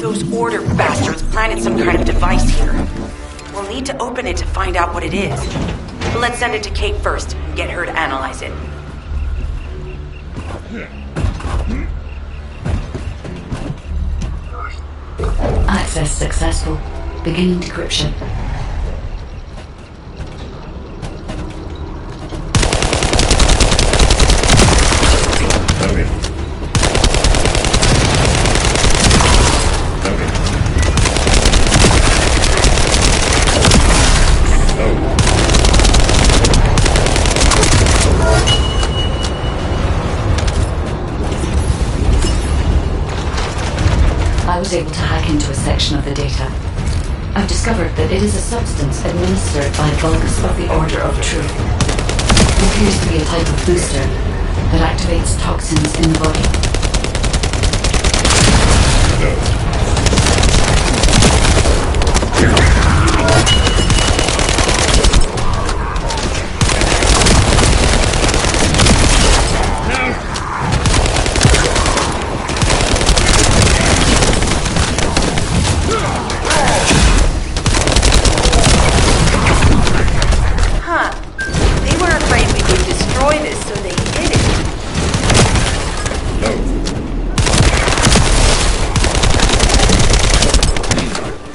Those Order bastards planted some kind of device here. We'll need to open it to find out what it is. Let's send it to Kate first and get her to analyze it. Access successful. Beginning decryption. I was able to hack into a section of the data. I've discovered that it is a substance administered by Vulgus of the Order of Truth. It appears to be a type of booster that activates toxins in the body.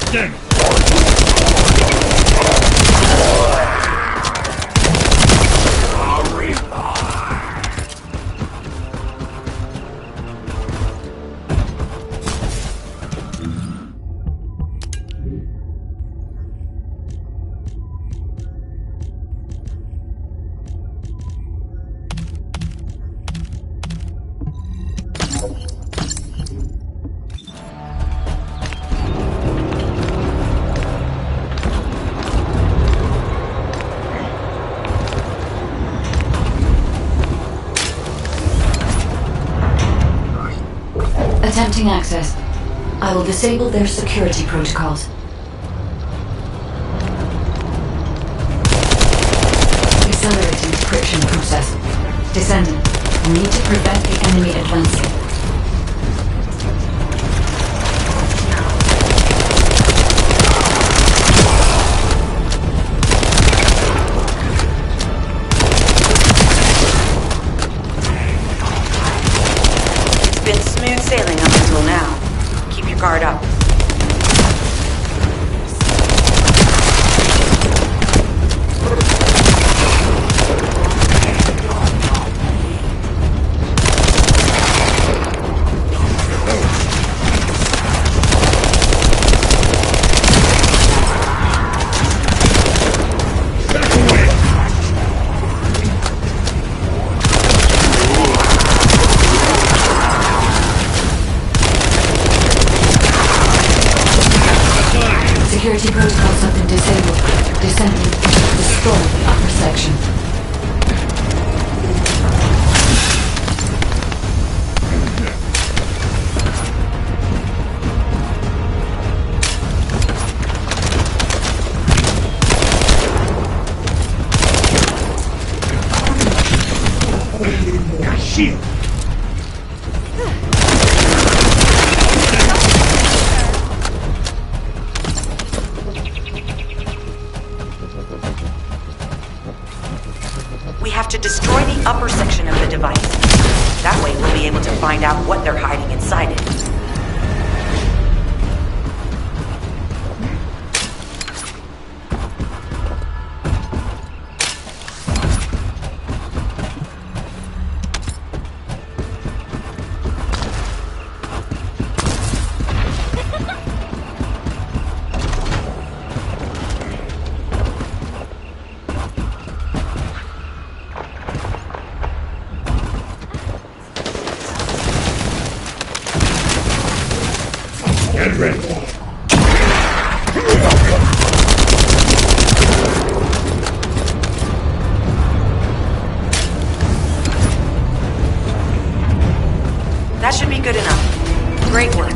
Damn it! Attempting access. I will disable their security protocols. Accelerating decryption process. Descendant, we need to prevent the enemy advancing. Been smooth sailing up until now. Keep your guard up. Security protocols have been disabled. Descendant, destroy the upper section. Shit! We have to destroy the upper section of the device. That way we'll be able to find out what they're hiding inside it. Get ready. That should be good enough. Great work.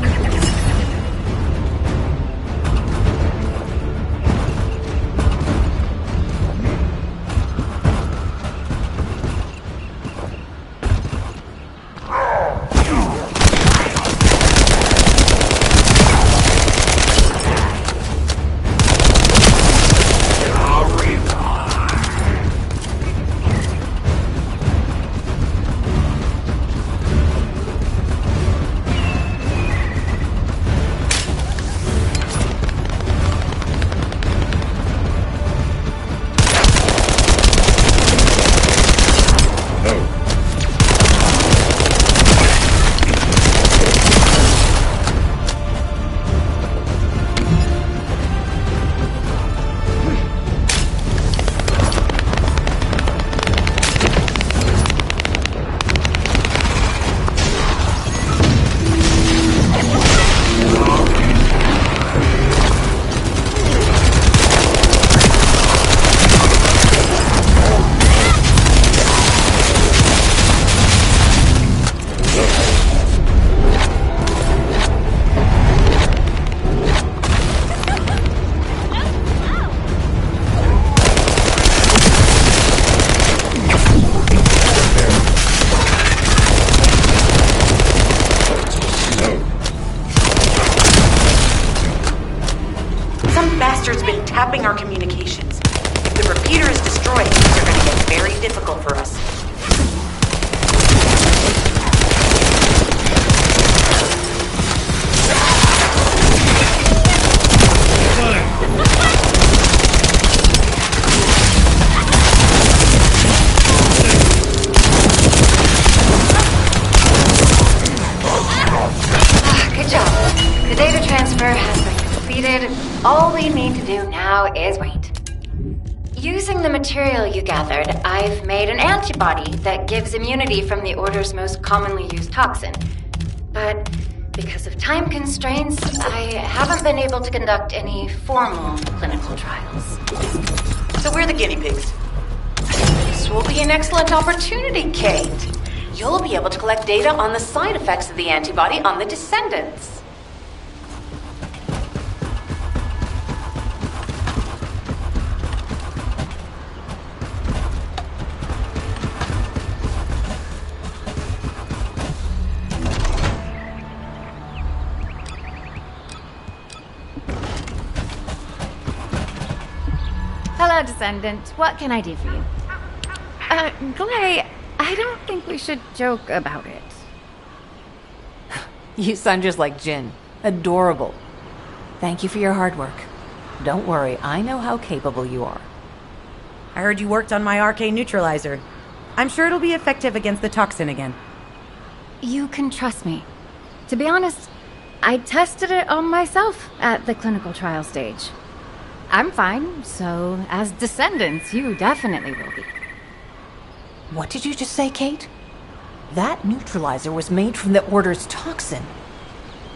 Bastard's been tapping our communications. If the repeater is destroyed, they're gonna get very difficult for us. transfer has been completed. All we need to do now is wait. Using the material you gathered, I've made an antibody that gives immunity from the Order's most commonly used toxin. But because of time constraints, I haven't been able to conduct any formal clinical trials. So we're the guinea pigs. This will be an excellent opportunity, Kate. You'll be able to collect data on the side effects of the antibody on the Descendants. Hello, Descendant. What can I do for you? Glay, I don't think we should joke about it. You sound just like Jin. Adorable. Thank you for your hard work. Don't worry, I know how capable you are. I heard you worked on my arcane neutralizer. I'm sure it'll be effective against the toxin again. You can trust me. To be honest, I tested it on myself at the clinical trial stage. I'm fine, so as Descendants, you definitely will be. What did you just say, Kate? That neutralizer was made from the Order's toxin.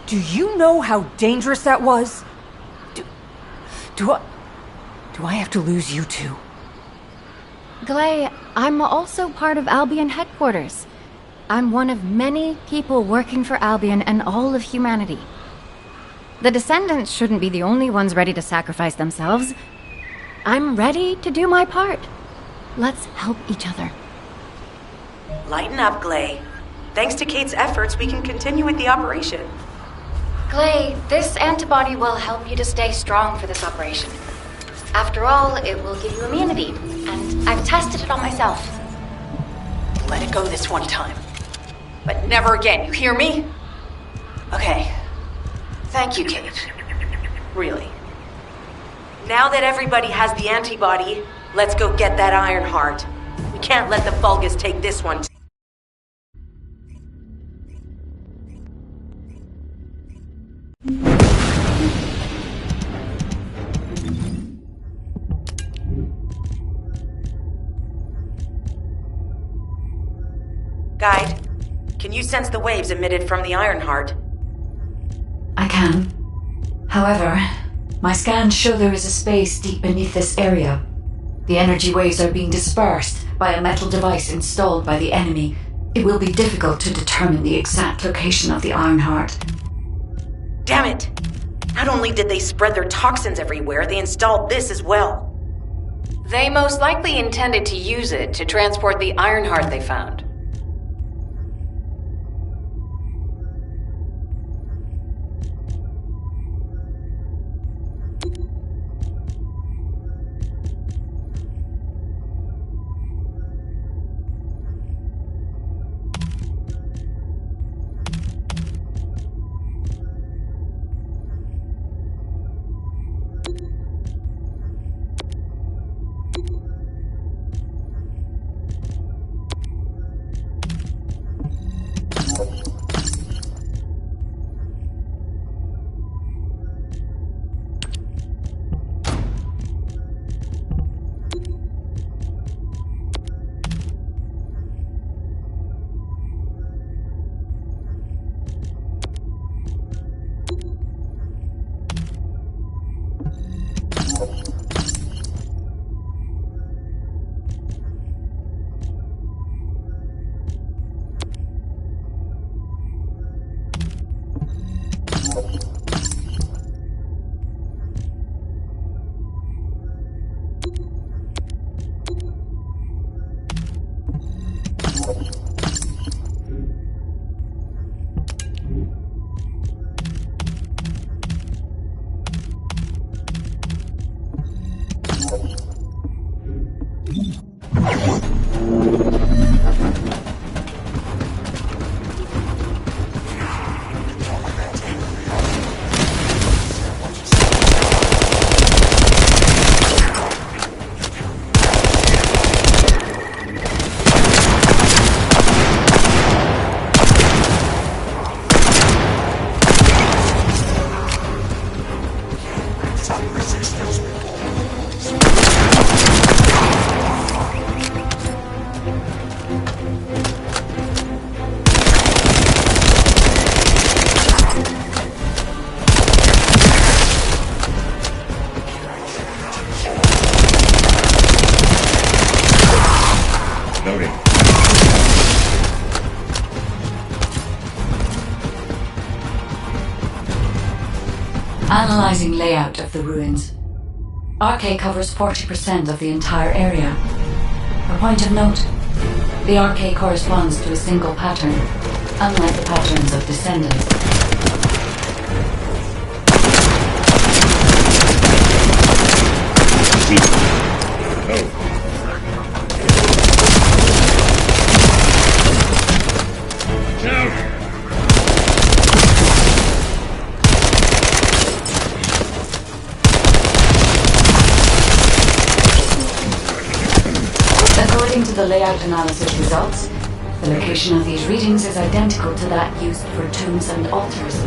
Do you know how dangerous that was? Do I have to lose you too? Glay, I'm also part of Albion headquarters. I'm one of many people working for Albion and all of humanity. The Descendants shouldn't be the only ones ready to sacrifice themselves. I'm ready to do my part. Let's help each other. Lighten up, Glay. Thanks to Kate's efforts, we can continue with the operation. Glay, this antibody will help you to stay strong for this operation. After all, it will give you immunity, and I've tested it on myself. Let it go this one time. But never again, you hear me? Okay. Thank you, Kate. Really. Now that everybody has the antibody, let's go get that Iron Heart. We can't let the Vulgus take this one. Guide, can you sense the waves emitted from the Iron Heart? I can. However, my scans show there is a space deep beneath this area. The energy waves are being dispersed by a metal device installed by the enemy. It will be difficult to determine the exact location of the Iron Heart. Damn it! Not only did they spread their toxins everywhere, they installed this as well. They most likely intended to use it to transport the Iron Heart they found. Analyzing layout of the ruins. RK covers 40% of the entire area. A point of note, the RK corresponds to a single pattern, unlike the patterns of Descendants. According to the layout analysis results, the location of these readings is identical to that used for tombs and altars.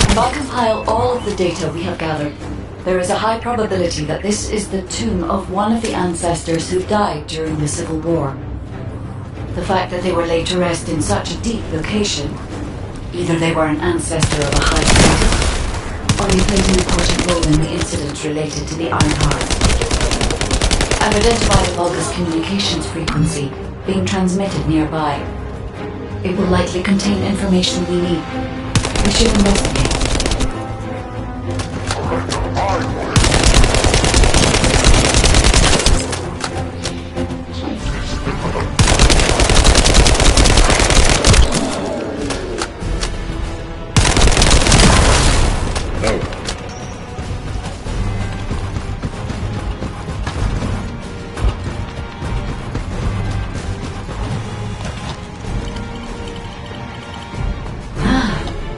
If I compile all of the data we have gathered, there is a high probability that this is the tomb of one of the ancestors who died during the Civil War. The fact that they were laid to rest in such a deep location, either they were an ancestor of a high status, or they played an important role in the incidents related to the Iron Heart. I've identified a Vulgus communications frequency being transmitted nearby. It will likely contain information we need. We should investigate.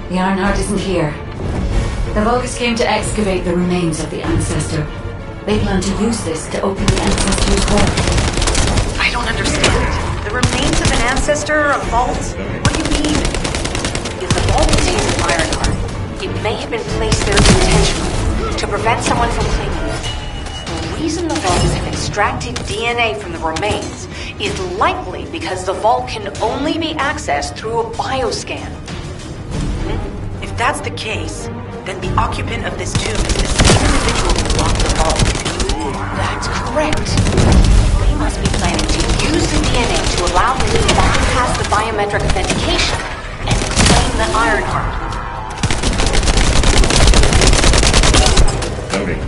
The Ironheart isn't here. The Vulgus came to excavate the remains of the ancestor. They plan to use this to open the ancestor's vault. I don't understand. The remains of an ancestor, a vault? What do you mean? If the vault contains an Ironheart, it may have been placed there intentionally to prevent someone from claiming it. The reason the Vulgus have extracted DNA from the remains is likely because the vault can only be accessed through a bioscan. If that's the case, then the occupant of this tomb is the same individual who locked the vault. That's correct. They must be planning to use the DNA to allow them to bypass the biometric authentication and claim the Ironheart. Loading.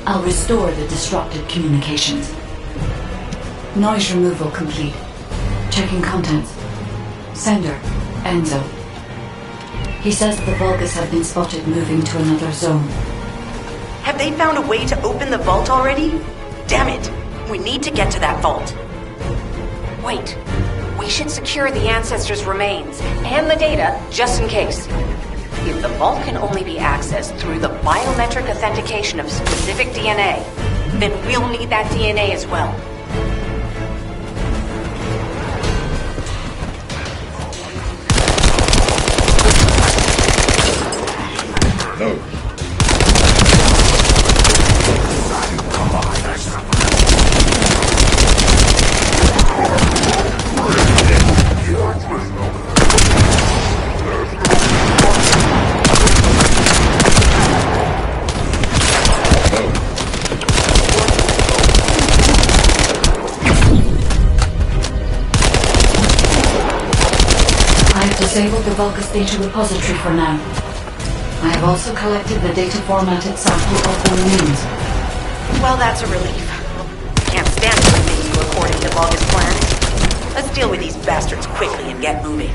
I'll restore the disrupted communications. Noise removal complete. Checking contents. Sender, Enzo. He says the Vulgus have been spotted moving to another zone. Have they found a way to open the vault already? Damn it! We need to get to that vault. Wait. We should secure the ancestors' remains and the data just in case. If the vault can only be accessed through the biometric authentication of specific DNA, then we'll need that DNA as well. No. Disabled the Vulgus data repository for now. I have also collected the data formatted sample of the remains. Well, that's a relief. Can't stand for things according to Vulgus plans. Let's deal with these bastards quickly and get moving.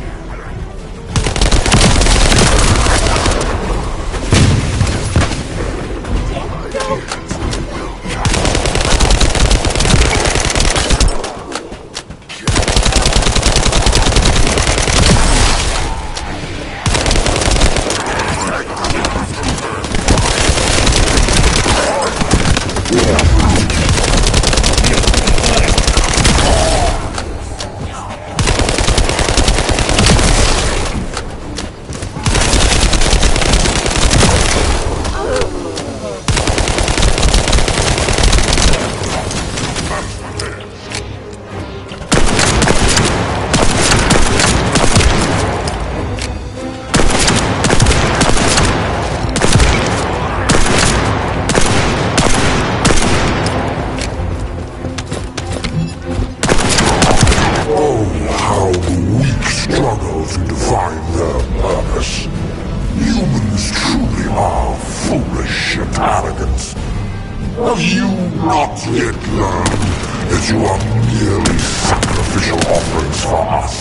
Have you not yet learned that you are merely sacrificial offerings for us?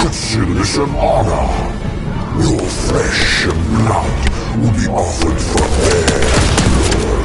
Consider this an honor. Your flesh and blood will be offered for their glory.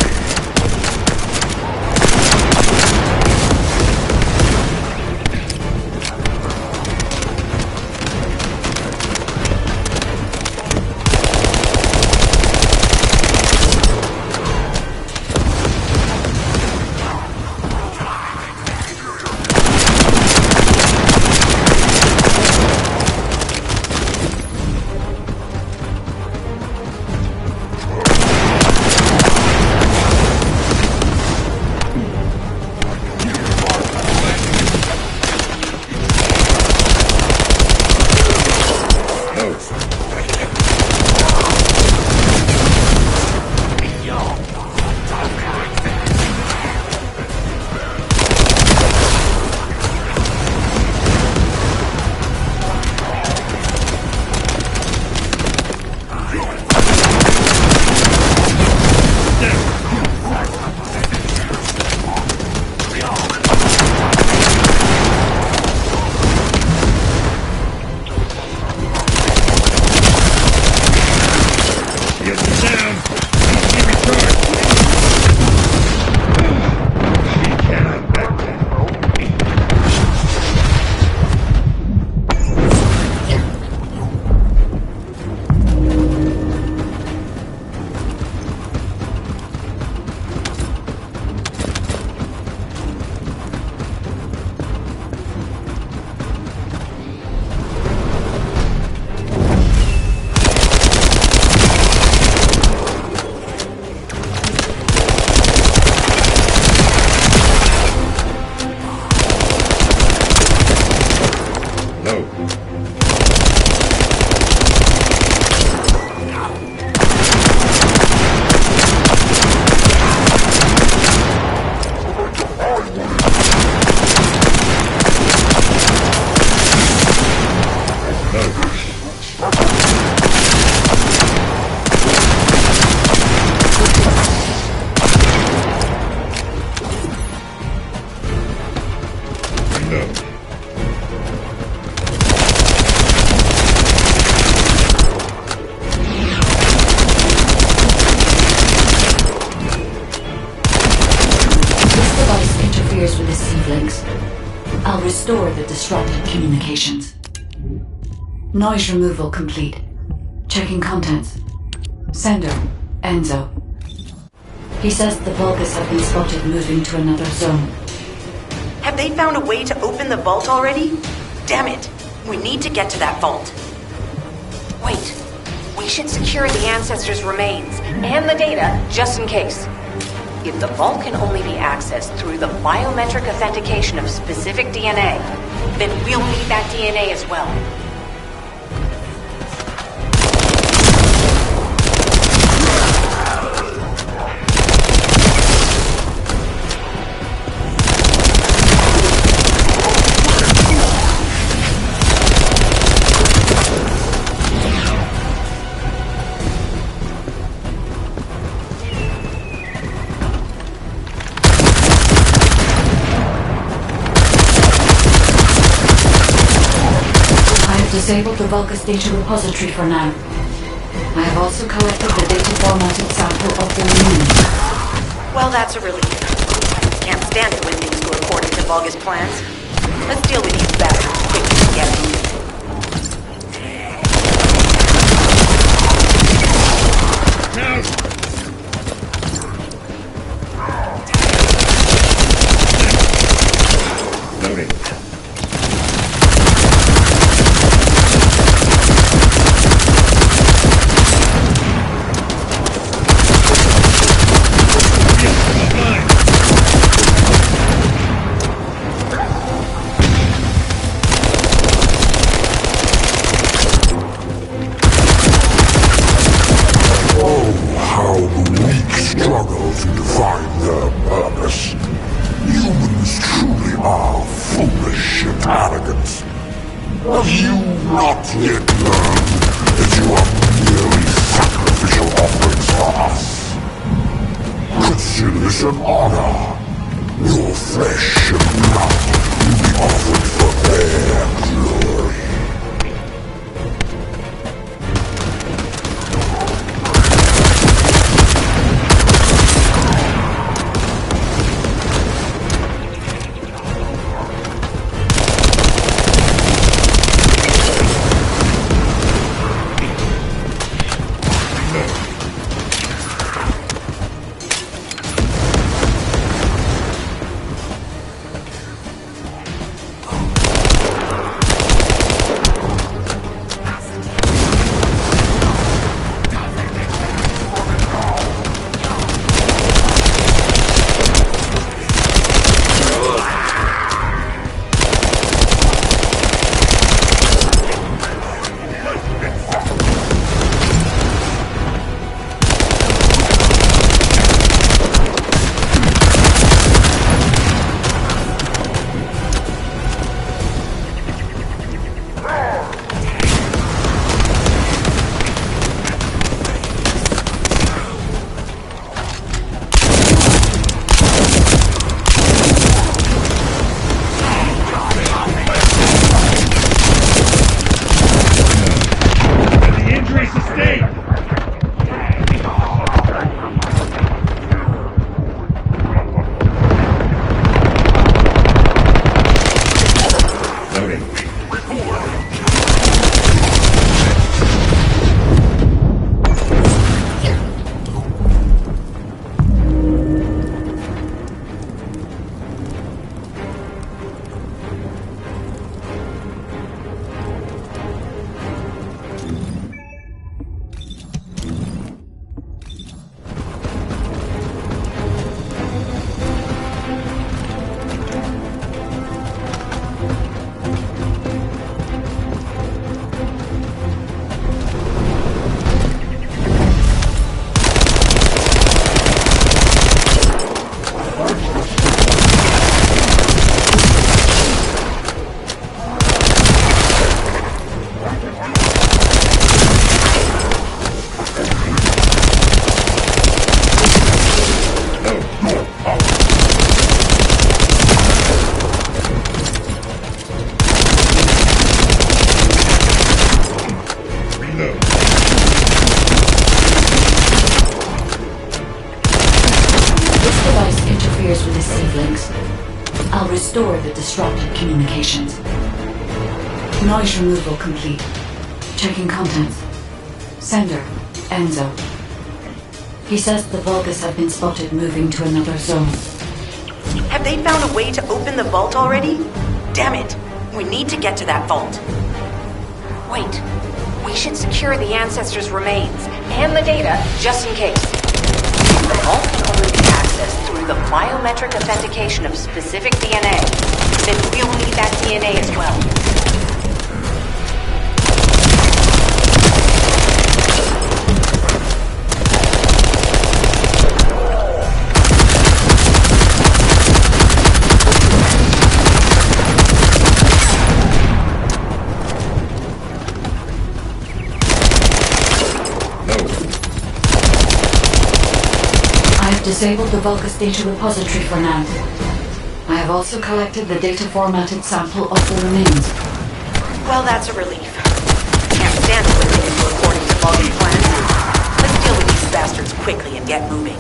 With the seedlings. I'll restore the disrupted communications. Noise removal complete. Checking contents. Sender, Enzo. He says the Vulgus have been spotted moving to another zone. Have they found a way to open the vault already? Damn it! We need to get to that vault. Wait. We should secure the ancestors' remains and the data just in case. If the vault can only be accessed through the biometric authentication of specific DNA, then we'll need that DNA as well. Disabled the Vulgus data repository for now. I have also collected the data formatted sample of the remains. Well, that's a relief. Can't stand it when things go according to Vulgus plans. Let's deal with these bastards quickly and get moving. Loading. Have you not yet learned that you are merely sacrificial offerings for us? Consider this an honor. Your flesh and blood will be offered for their glory. This device interferes with the save links. I'll restore the disrupted communications. Noise removal complete. Checking contents. Sender, Enzo. He says the Vulgus have been spotted moving to another zone. Have they found a way to open the vault already? Damn it! We need to get to that vault. Wait. We should secure the Ancestors' remains and the data just in case. The vault can only be accessed through the biometric authentication of specific DNA. Then we'll need that DNA as well. Disabled the Vulgus data repository for now. I have also collected the data formatted sample of the remains. Well, that's a relief. Can't stand it when things go according to Vulgus plans. Let's deal with these bastards quickly and get moving.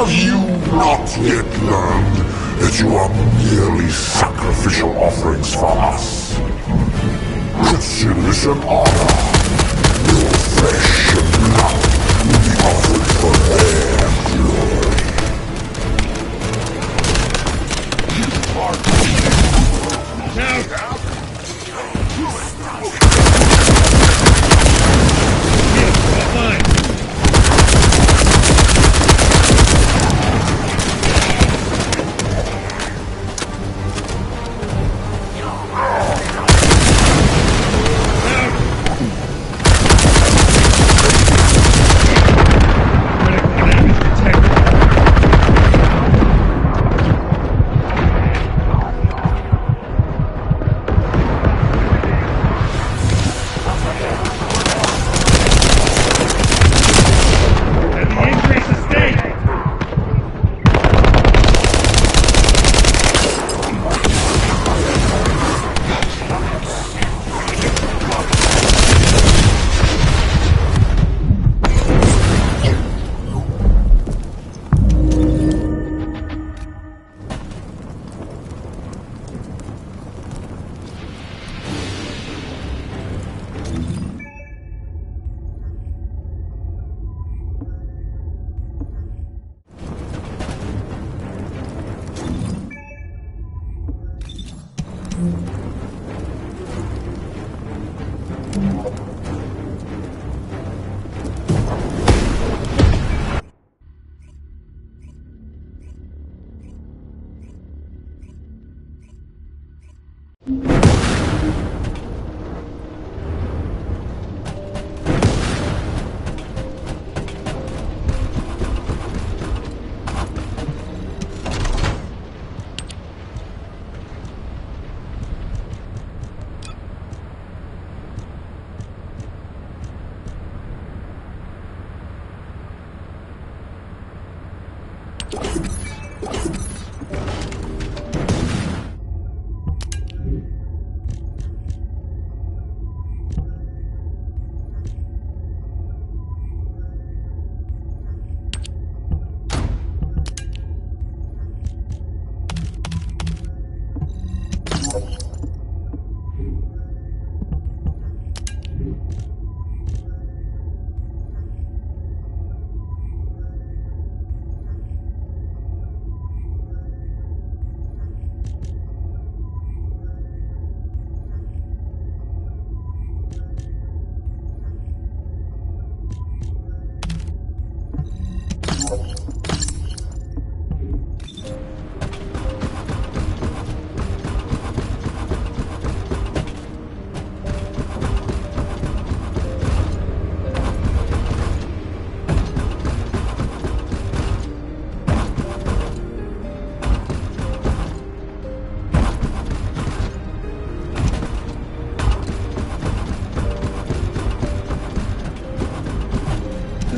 Have you not yet learned that you are merely sacrificial offerings for us? Consider this an honor. Your flesh and blood will be offered for their glory.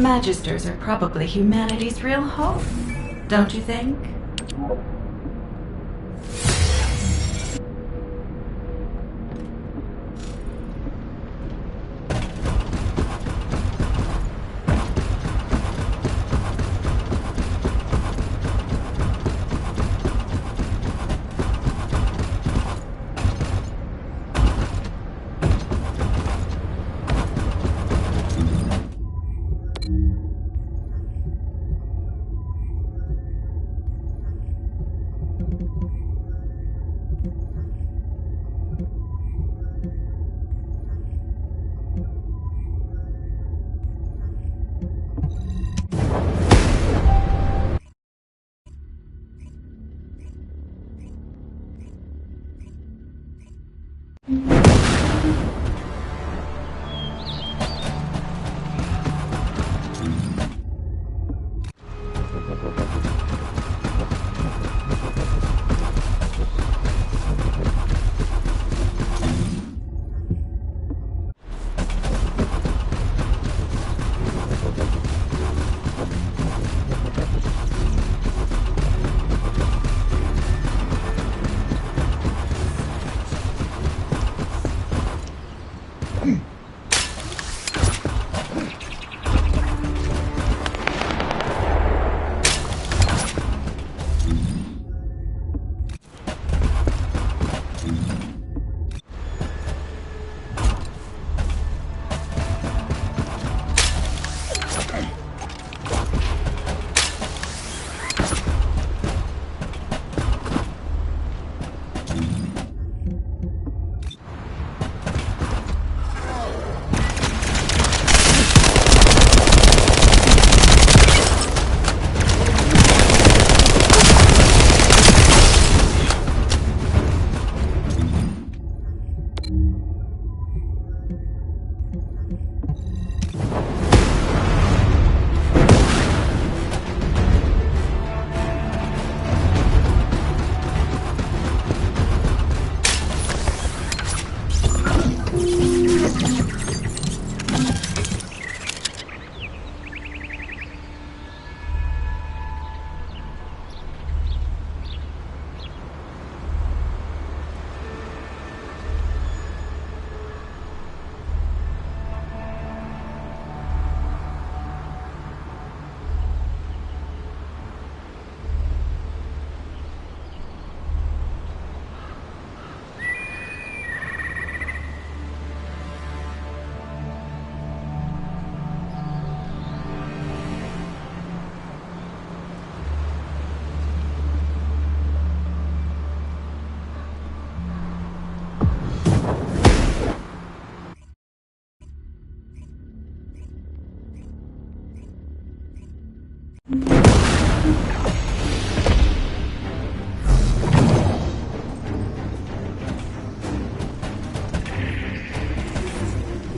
Magisters are probably humanity's real hope, don't you think?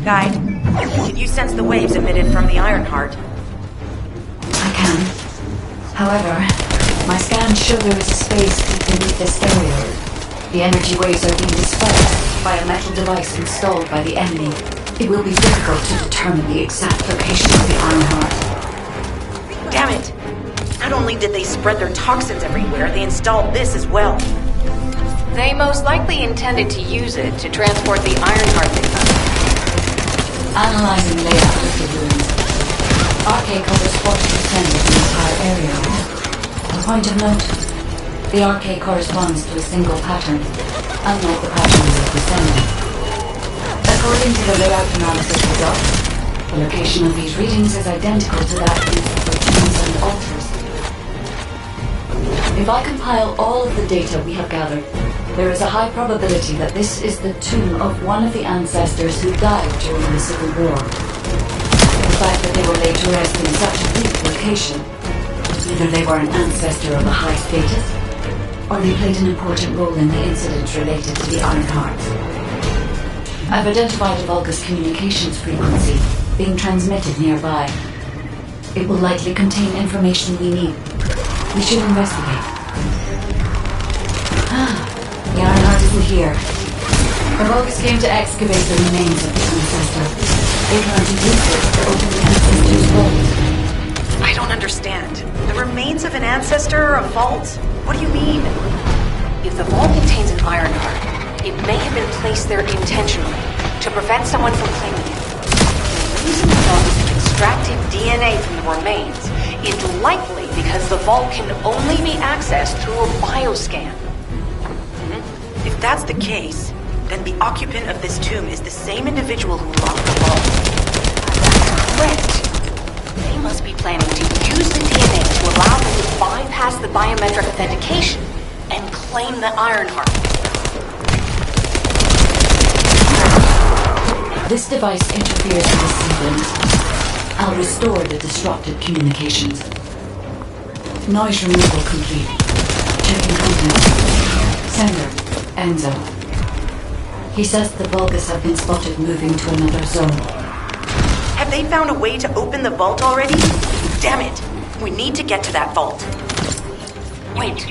Guide, can you sense the waves emitted from the Ironheart? I can. However, my scans show there is a space beneath this area. The energy waves are being dispersed by a metal device installed by the enemy. It will be difficult to determine the exact location of the Ironheart. Damn it! Not only did they spread their toxins everywhere, they installed this as well. They most likely intended to use it to transport the Ironheart they found. Analyzing layout of the ruins. RK covers 40% of the entire area. A point of note, the RK corresponds to a single pattern, unlike the patterns of Descendant. According to the layout analysis result, the location of these readings is identical to that used for tombs and altars. If I compile all of the data we have gathered, there is a high probability that this is the tomb of one of the ancestors who died during the Civil War. The fact that they were laid to rest in such a deep location, either they were an ancestor of a high status, or they played an important role in the incidents related to the Ironheart. I've identified a Vulgus communications frequency being transmitted nearby. It will likely contain information we need. We should investigate. The Ironheart isn't here. The Vulgus came to excavate the remains of the ancestor. They plan to use it to open the ancestor's vault. I don't understand. The remains of an ancestor, a vault? What do you mean? If the vault contains an iron heart, it may have been placed there intentionally to prevent someone from claiming it. The reason the vault has extracted DNA from the remains is likely because the vault can only be accessed through a bioscan. If that's the case, then the occupant of this tomb is the same individual who locked the vault. That's correct. They must be planning to use the DNA to allow them to bypass the biometric authentication and claim the iron heart. This device interferes with the sequence. I'll restore the disrupted communications. Noise removal complete. Checking contents. Sender, Enzo. He says the Vulgus have been spotted moving to another zone. Have they found a way to open the vault already? Damn it! We need to get to that vault. Wait,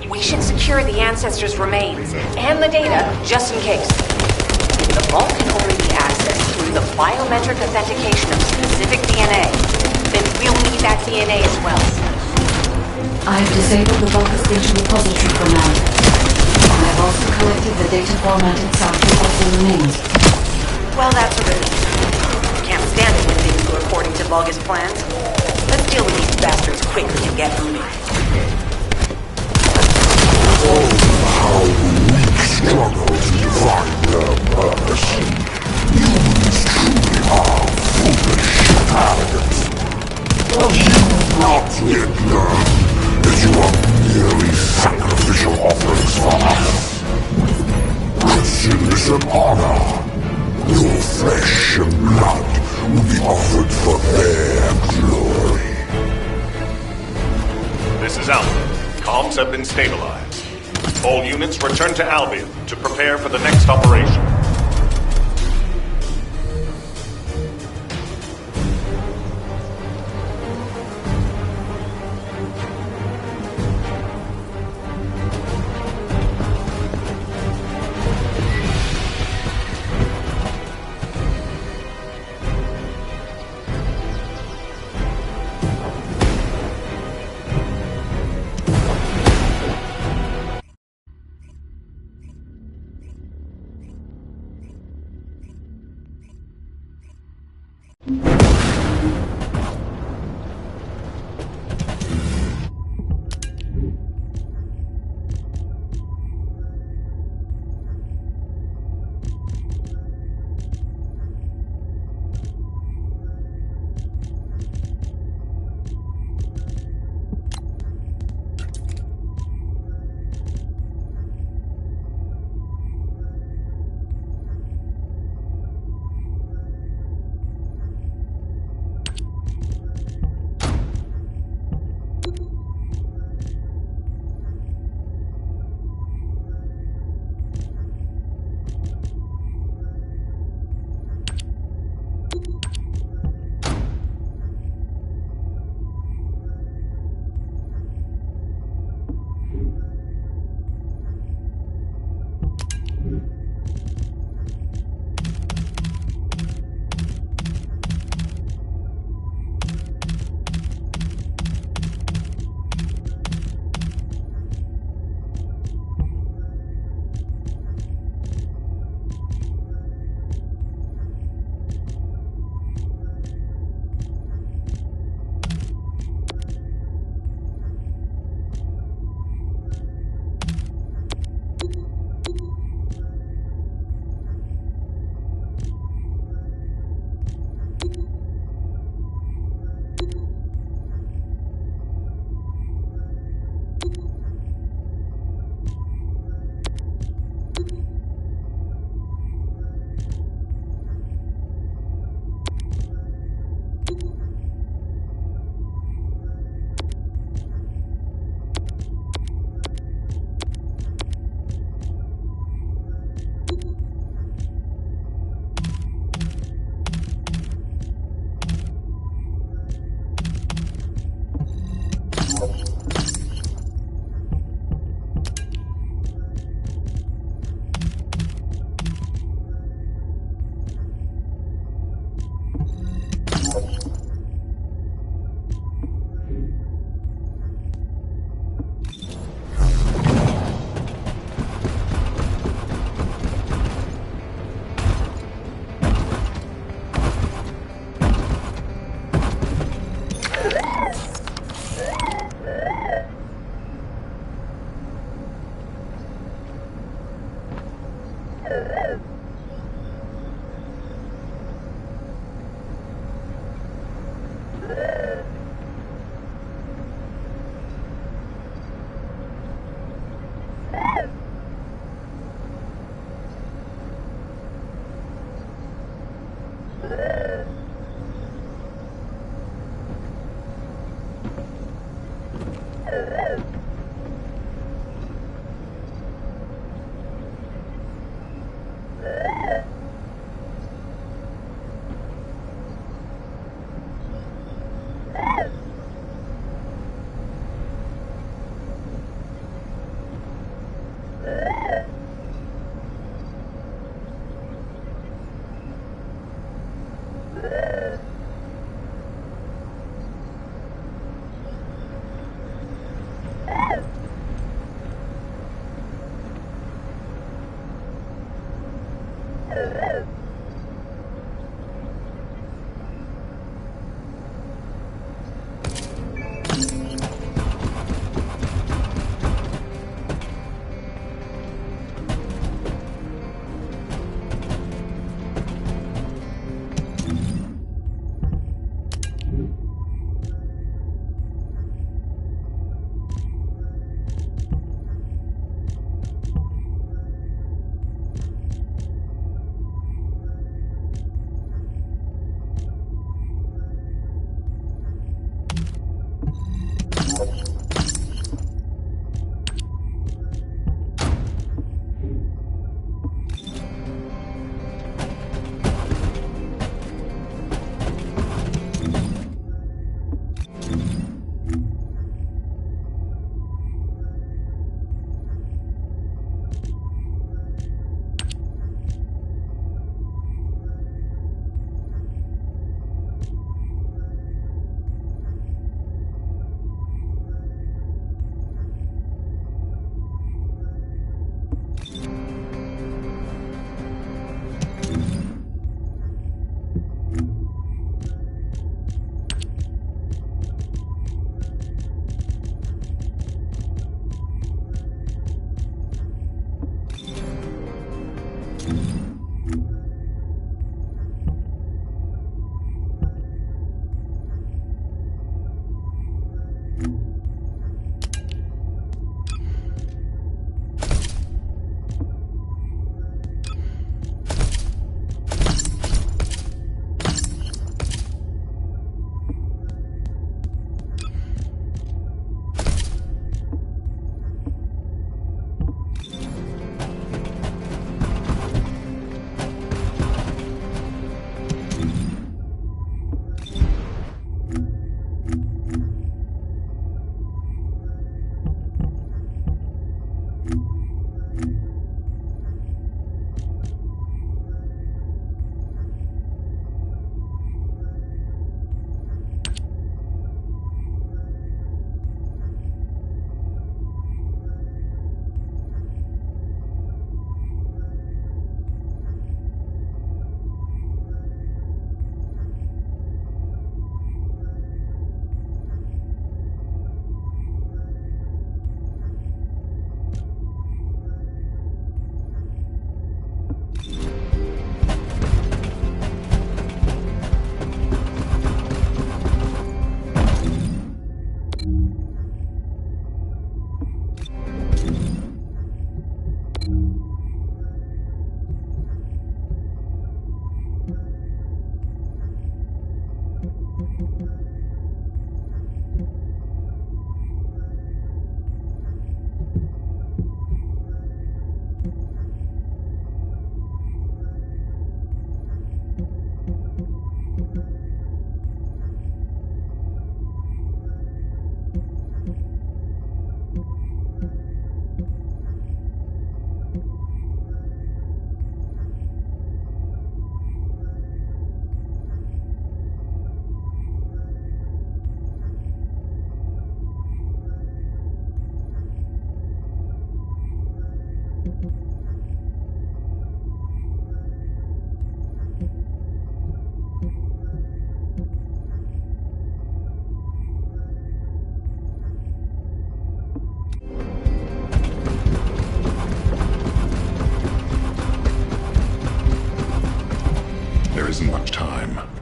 we should secure the ancestors' remains and the data just in case. If the vault can only be accessed through the biometric authentication of specific DNA, then we'll need that DNA as well. I have disabled the Vulgus data repository for now. I have also collected the data formatted sample of the remains. Well, that's a relief. Can't stand it when things go according to Vulgus plans. Let's deal with these bastards quickly and get moving. Oh, how weak struggle to define their purpose. Humans truly are foolish and arrogant. Have you not yet learned that you are merely sacrificial offerings for us? Consider this an honor. Your flesh and blood will be offered for their glory. This is Alpha. Comms have been stabilized. All units return to Albion to prepare for the next operation.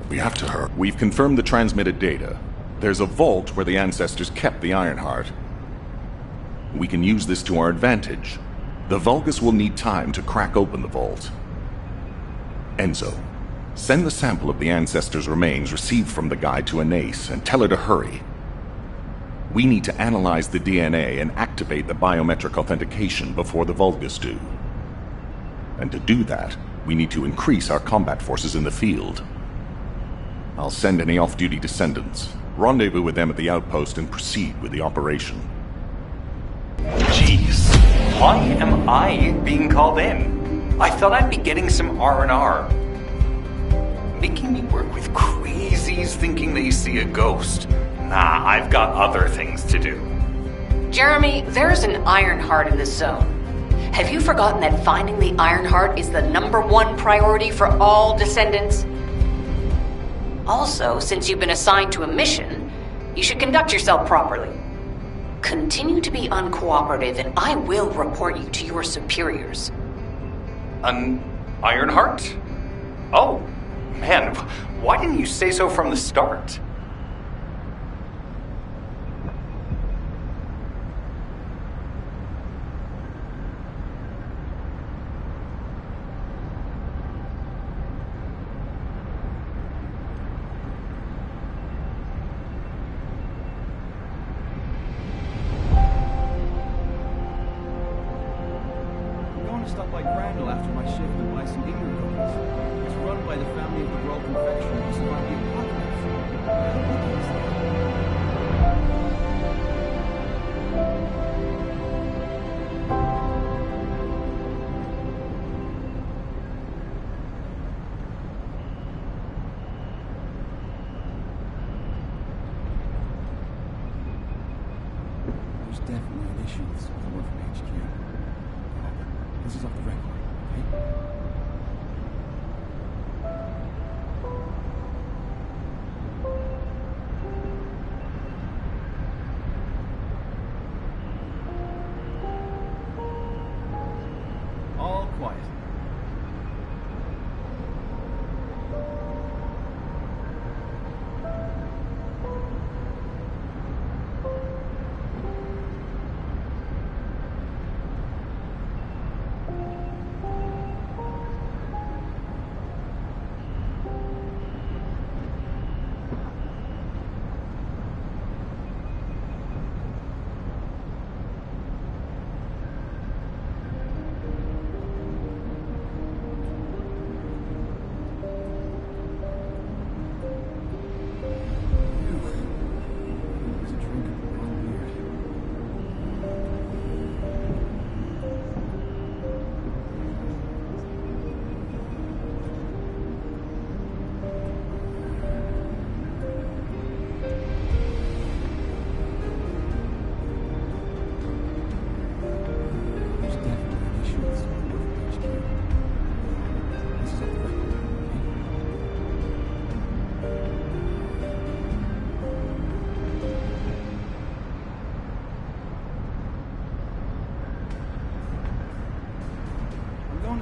We have to hurry. We've confirmed the transmitted data. There's a vault where the ancestors kept the Ironheart. We can use this to our advantage. The Vulgus will need time to crack open the vault. Enzo, send the sample of the ancestors' remains received from the guide to Anais and tell her to hurry. We need to analyze the DNA and activate the biometric authentication before the Vulgus do. And to do that, we need to increase our combat forces in the field. I'll send any off-duty descendants, rendezvous with them at the outpost, and proceed with the operation. Jeez, why am I being called in? I thought I'd be getting some R&R. Making me work with crazies thinking they see a ghost. Nah, I've got other things to do. Jeremy, there's an Ironheart in this zone. Have you forgotten that finding the Ironheart is the #1 priority for all Descendants? Also, since you've been assigned to a mission, you should conduct yourself properly. Continue to be uncooperative and I will report you to your superiors. An Ironheart? Oh, man, why didn't you say so from the start? Stop by Crandall after my shift and buy some Ingrid cookies. It's run by the family of the World Confectioner who survived the apocalypse. How lucky is that? There's definitely an issue with support from HQ. This is off the record, okay? All quiet.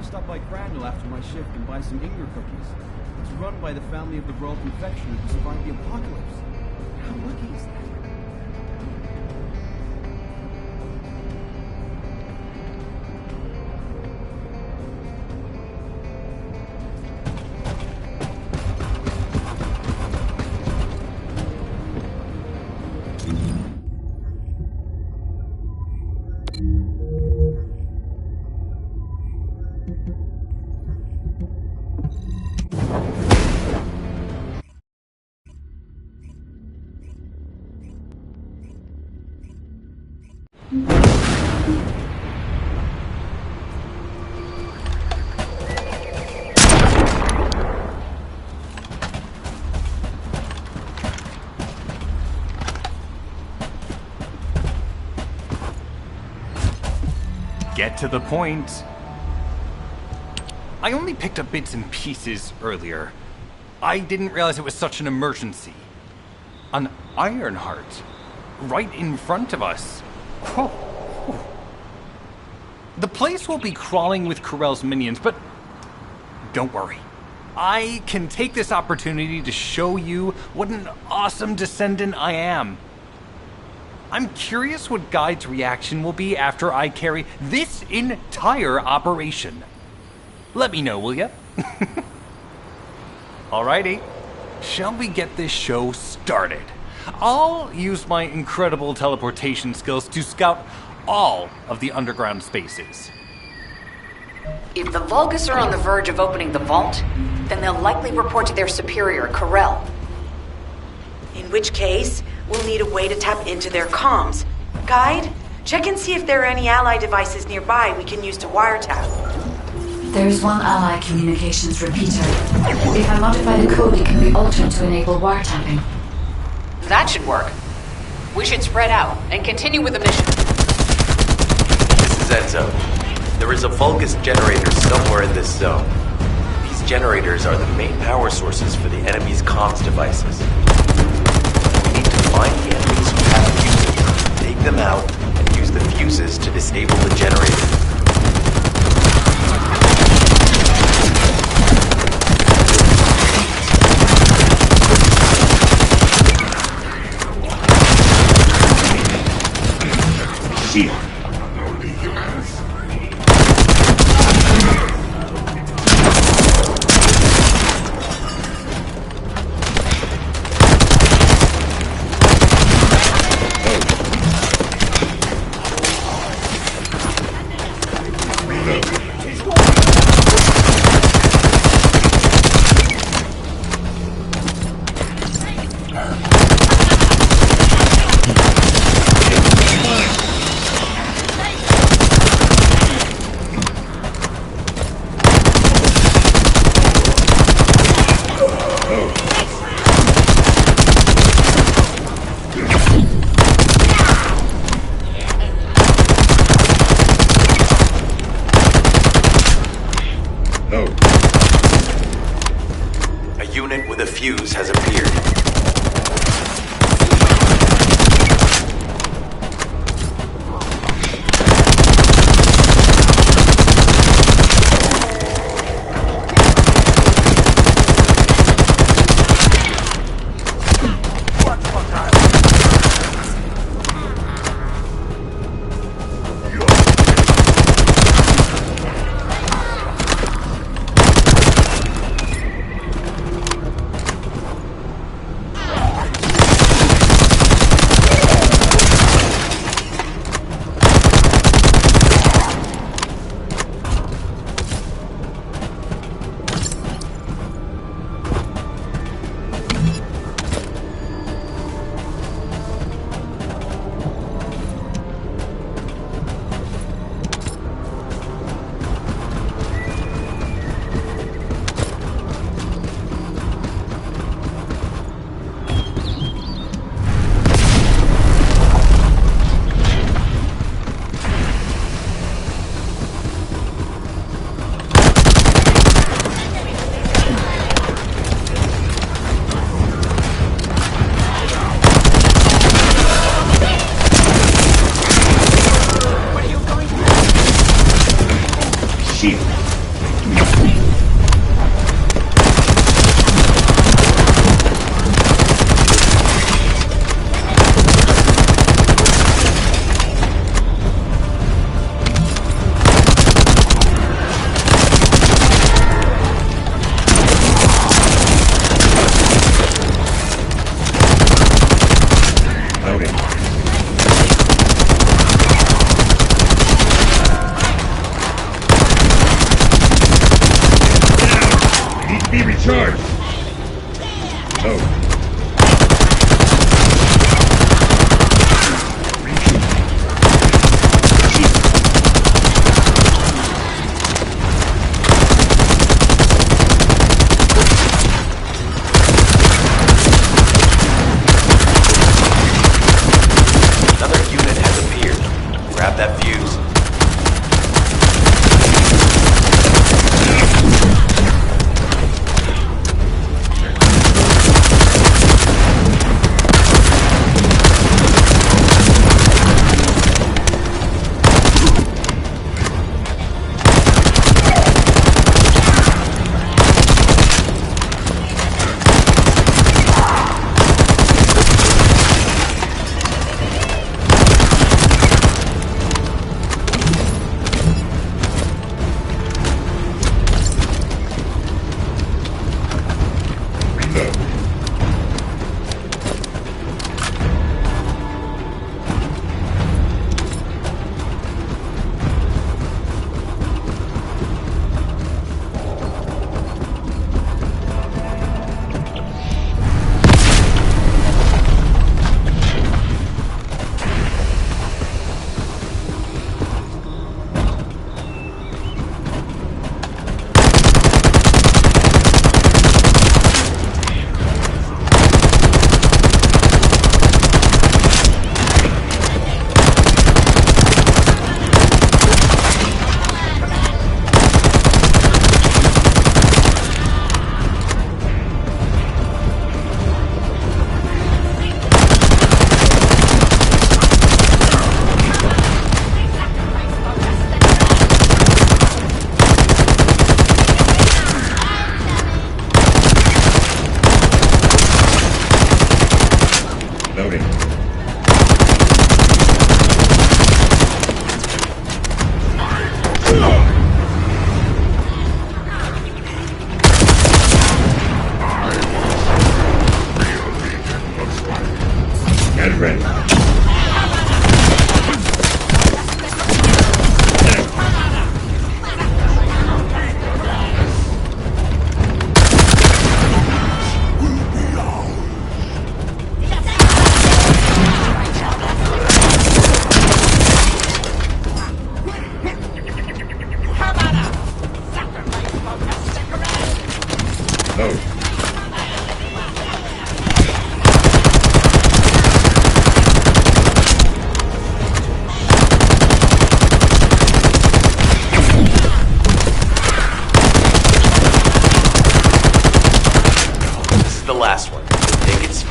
Stop by Crandall after my shift and buy some Ingrid cookies. It's run by the family of the World Confectioner who survived the apocalypse. How lucky is that? Get to the point. I only picked up bits and pieces earlier. I didn't realize it was such an emergency. An Ironheart. Right in front of us. Oh. The place will be crawling with Corell's minions, but don't worry. I can take this opportunity to show you what an awesome descendant I am. I'm curious what Guide's reaction will be after I carry this entire operation. Let me know, will ya? Alrighty, shall we get this show started? I'll use my incredible teleportation skills to scout all of the underground spaces. If the Vulgus are on the verge of opening the vault, then they'll likely report to their superior, Corel. In which case, we'll need a way to tap into their comms. Guide, check and see if there are any ally devices nearby we can use to wiretap. There's one ally communications repeater. If I modify the code, it can be altered to enable wiretapping. That should work. We should spread out and continue with the mission. This is Enzo. There is a Vulgus generator somewhere in this zone. These generators are the main power sources for the enemy's comms devices. We need to find the enemies who have fuses, take them out, and use the fuses to disable the generator. Fuse has appeared.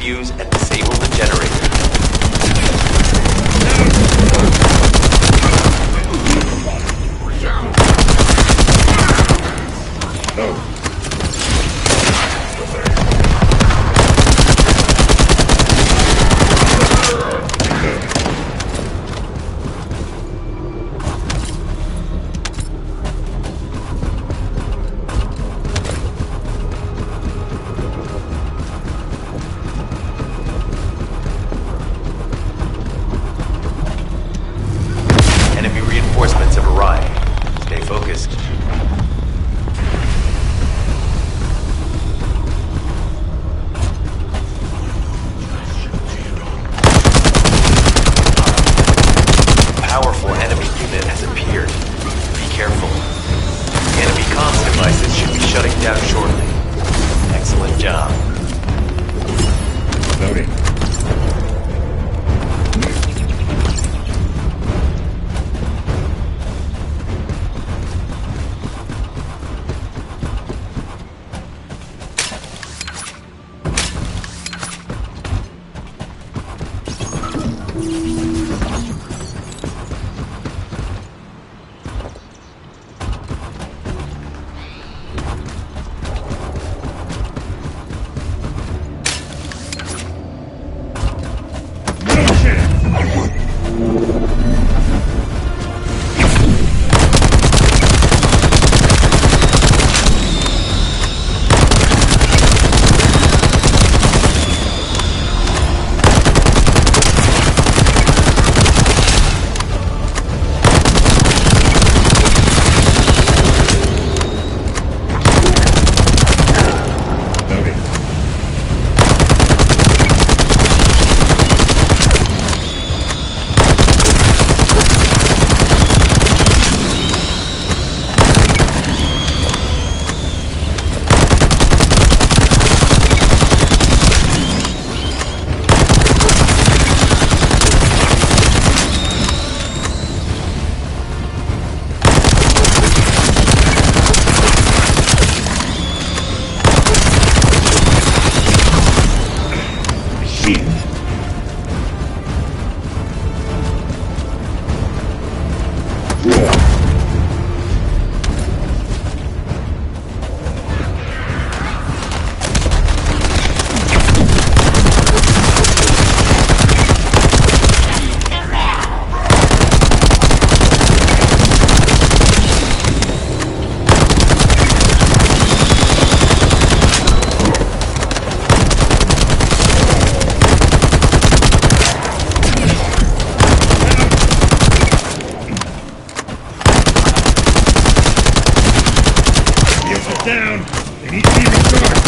defuse and disable the generator. Enemy reinforcements have arrived. Stay focused. Powerful enemy unit has appeared. Be careful. The enemy comms devices should be shutting down shortly. Excellent job. Loading. Down. They need to be recharged.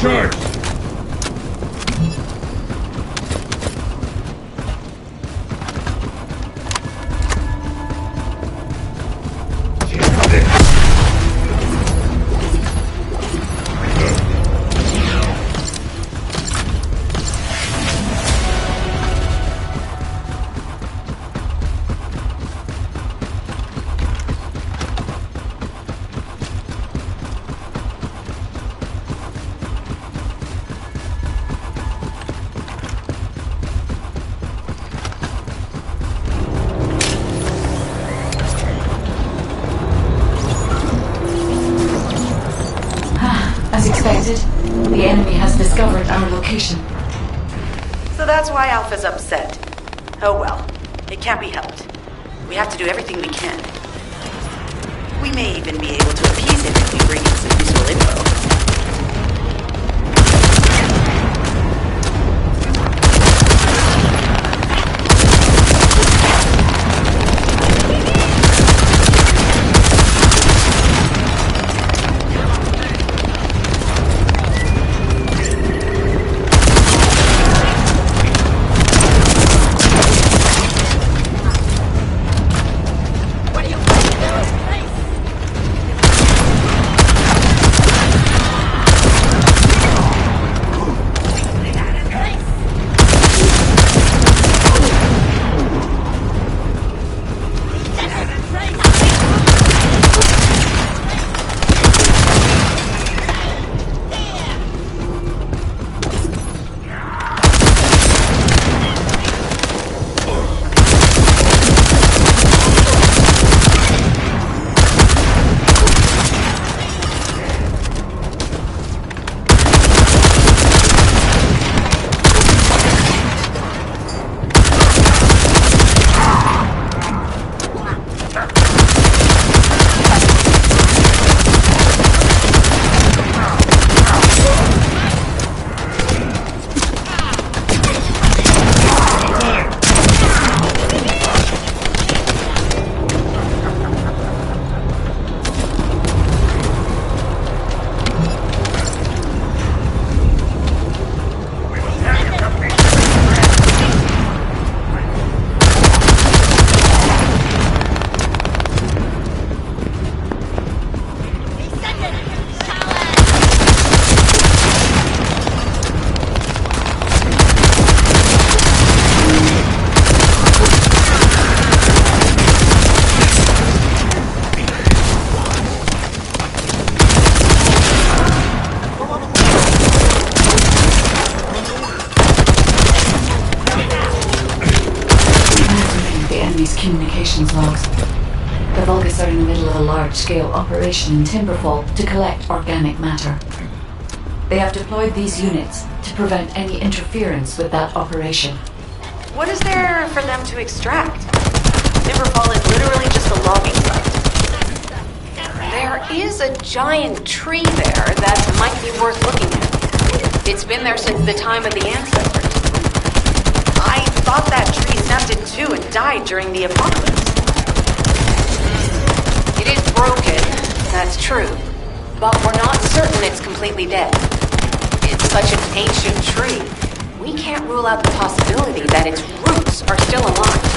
Charge! As expected, the enemy has discovered our location. So that's why Alpha's upset. Oh well, it can't be helped. We have to do everything we can. We may even be able to appease him if we bring in some useful info. Communications logs. The Vulgus are in the middle of a large-scale operation in Timberfall to collect organic matter. They have deployed these units to prevent any interference with that operation. What is there for them to extract? Timberfall is literally just a logging site. There is a giant tree there that might be worth looking at. It's been there since the time of the ancestors. I thought that tree snapped in two and died during the apocalypse. It is broken, that's true, but we're not certain it's completely dead. It's such an ancient tree, we can't rule out the possibility that its roots are still alive.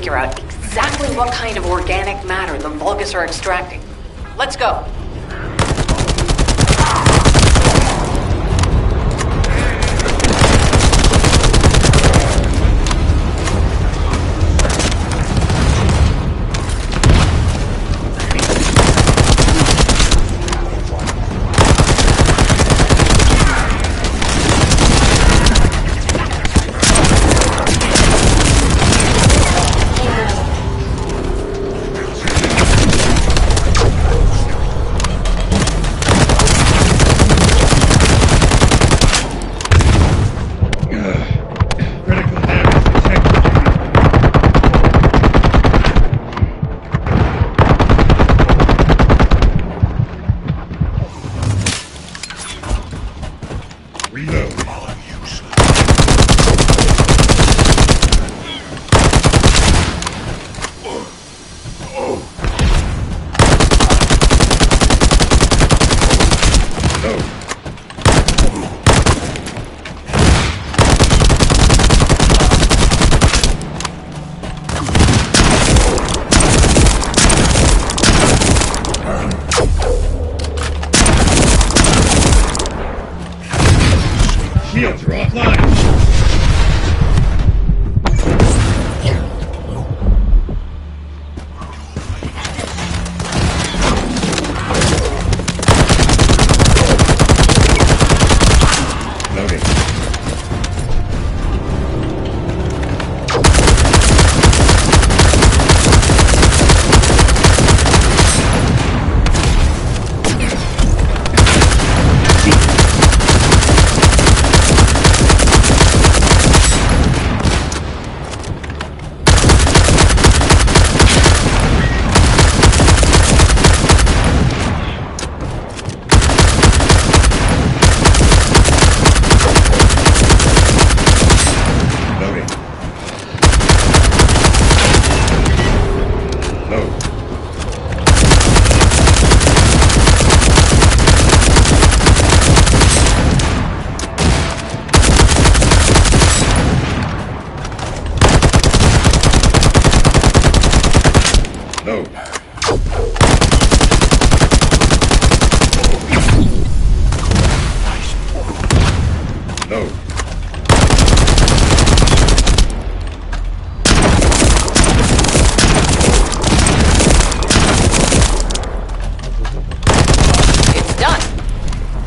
figure out exactly what kind of organic matter the Vulgus are extracting. Let's go. Shields are offline!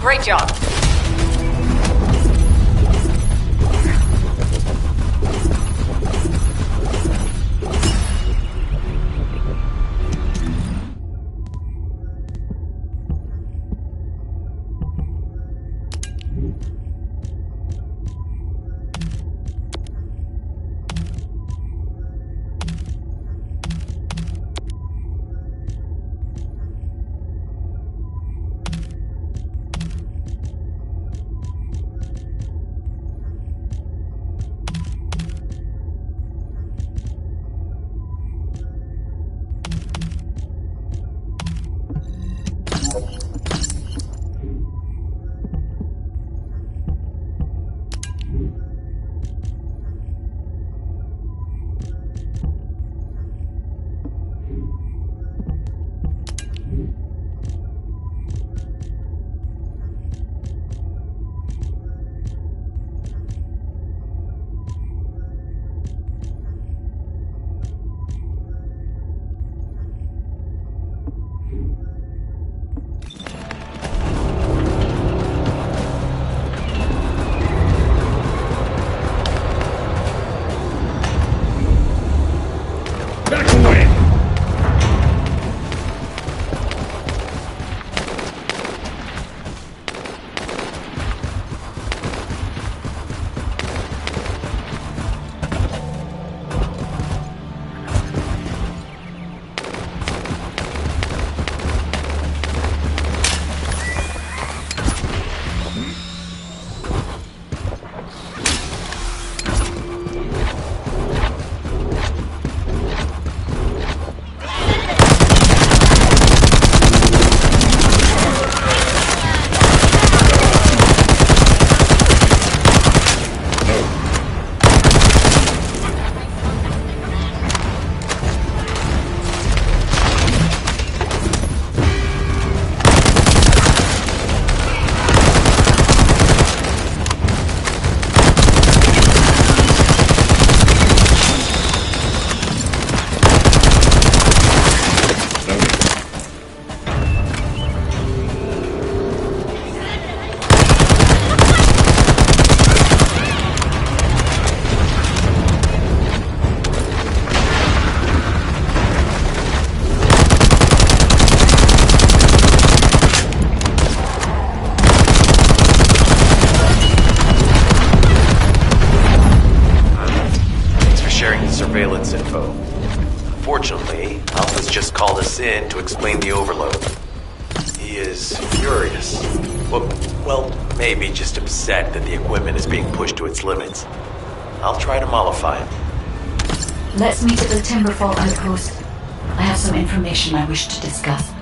Great job. surveillance info. Fortunately, Alpha's just called us in to explain the overload. He is furious. Well, maybe just upset that the equipment is being pushed to its limits. I'll try to mollify him. Let's meet at the Timberfall outpost. I have some information I wish to discuss.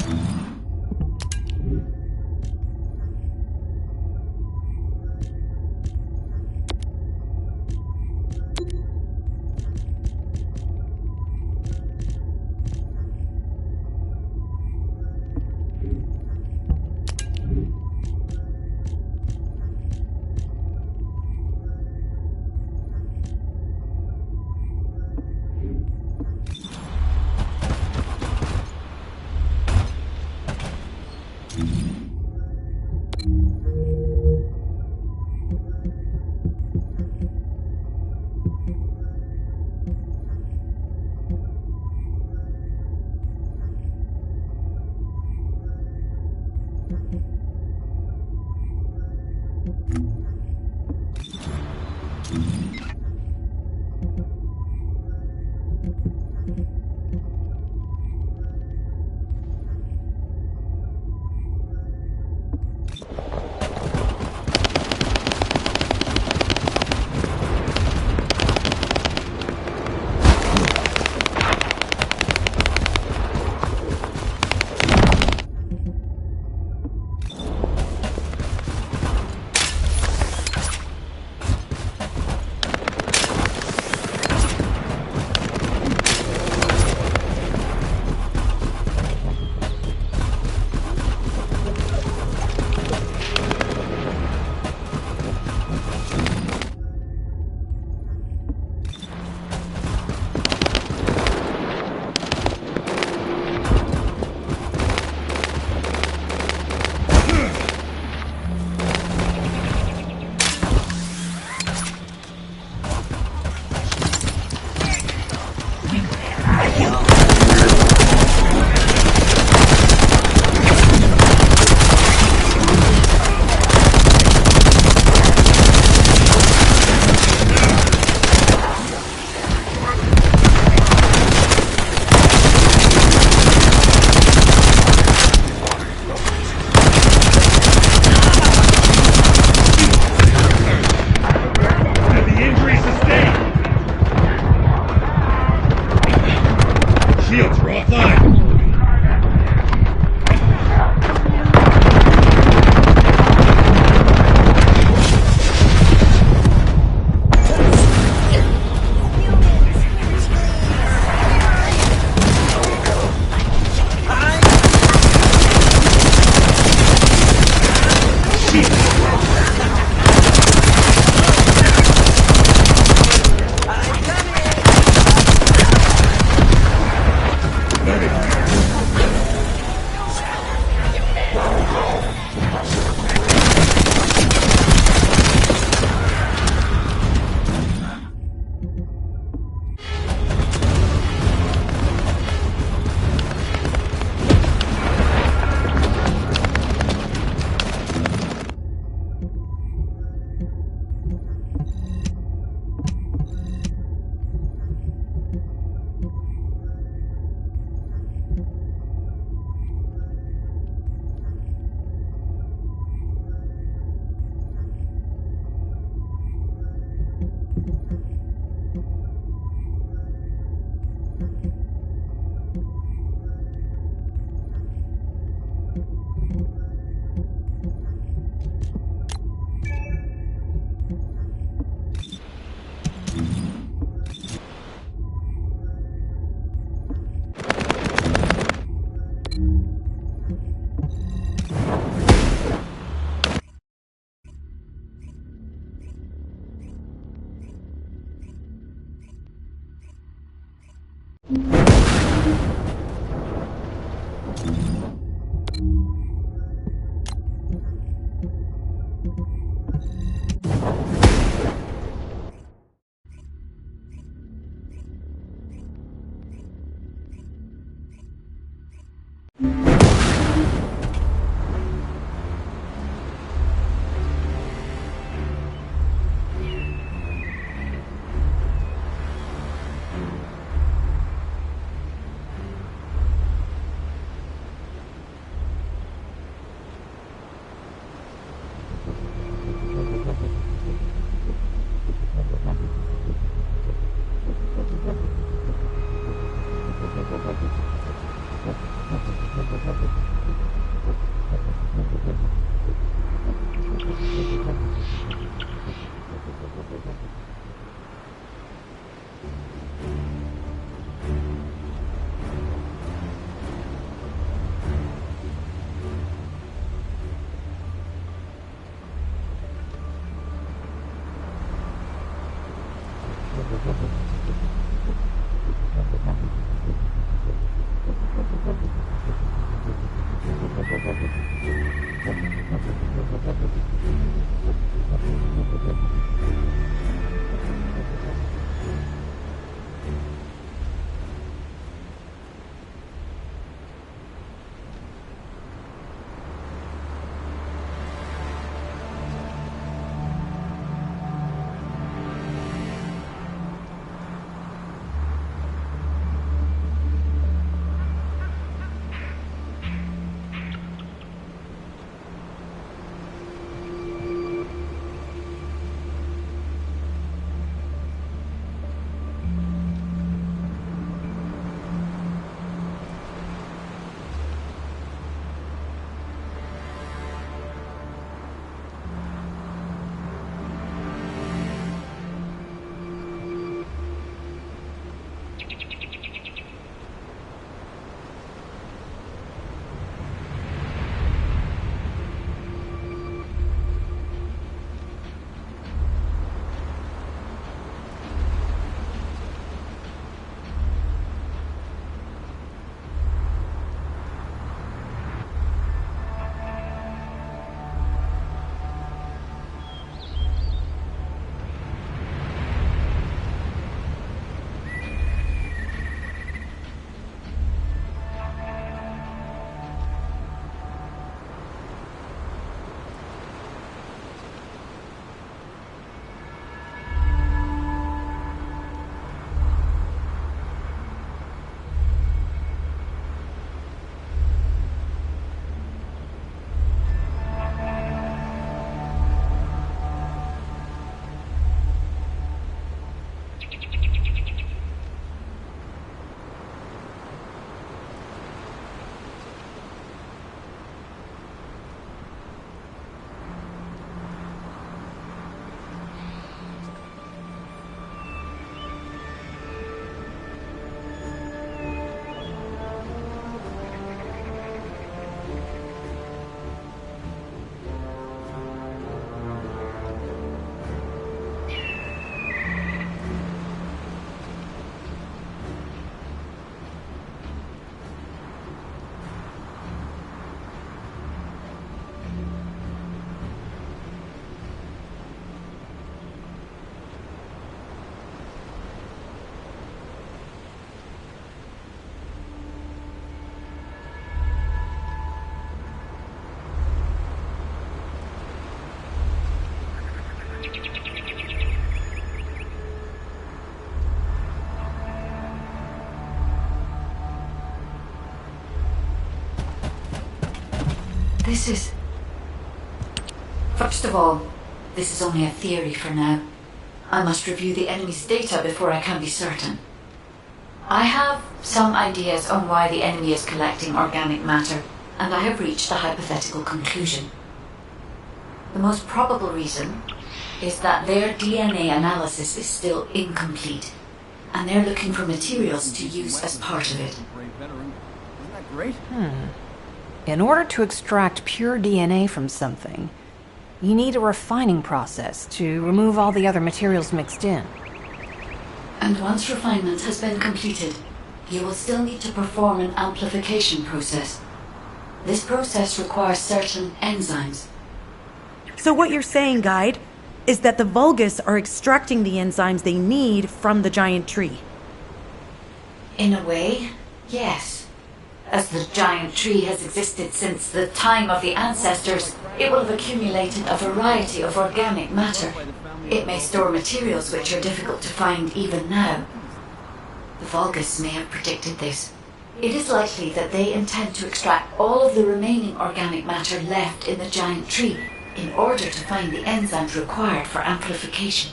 This is... First of all, this is only a theory for now. I must review the enemy's data before I can be certain. I have some ideas on why the enemy is collecting organic matter, and I have reached a hypothetical conclusion. The most probable reason is that their DNA analysis is still incomplete, and they're looking for materials to use as part of it. Isn't that great? In order to extract pure DNA from something, you need a refining process to remove all the other materials mixed in. And once refinement has been completed, you will still need to perform an amplification process. This process requires certain enzymes. So what you're saying, Guide, is that the Vulgus are extracting the enzymes they need from the giant tree. In a way, yes. As the giant tree has existed since the time of the ancestors, it will have accumulated a variety of organic matter. It may store materials which are difficult to find even now. The Vulgus may have predicted this. It is likely that they intend to extract all of the remaining organic matter left in the giant tree in order to find the enzymes required for amplification.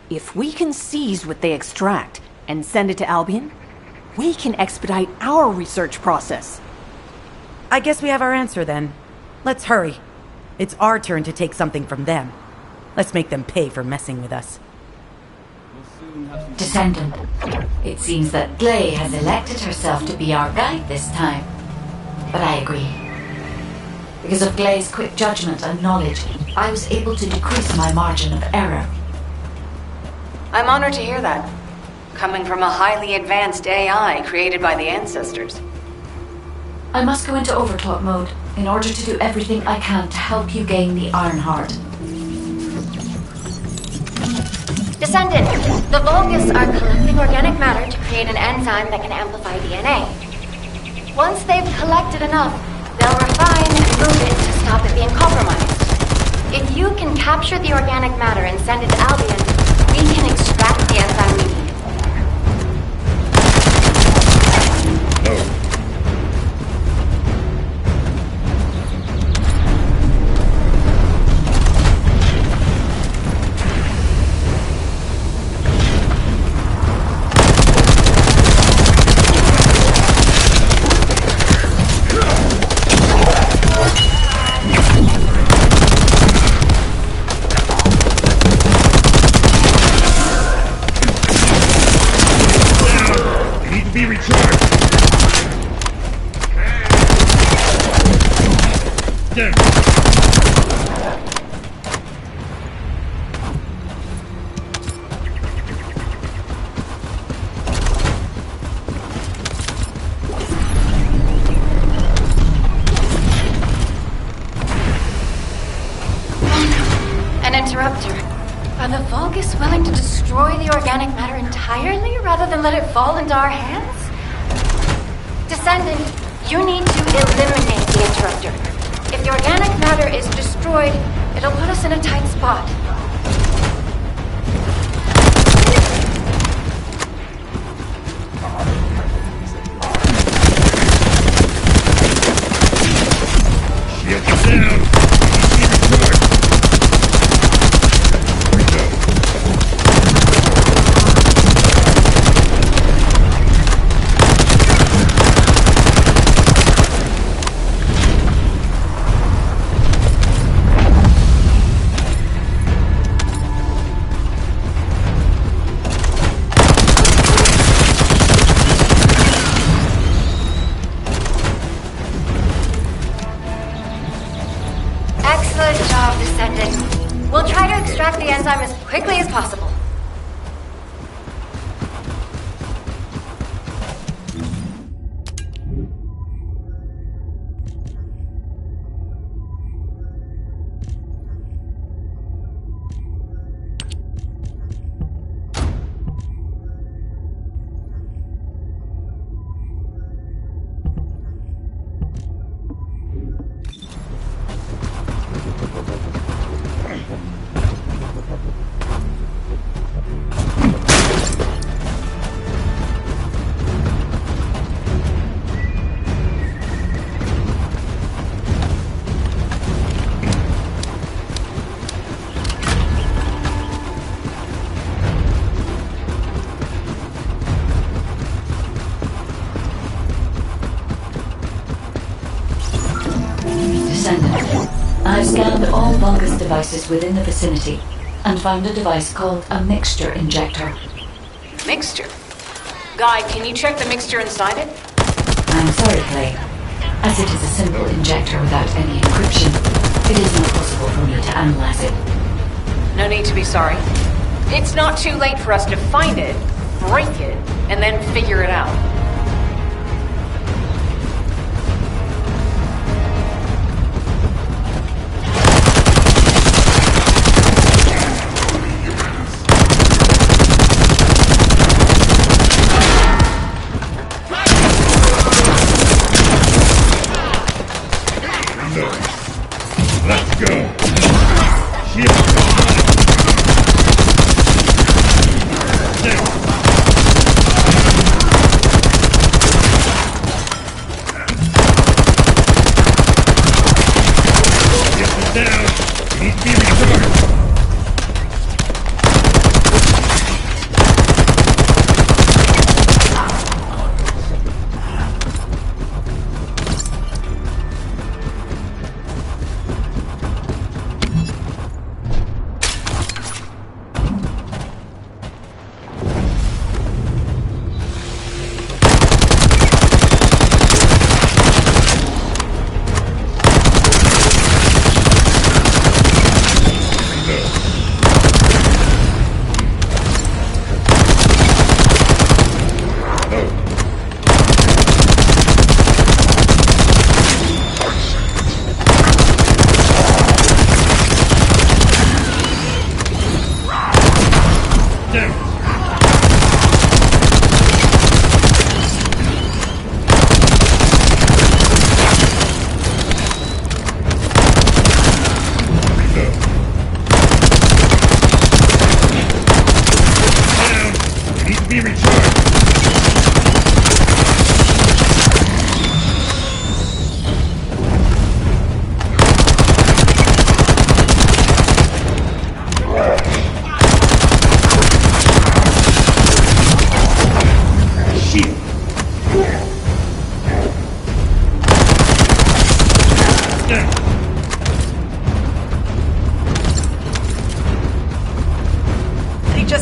If we can seize what they extract and send it to Albion, we can expedite our research process. I guess we have our answer then. Let's hurry. It's our turn to take something from them. Let's make them pay for messing with us. Descendant, it seems that Glay has elected herself to be our guide this time. But I agree. Because of Glay's quick judgment and knowledge, I was able to decrease my margin of error. I'm honored to hear that. Coming from a highly advanced AI created by the ancestors. I must go into overclock mode in order to do everything I can to help you gain the Iron Heart. Descendant, the Vulgus are collecting organic matter to create an enzyme that can amplify DNA. Once they've collected enough, they'll refine and move it to stop it being compromised. If you can capture the organic matter and send it to Albion, we can extract the enzyme we need. Be recharged. There. An interrupter. Are the Vulgus willing to destroy the organic matter entirely rather than let it fall into our hands? Descendant, you need to eliminate the interrupter. If the organic matter is destroyed, it'll put us in a tight spot. Shield down. Excellent job, Descendant. We'll try to extract the enzyme as quickly as possible. I've scanned all Vulgus devices within the vicinity and found a device called a mixture injector. Mixture? Guy, can you check the mixture inside it? I'm sorry, Clay. As it is a simple injector without any encryption, it is not possible for me to analyze it. No need to be sorry. It's not too late for us to find it, break it, and then figure it out. Let's go. Shield.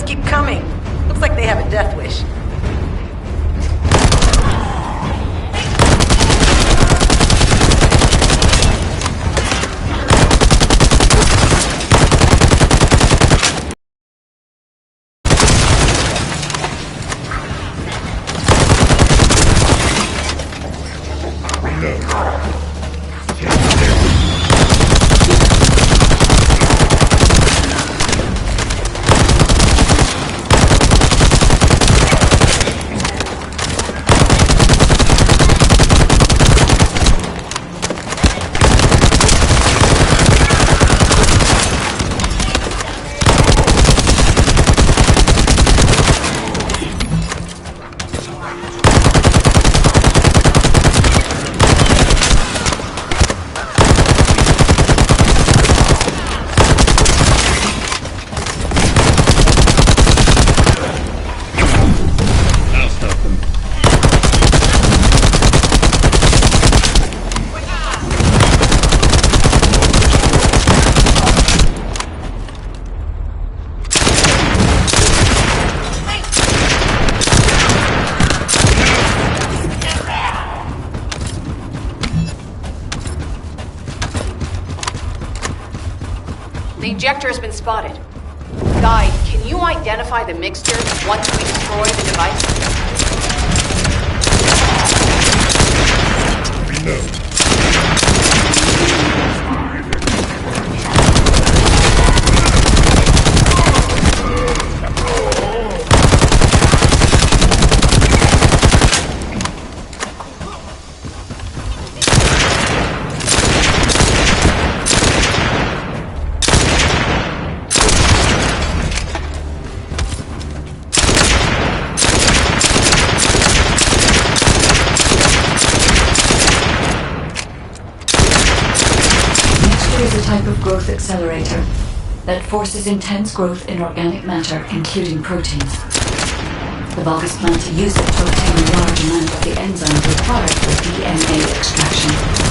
keep coming. Looks like they have a death wish. The injector has been spotted. Guide, can you identify the mixture once we destroy the device? Is a type of growth accelerator that forces intense growth in organic matter, including proteins. The Vulgus plan to use it to obtain a large amount of the enzymes required for DNA extraction.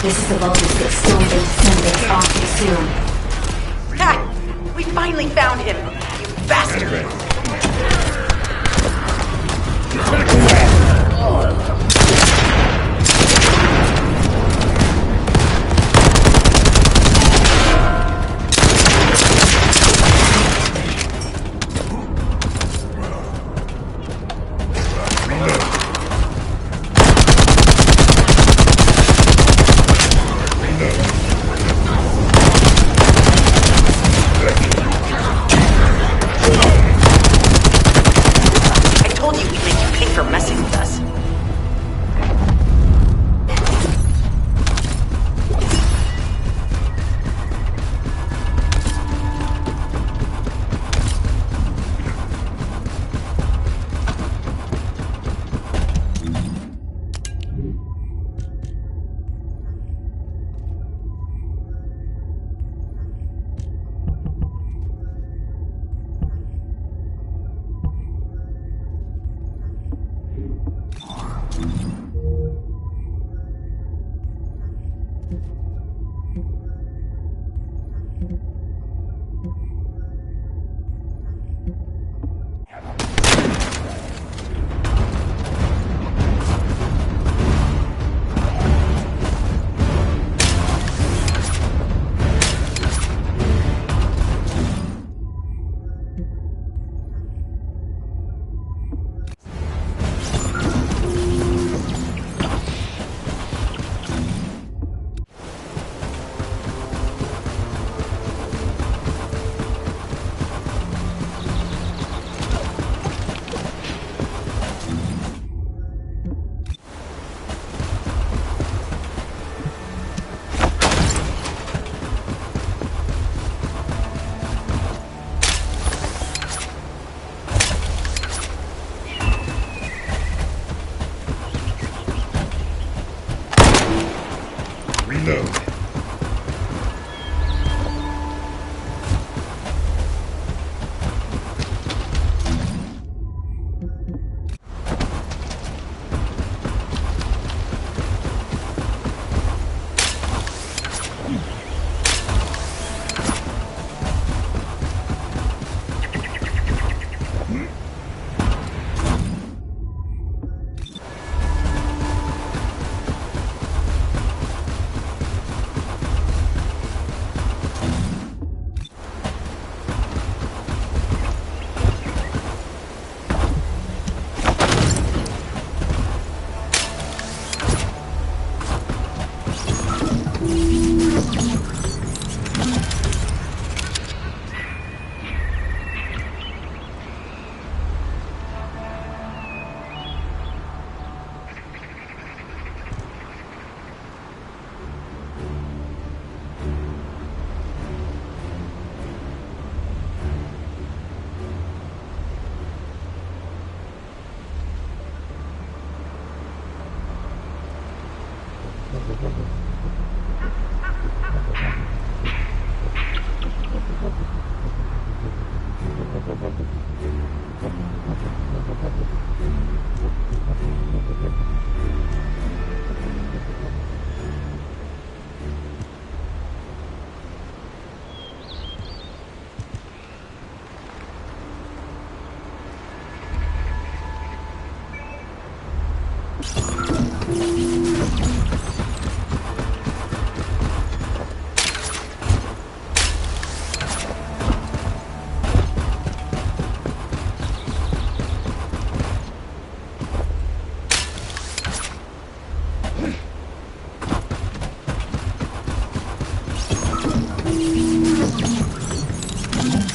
This is the Vulgus that stole the Descendant's Arctic serum. Ha! We finally found him, you bastard! Reload.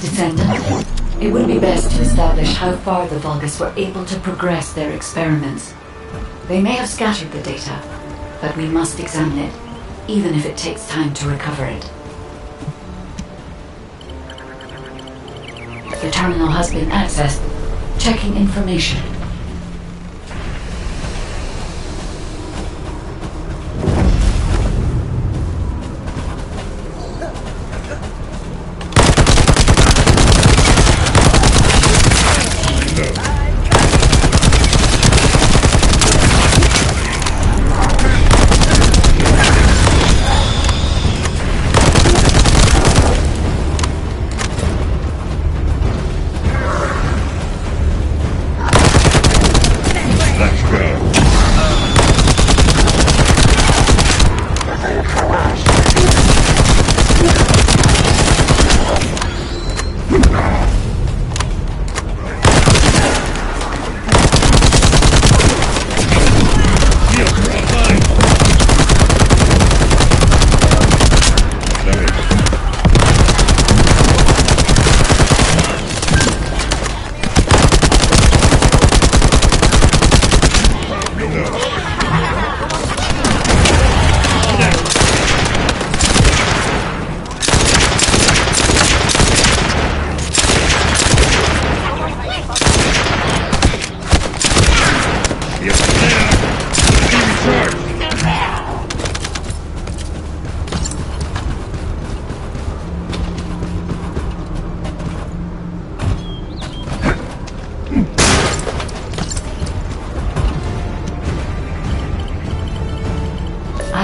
Descendant, it would be best to establish how far the Vulgus were able to progress their experiments. They may have scattered the data, but we must examine it, even if it takes time to recover it. The terminal has been accessed. Checking information.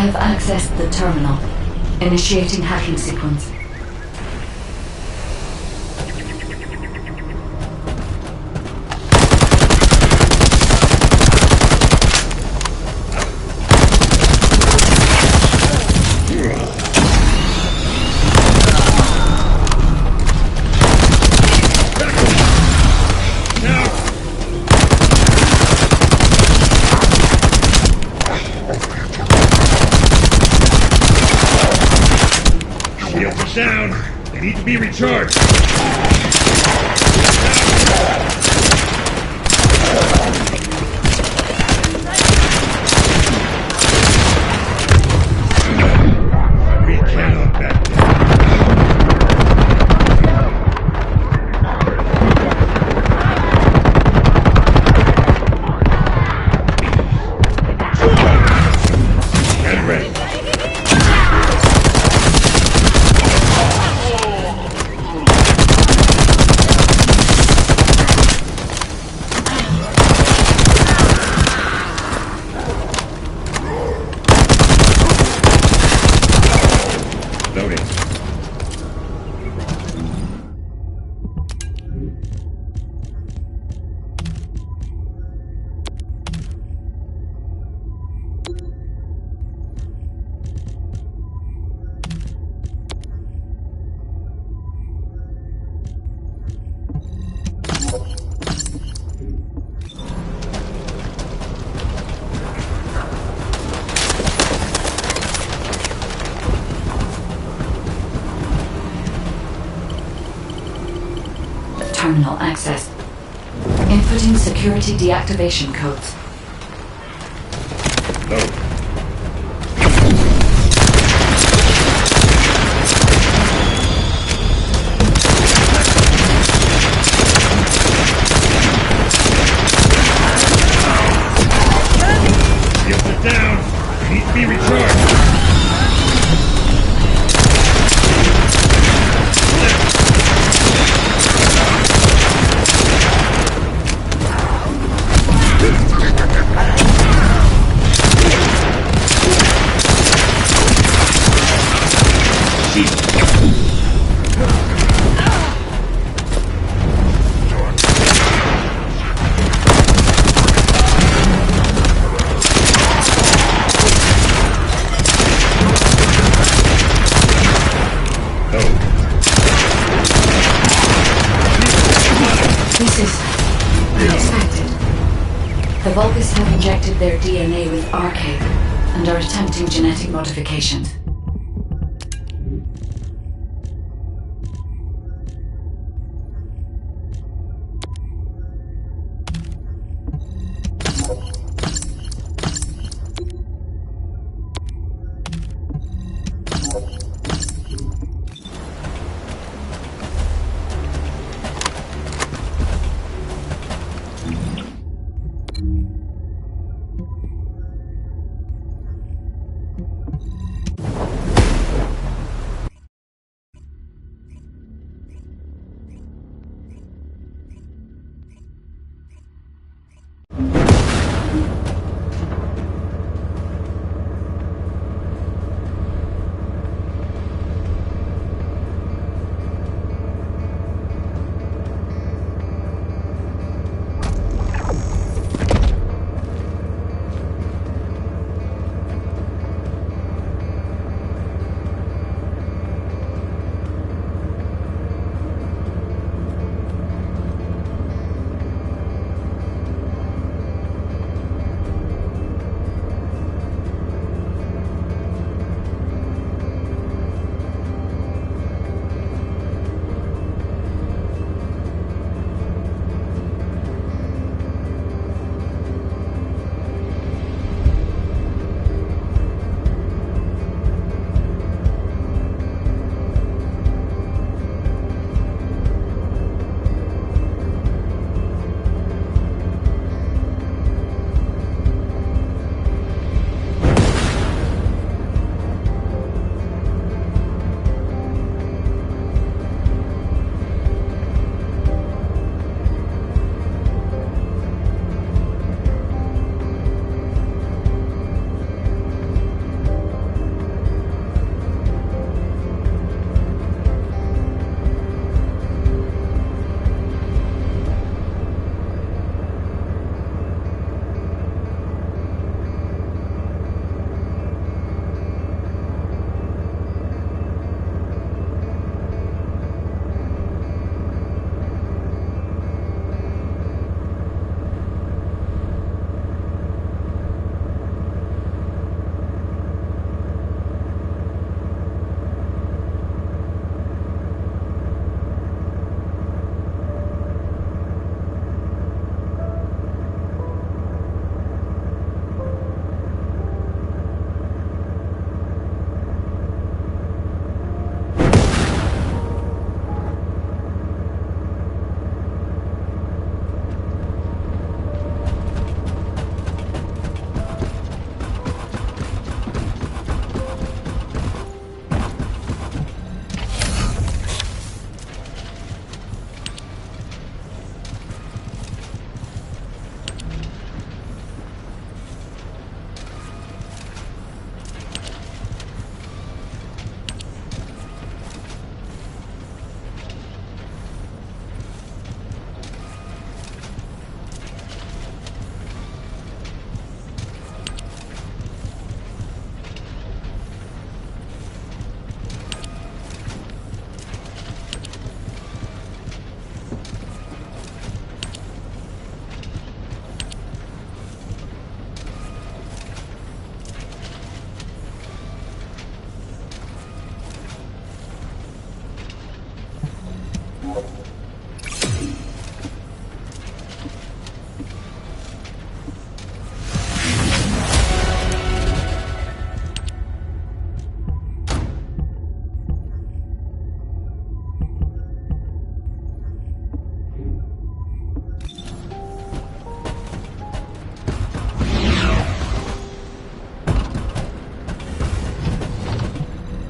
have accessed the terminal. Initiating hacking sequence. Down. They need to be recharged. We cannot back down. And ready. Terminal access. Inputting security deactivation codes. Load. Shields are down. They need to be recharged. This is unexpected. The Vulgus have injected their DNA with arcade and are attempting genetic modifications.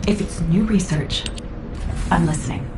If it's new research, I'm listening.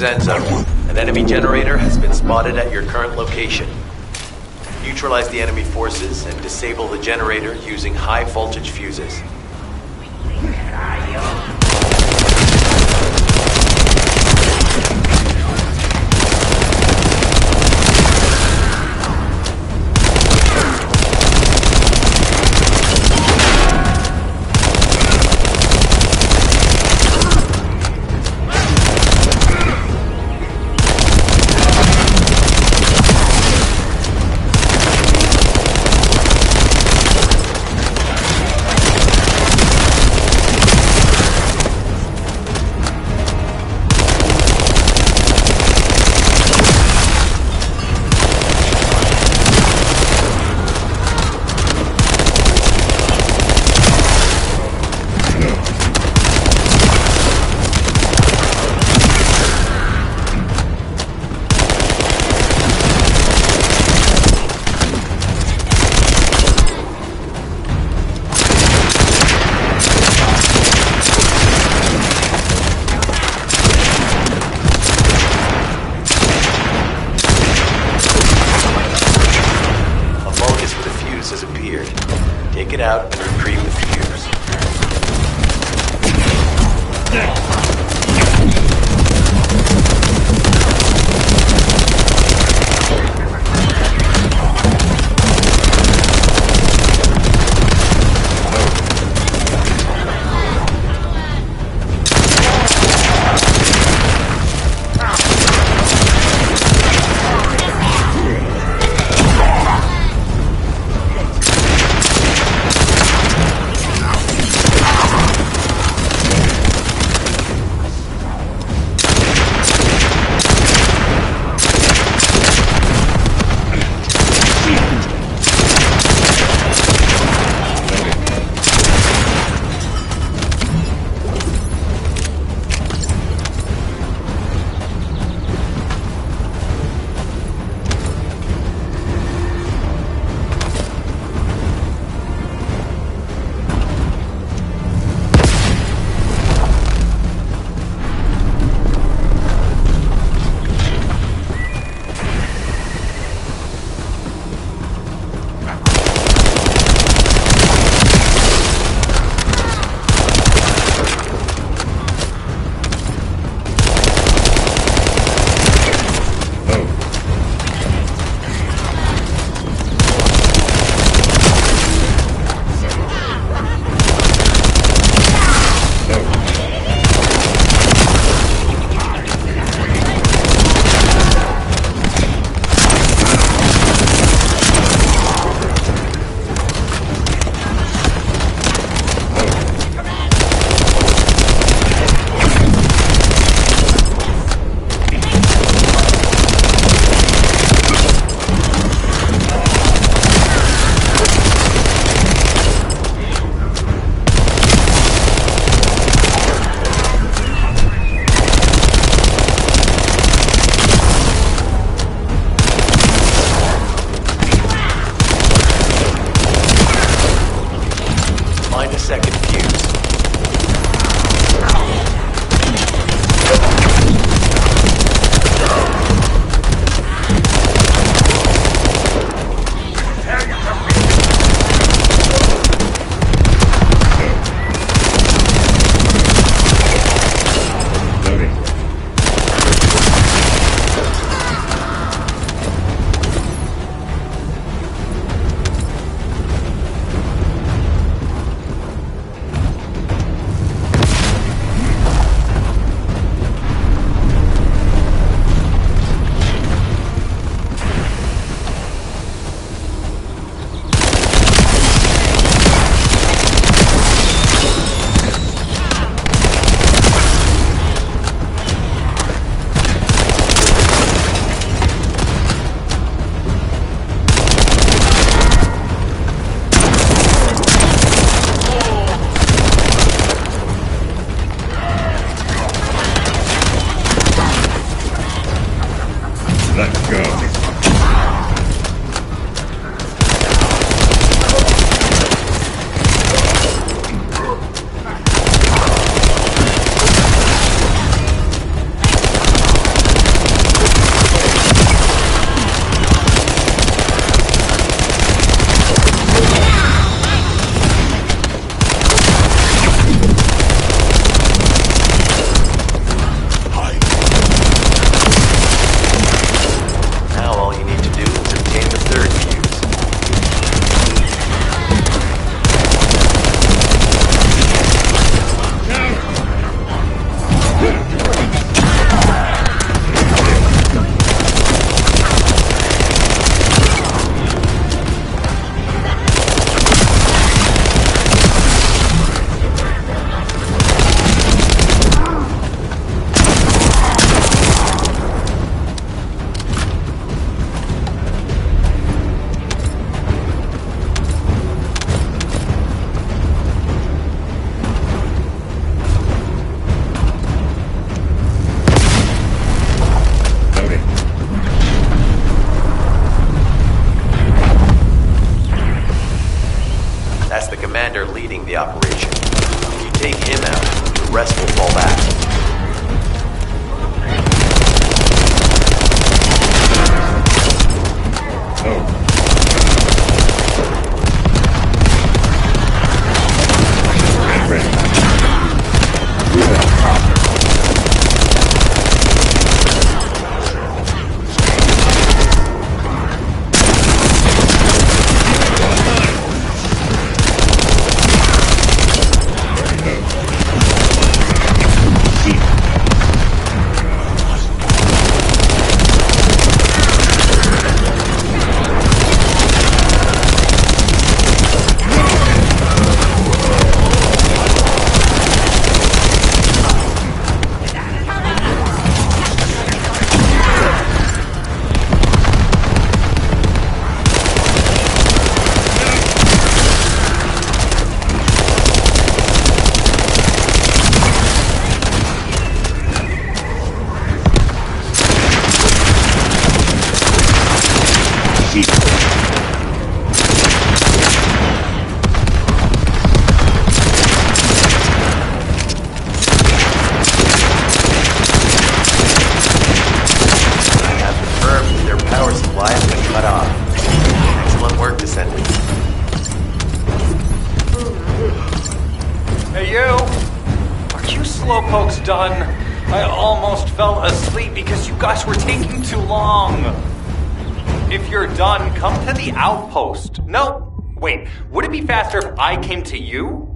Enzo. An enemy generator has been spotted at your current location. Neutralize the enemy forces and disable the generator using high voltage fuses. Take it out and retrieve the fuse. Find a second fuse. take him out, the rest will fall back. Slowpoke's done. I almost fell asleep because you guys were taking too long. If you're done, come to the outpost. No, wait, would it be faster if I came to you?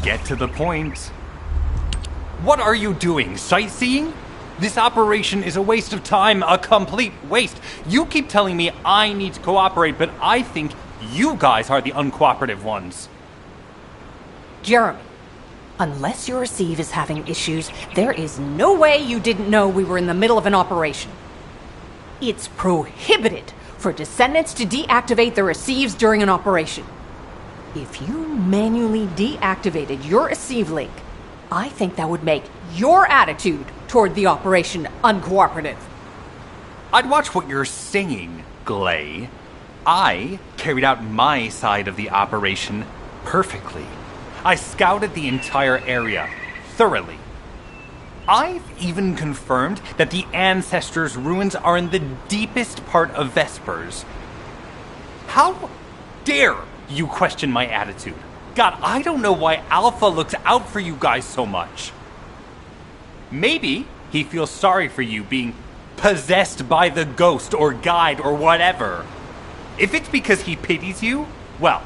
Get to the point. What are you doing? Sightseeing? This operation is a waste of time, a complete waste. You keep telling me I need to cooperate, but I think you guys are the uncooperative ones. Jeremy, unless your receive is having issues, there is no way you didn't know we were in the middle of an operation. It's prohibited for Descendants to deactivate their receives during an operation. If you manually deactivated your receive link, I think that would make your attitude toward the operation uncooperative. I'd watch what you're saying, Glay. I carried out my side of the operation perfectly. I scouted the entire area thoroughly. I've even confirmed that the Ancestors' ruins are in the deepest part of Vespers. How dare you question my attitude? God, I don't know why Alpha looks out for you guys so much. Maybe he feels sorry for you being possessed by the ghost or guide or whatever. If it's because he pities you, well,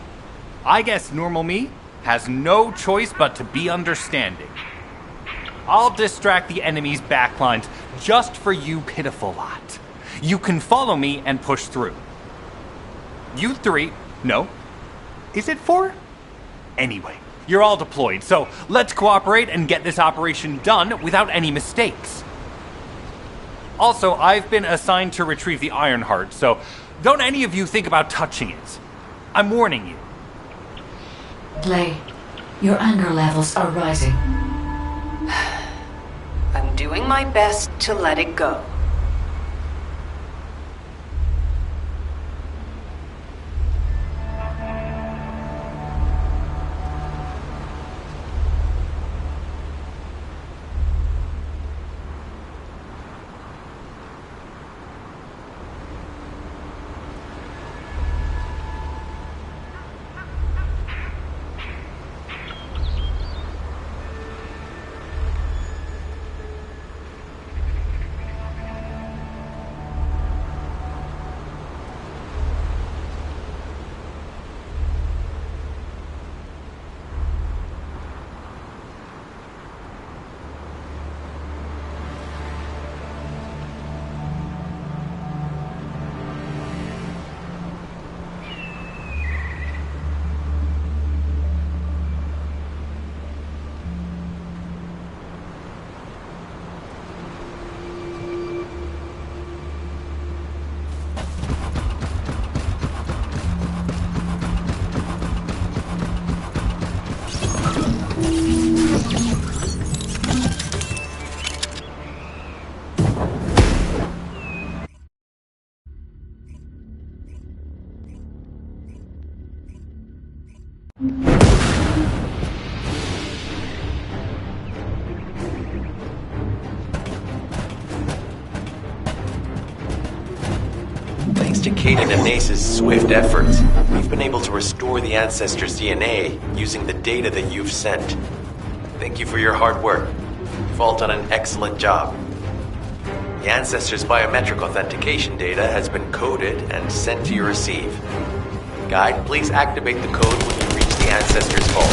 I guess normal me has no choice but to be understanding. I'll distract the enemy's backlines just for you pitiful lot. You can follow me and push through. You three, no, Is it 4? Anyway, you're all deployed, so let's cooperate and get this operation done without any mistakes. Also, I've been assigned to retrieve the Ironheart, so don't any of you think about touching it. I'm warning you. Glay, your anger levels are rising. I'm doing my best to let it go. Thanks to Caden and Nace's swift efforts, we've been able to restore the Ancestors' DNA using the data that you've sent. Thank you for your hard work. You've all done an excellent job. The Ancestors' biometric authentication data has been coded and sent to your receive. Guide, please activate the code when you reach the Ancestors' vault.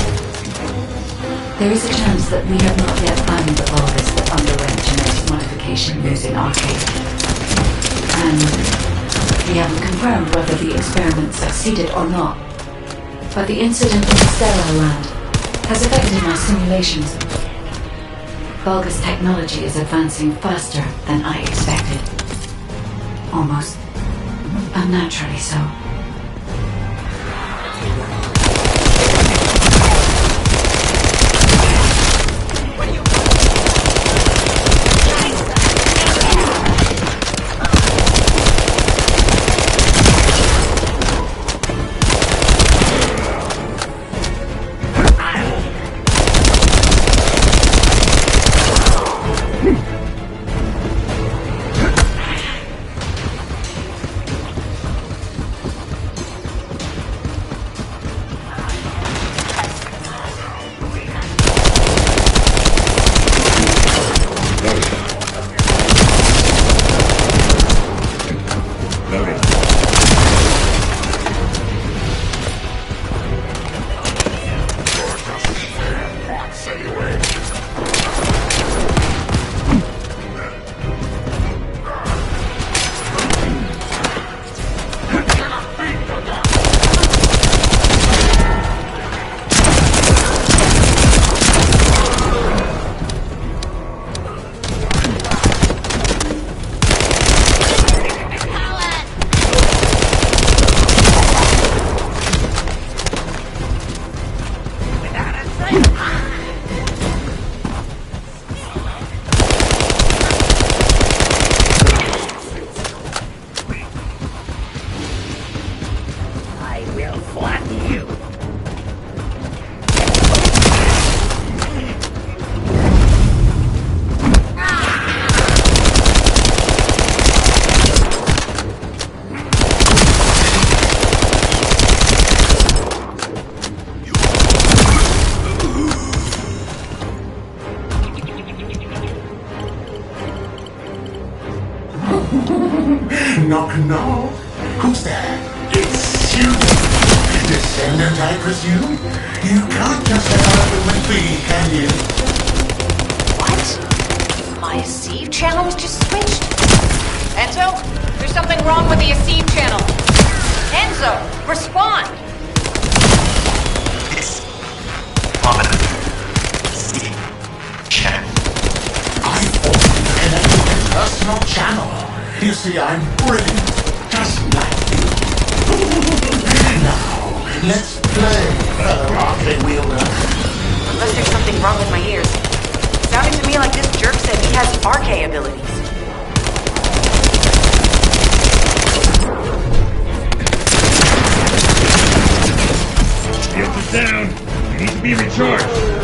There is a chance that we have not yet found the Vulgus that underwent genetic modification using Arcade. And we haven't confirmed whether the experiment succeeded or not. But the incident in Stellar Land has affected my simulations. Vulgus technology is advancing faster than I expected. Almost unnaturally so. Knock, knock. Who's there? It's you. Descendant, I presume? You can't just let out with me, can you? What? My Aceve channel was just switched? Enzo? There's something wrong with the Aceve channel. Enzo, respond! see I'm brilliant, just like you. Now, let's play, fellow arcade wielder. Unless there's something wrong with my ears. Sounded to me like this jerk said he has RK abilities. Shield is down. You need to be recharged.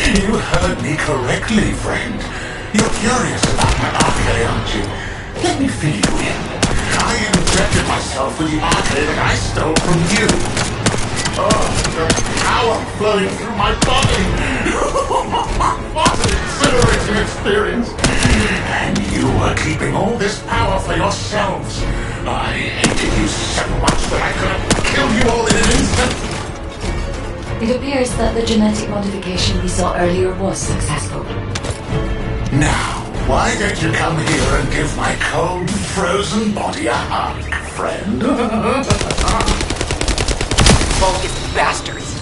You heard me correctly, friend. You're curious about my arcade, aren't you? Let me fill you in. I injected myself with the arcade that I stole from you. Oh, the power flowing through my body. What an exhilarating experience. And you were keeping all this power for yourselves. I hated you so much that I could have killed you all in an instant. It appears that the genetic modification we saw earlier was successful. Now, why don't you come here and give my cold, frozen body a hug, friend? Vulgus bastards.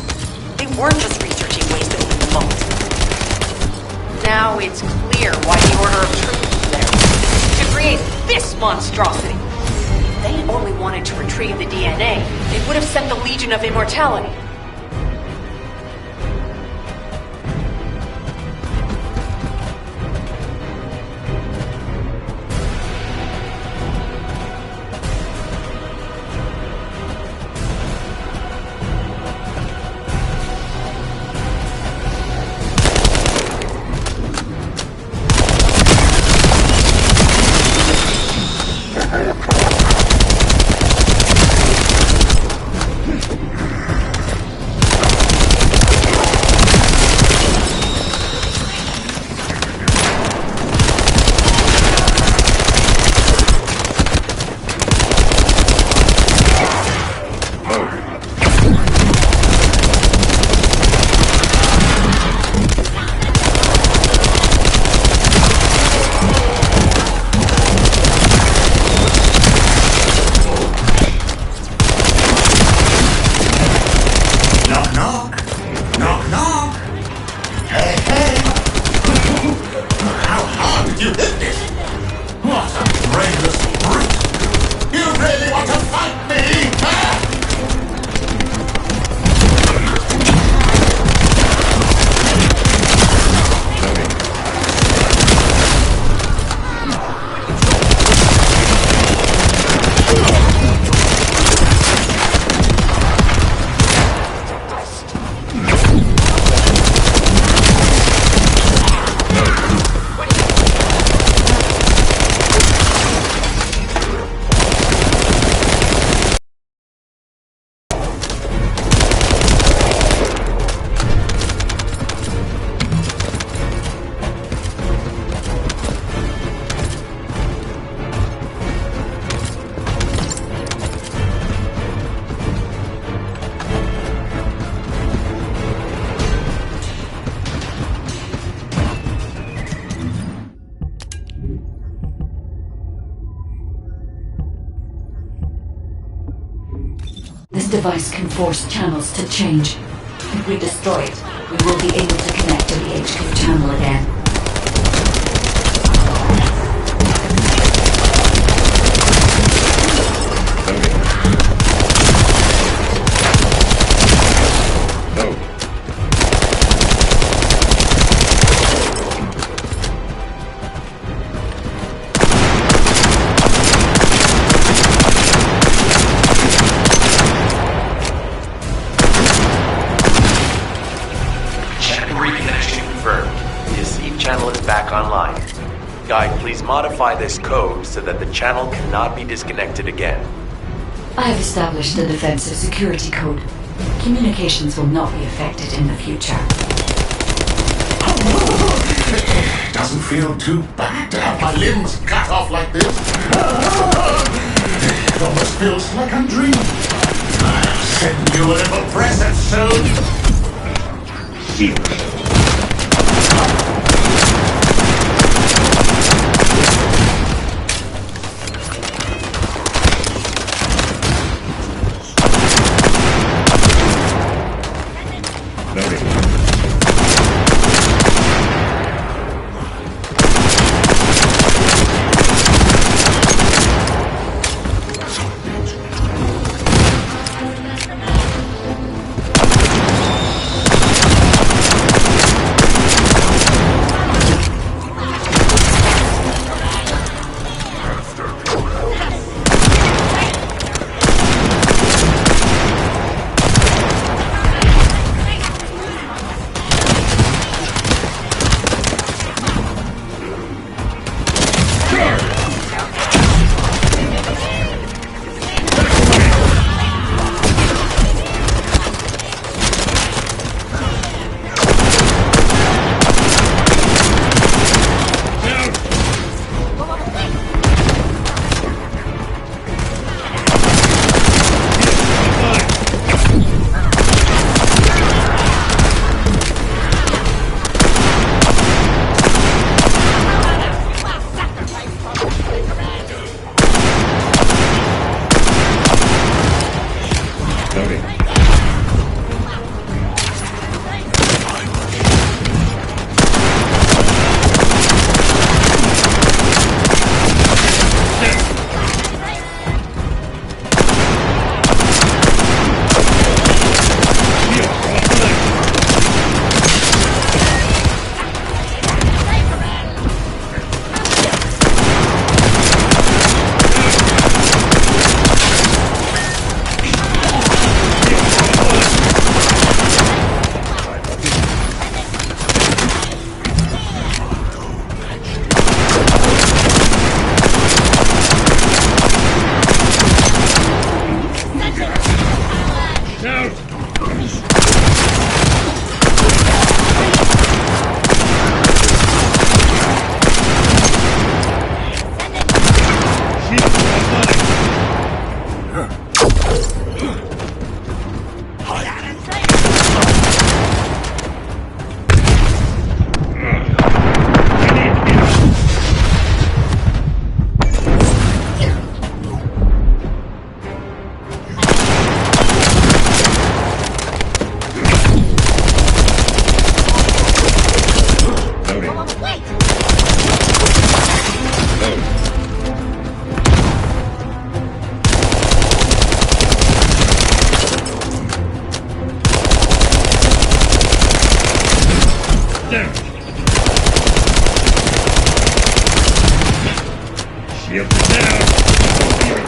They weren't just researching ways to open the vault. Now it's clear why the Order of Truth was there. To create this monstrosity. If they only wanted to retrieve the DNA, they would have sent the Legion of Immortality. device can force channels to change. If we destroy it, we will be able to connect to the HQ channel again. Guide, please modify this code so that the channel cannot be disconnected again. I have established a defensive security code. Communications will not be affected in the future. Doesn't feel too bad to have my limbs cut off like this. It almost feels like I'm dreaming. I'll send you a little present soon. Here.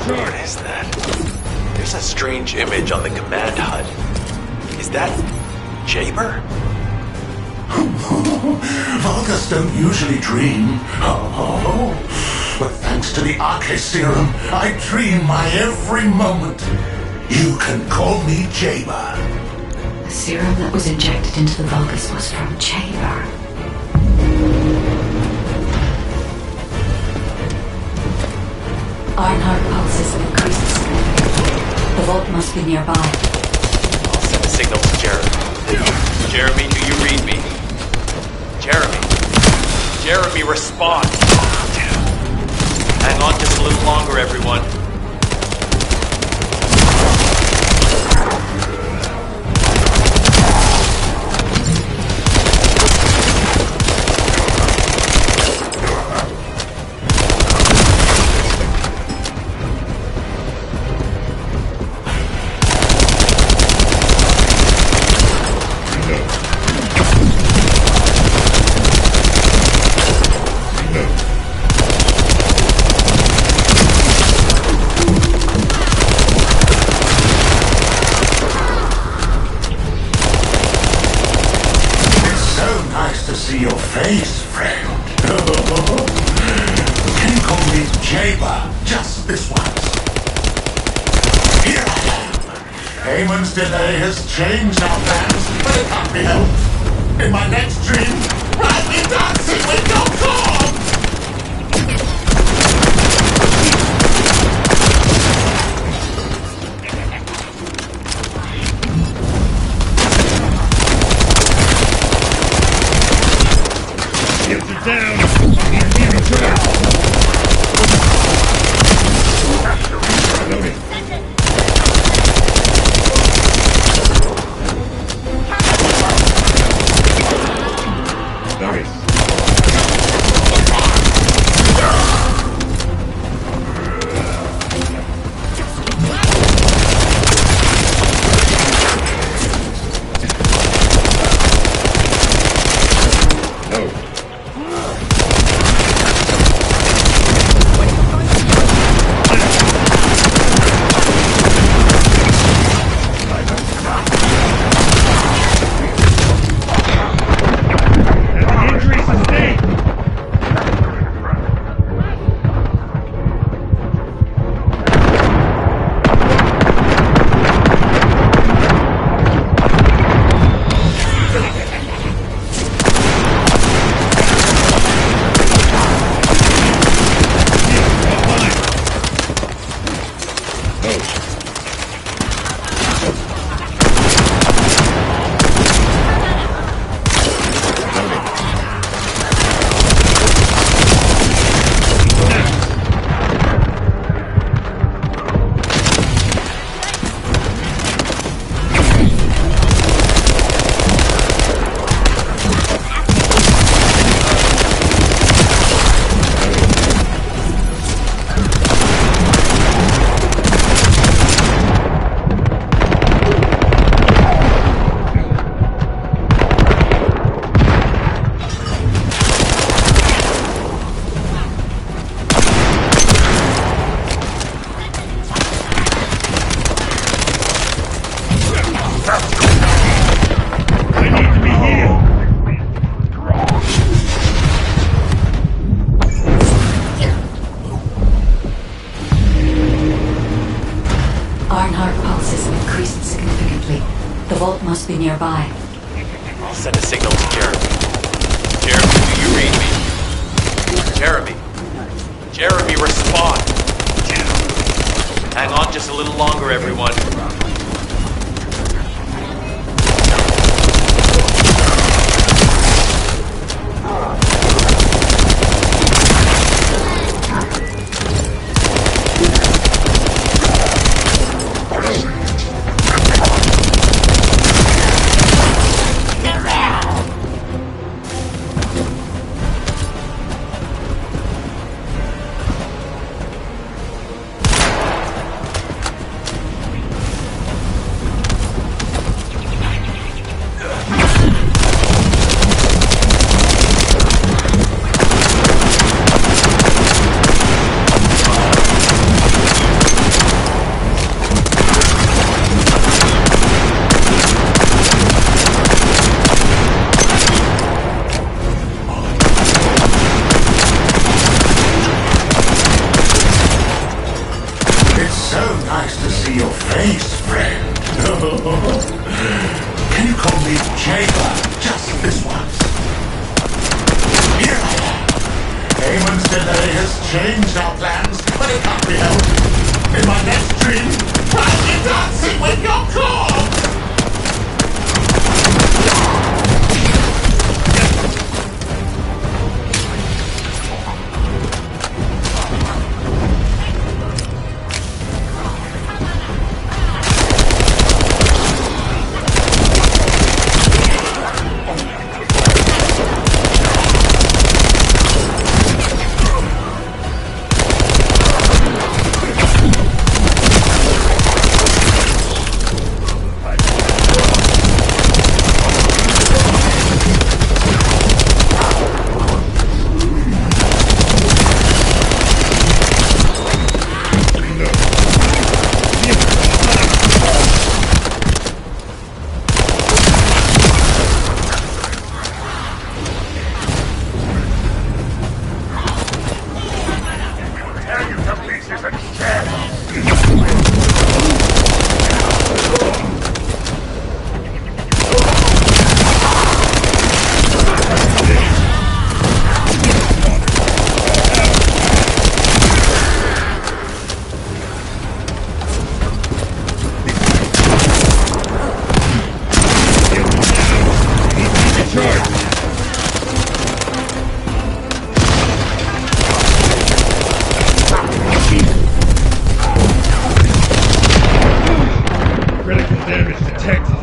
What is that? There's a strange image on the command HUD. Is that Jaber? Vulgus don't usually dream. But thanks to the Arche serum, I dream my every moment. You can call me Jaber. The serum that was injected into the Vulgus was from Jaber. Ironheart pulses have increased significantly. The vault must be nearby. I'll send a signal to Jeremy. Jeremy, do you read me? Jeremy. Jeremy, respond. Hang on just a little longer, everyone. see your face, friend. Can you call me Jaber just this once? Here I am. Eamon's delay has changed our plans, but it can't be helped. In my next dream, I'll be dancing with your corpse! Get it down! Need to be returned! Loading. Nice. Must be nearby. I'll send a signal to Jeremy. Jeremy, do you read me? Jeremy. Jeremy, respond. Hang on just a little longer, everyone. Can you call me Jaber just this once? Here I am. Eamon's delay has changed our plans, but it can't be helped. In my next dream, I'll be dancing with your corpse! charge! Critical damage detected.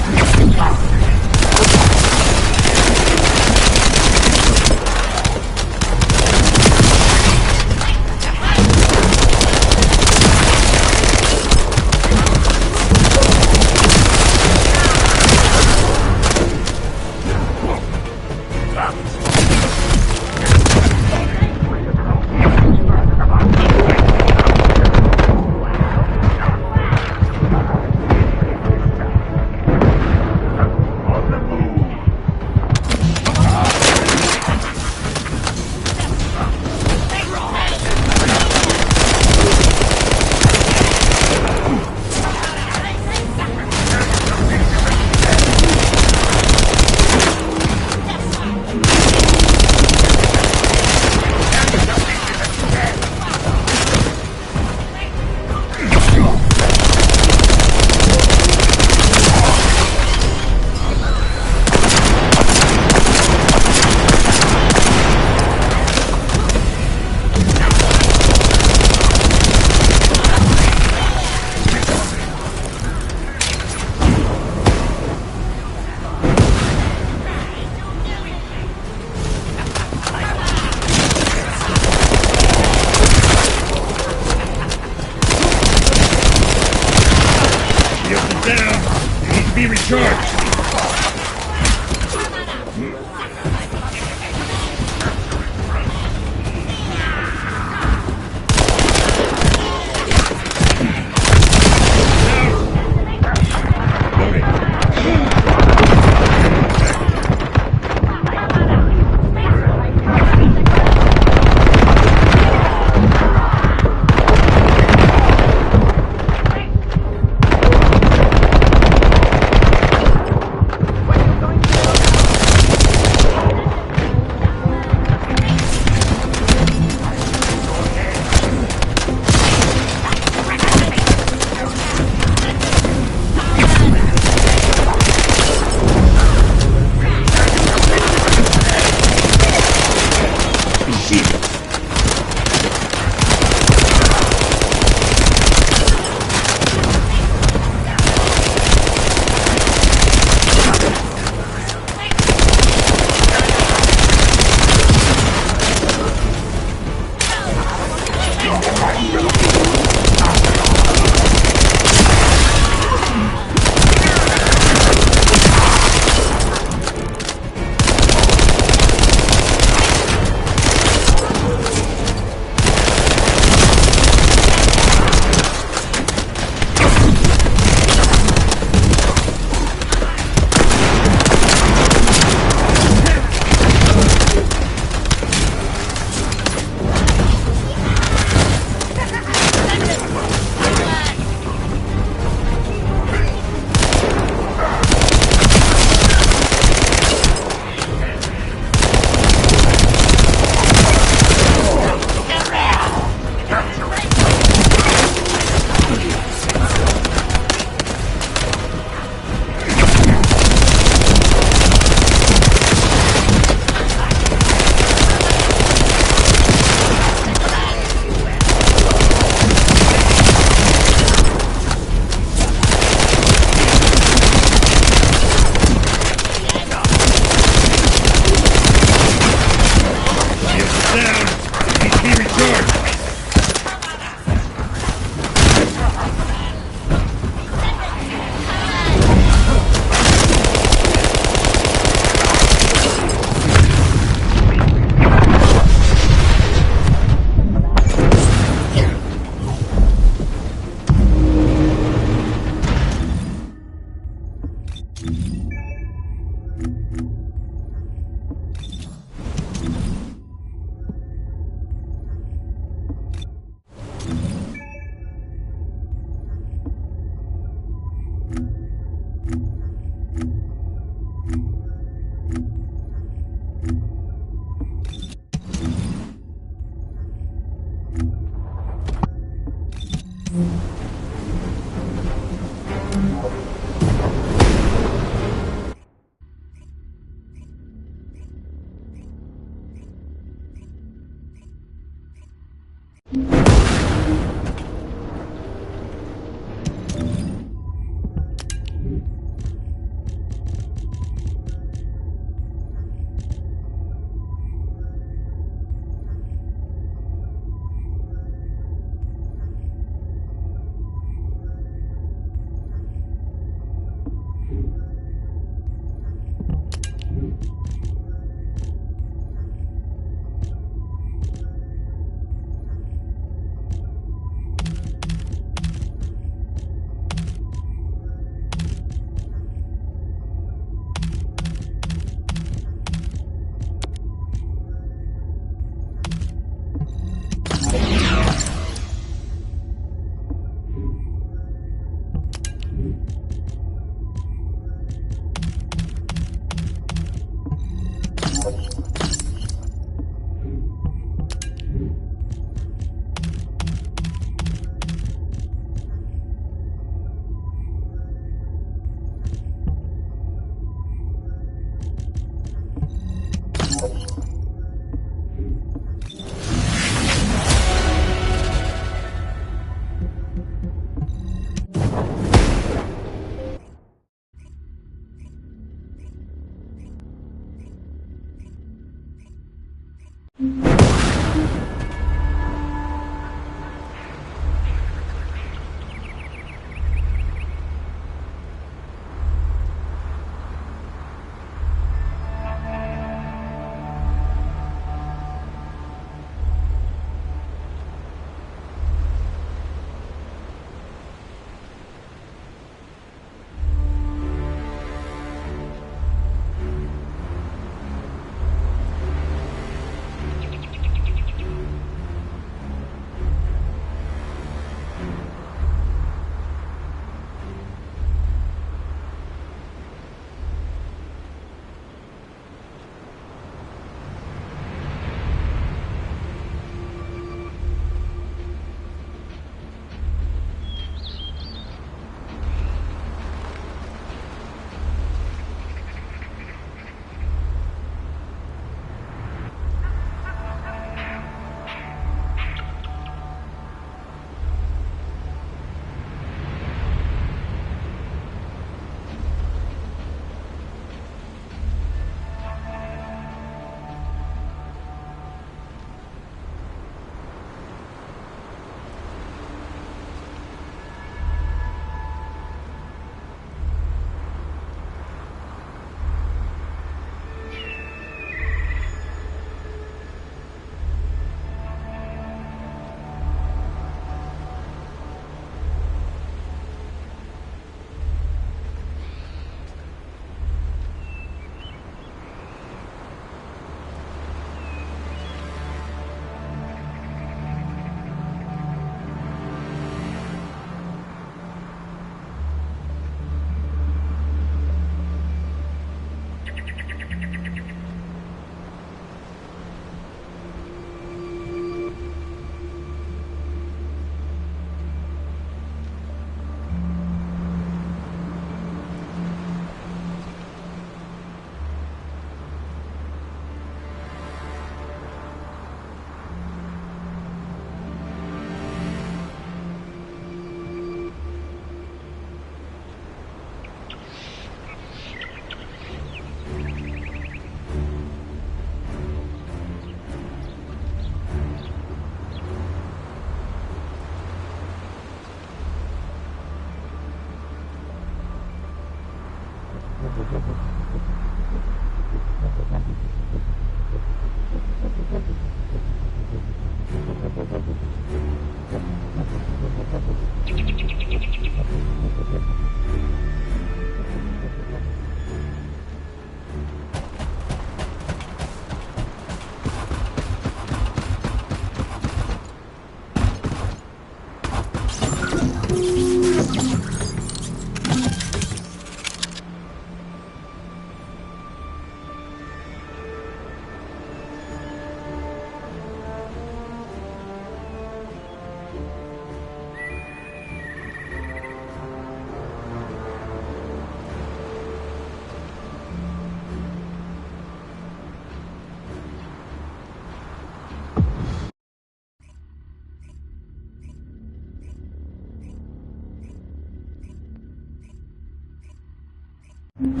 Thanks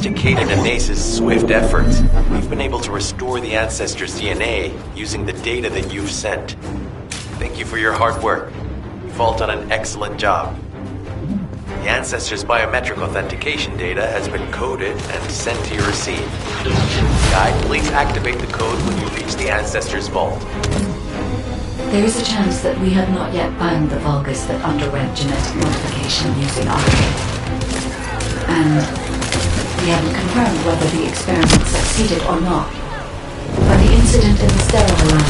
to Kaden and Nace's swift efforts, we've been able to restore the Ancestors' DNA using the data that you've sent. Thank you for your hard work. You've all done an excellent job. The Ancestors' biometric authentication data has been coded and sent to your receive. Guide, please activate the code when you reach the Ancestors' vault. There is a chance that we have not yet found the Vulgus that underwent genetic modification using Arcade. And we haven't confirmed whether the experiment succeeded or not. But the incident in the sterile lab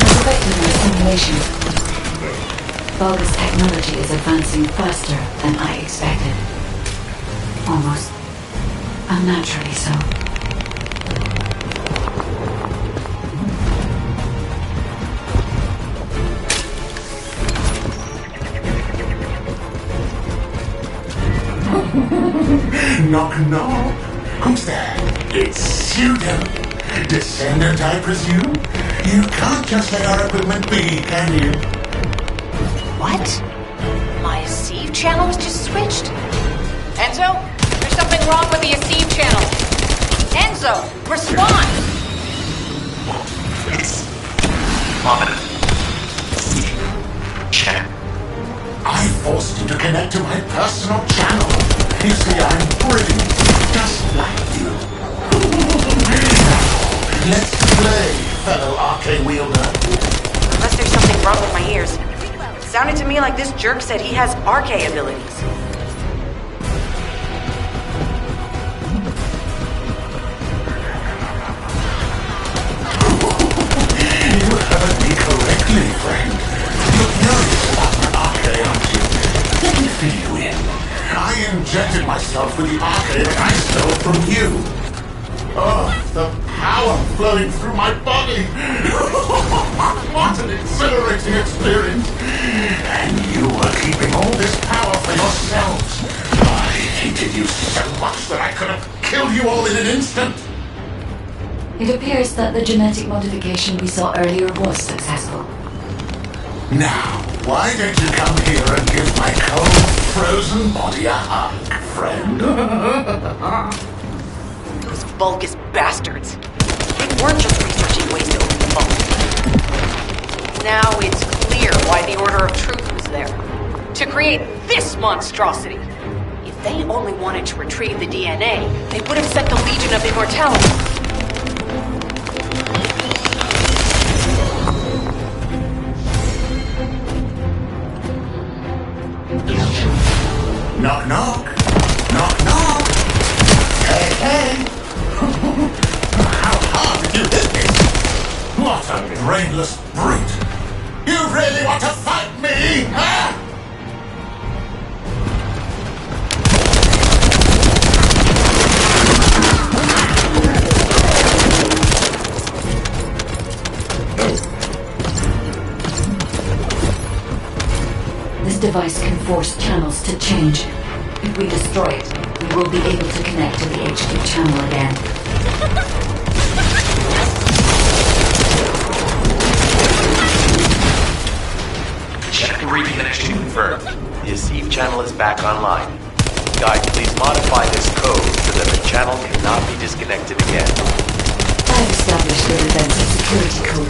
has affected my simulation. Vulgus technology is advancing faster than I expected. Almost unnaturally so. Knock, knock. Who's there? It's Pseudo. Descendant, I presume? You can't just let our equipment be, can you? What? My Aceve channel was just switched? Enzo? There's something wrong with the Aceve channel. Enzo, respond! It's on channel. I forced you to connect to my personal channel. You see, I'm brilliant, just like you. Let's play, fellow arcane wielder. Unless there's something wrong with my ears. It sounded to me like this jerk said he has arcane abilities. You heard me correctly, friend. You're curious about my arcane, aren't you? Let me fill you in. I injected myself with the arcane that I stole from you. Oh, the power flowing through my body. What an exhilarating experience. And you were keeping all this power for yourselves. I hated you so much that I could have killed you all in an instant. It appears that the genetic modification we saw earlier was successful. Now, why don't you come here and give my cold, frozen body a hug, friend? Those Vulgus bastards. They weren't just researching ways to open the vault. Now it's clear why the Order of Truth was there. To create this monstrosity. If they only wanted to retrieve the DNA, they would have sent the Legion of Immortality. Knock, knock. Knock, knock. Hey, hey. How hard did you hit me? What a brainless brute. You really want to fight me, huh? This device can force channels to change. If we destroy it, we will be able to connect to the HQ channel again. Check the reconnection confirmed. The Aceve channel is back online. Guide, please modify this code so that the channel cannot be disconnected again. I have established the defensive security code.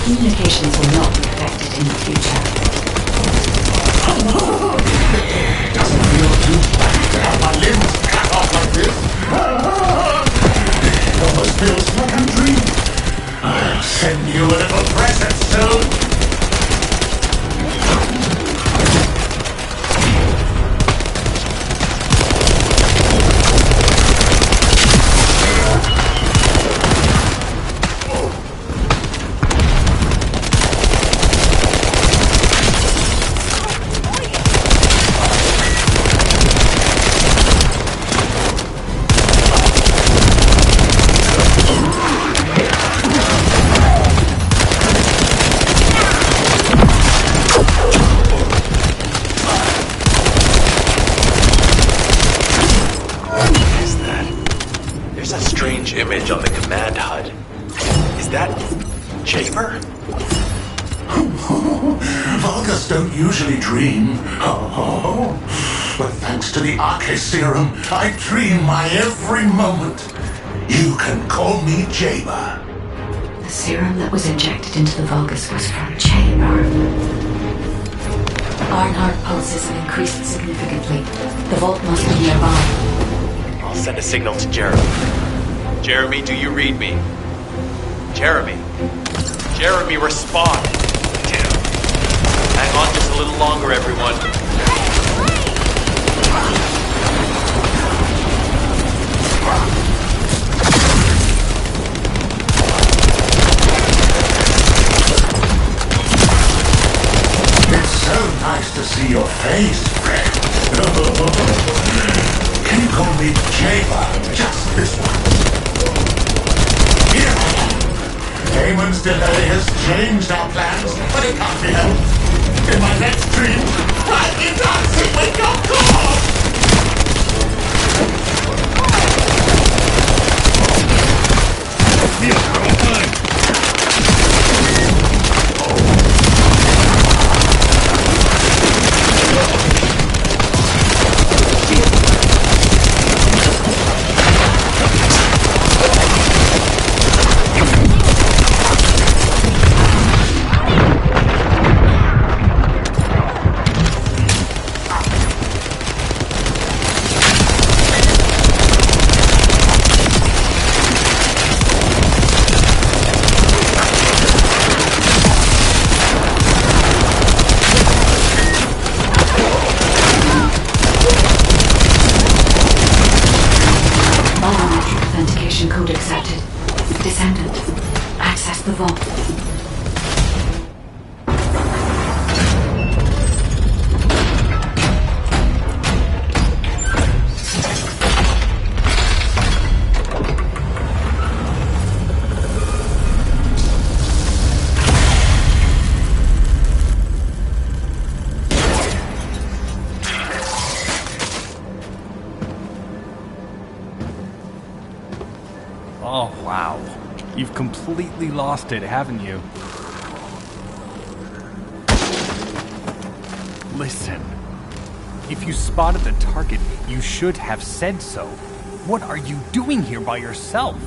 Communications will not be affected in the future. Doesn't feel too bad to have my limbs cut off like this. It almost feels like I'm dreaming. I'll send you a little present soon. chamber? Vulgus don't usually dream. Oh, but thanks to the Arche serum, I dream my every moment. You can call me Jaber. The serum that was injected into the Vulgus was from Jaber. Ironheart pulses have increased significantly. The vault must be nearby. I'll send a signal to Jeremy. Jeremy, do you read me? Jeremy. Jeremy, respond. Damn. Hang on just a little longer, everyone. It's so nice to see your face, friend. Can you call me Jaber? Just this once. Here I am. Eamon's delay has changed our plans, but it can't be helped. In my next dream, I'll be dancing with your corpse! Here, we're on time. Code accepted. Descendant. Access the vault. Oh, wow. You've completely lost it, haven't you? Listen. If you spotted the target, you should have said so. What are you doing here by yourself?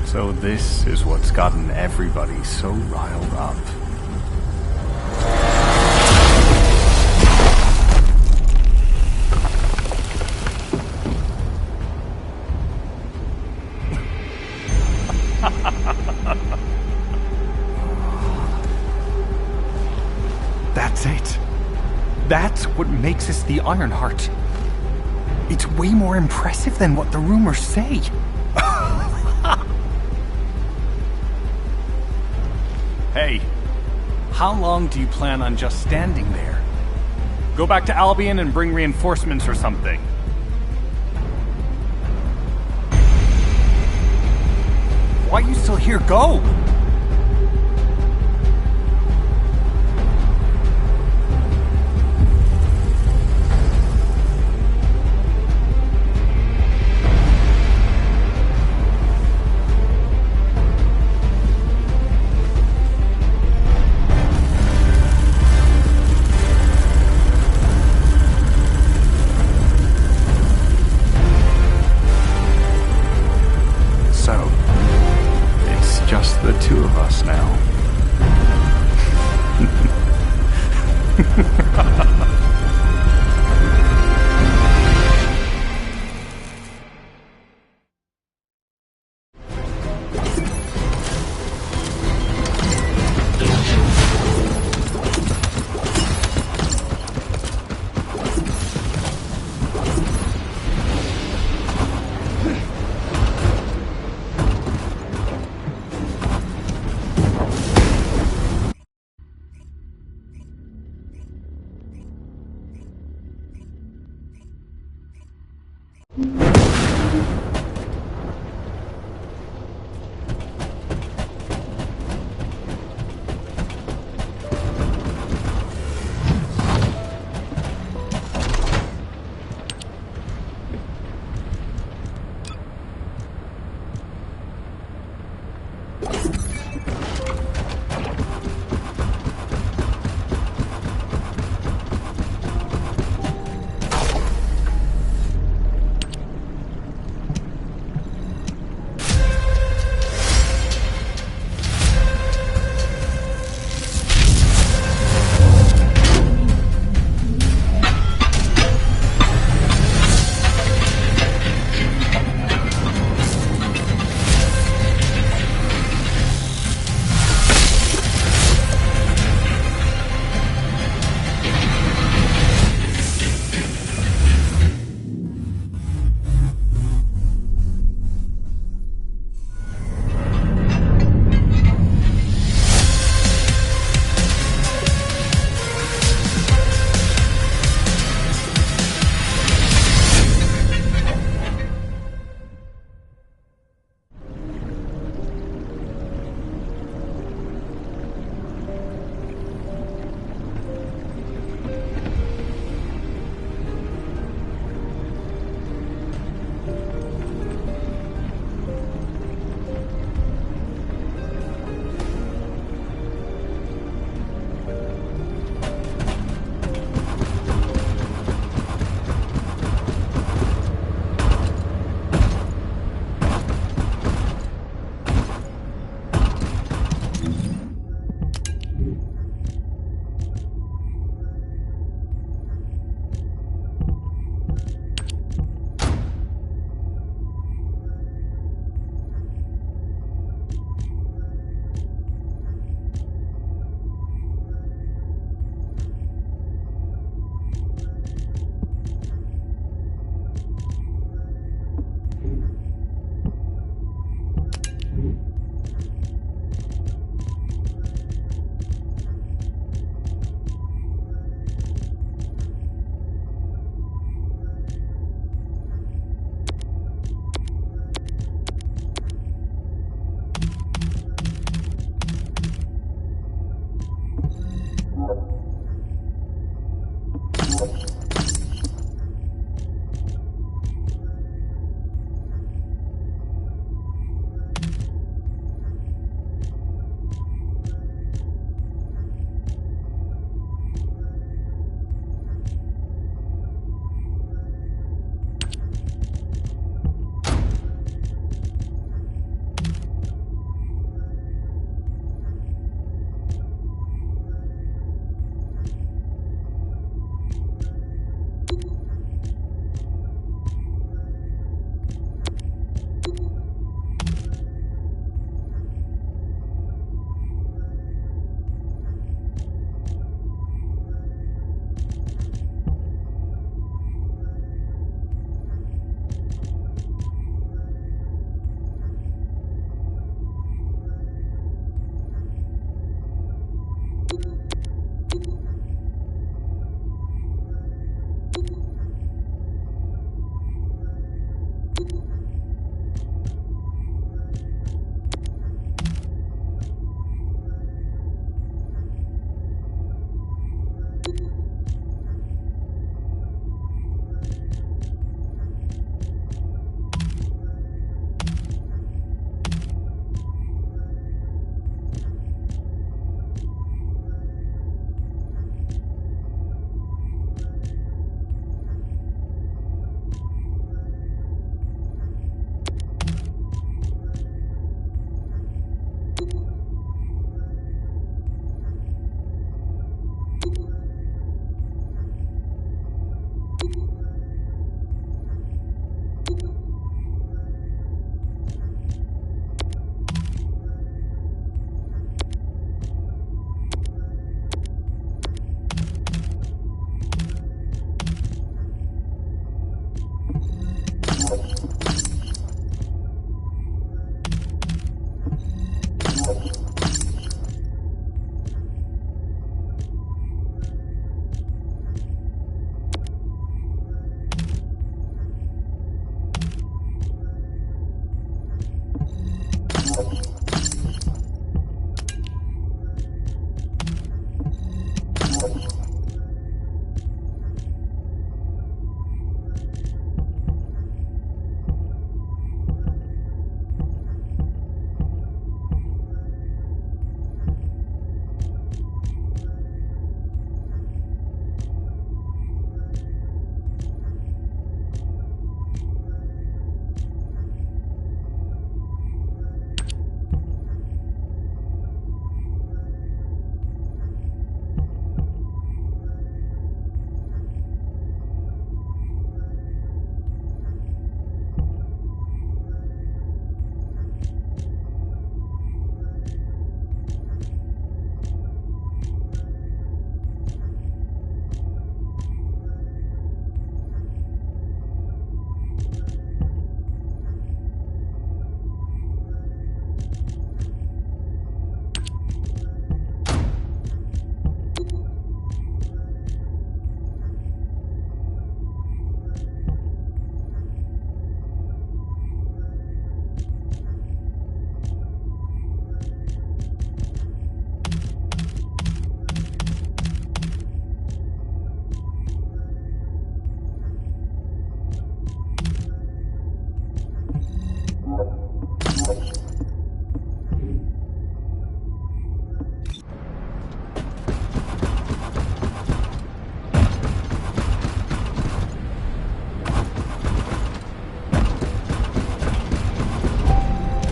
So this is what's gotten everybody so riled up. That's it. That's what makes us the Ironheart. It's way more impressive than what the rumors say. Hey, how long do you plan on just standing there? Go back to Albion and bring reinforcements or something. Why are you still here? Go!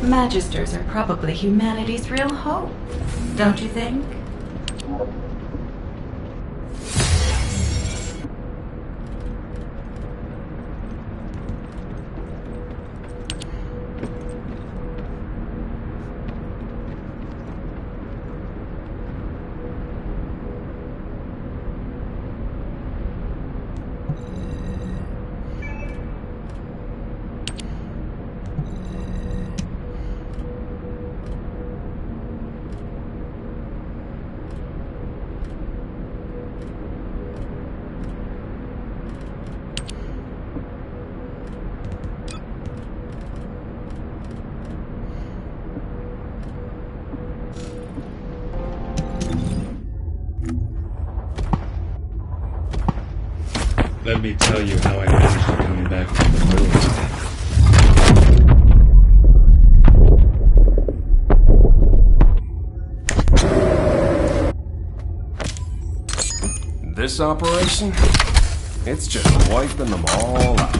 Magisters are probably humanity's real hope, don't you think? Let me tell you how I managed to come back from the military. This operation? It's just wiping them all out.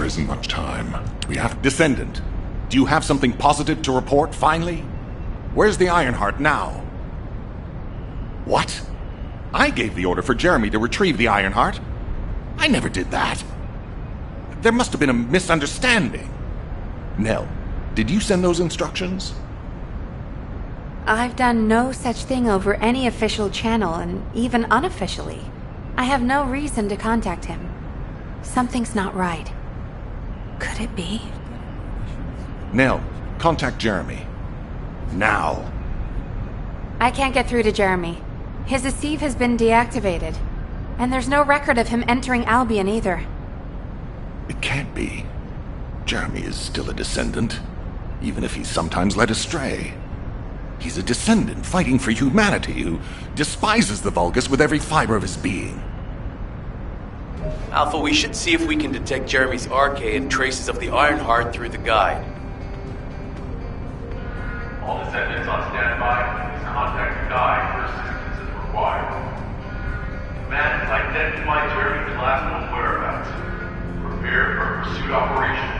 Isn't much time. We have... Descendant, do you have something positive to report, finally? Where's the Ironheart now? What? I gave the order for Jeremy to retrieve the Ironheart. I never did that. There must have been a misunderstanding. Nell, did you send those instructions? I've done no such thing over any official channel, and even unofficially. I have no reason to contact him. Something's not right. Could it be? Nell, contact Jeremy. Now. I can't get through to Jeremy. His Deceive has been deactivated. And there's no record of him entering Albion either. It can't be. Jeremy is still a Descendant, even if he's sometimes led astray. He's a Descendant fighting for humanity who despises the Vulgus with every fiber of his being. Alpha, we should see if we can detect Jeremy's arcade and traces of the Ironheart through the guide. All Descendants on standby. Please contact the guide for assistance if required. Command has identified Jeremy's last known whereabouts. Prepare for a pursuit operation.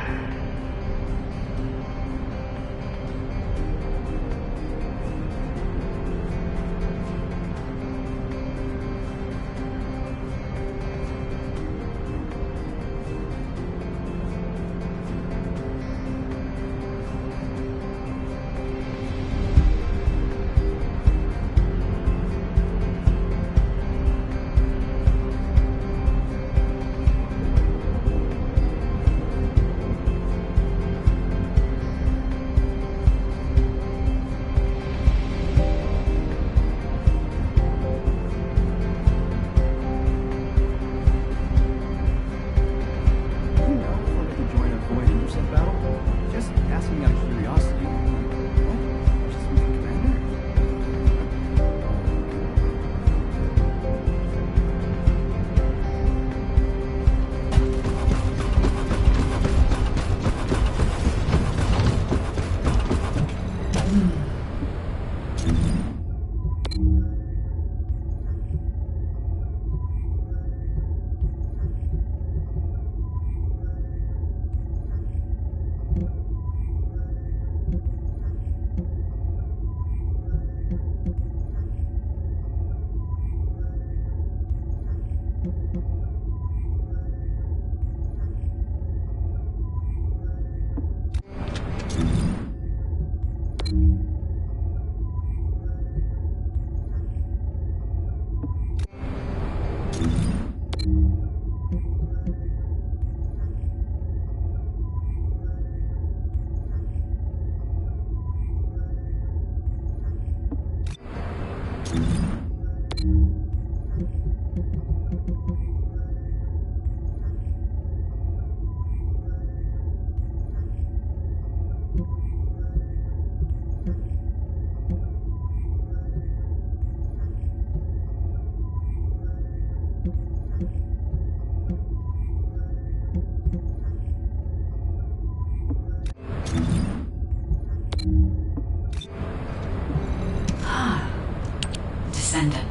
Descendant,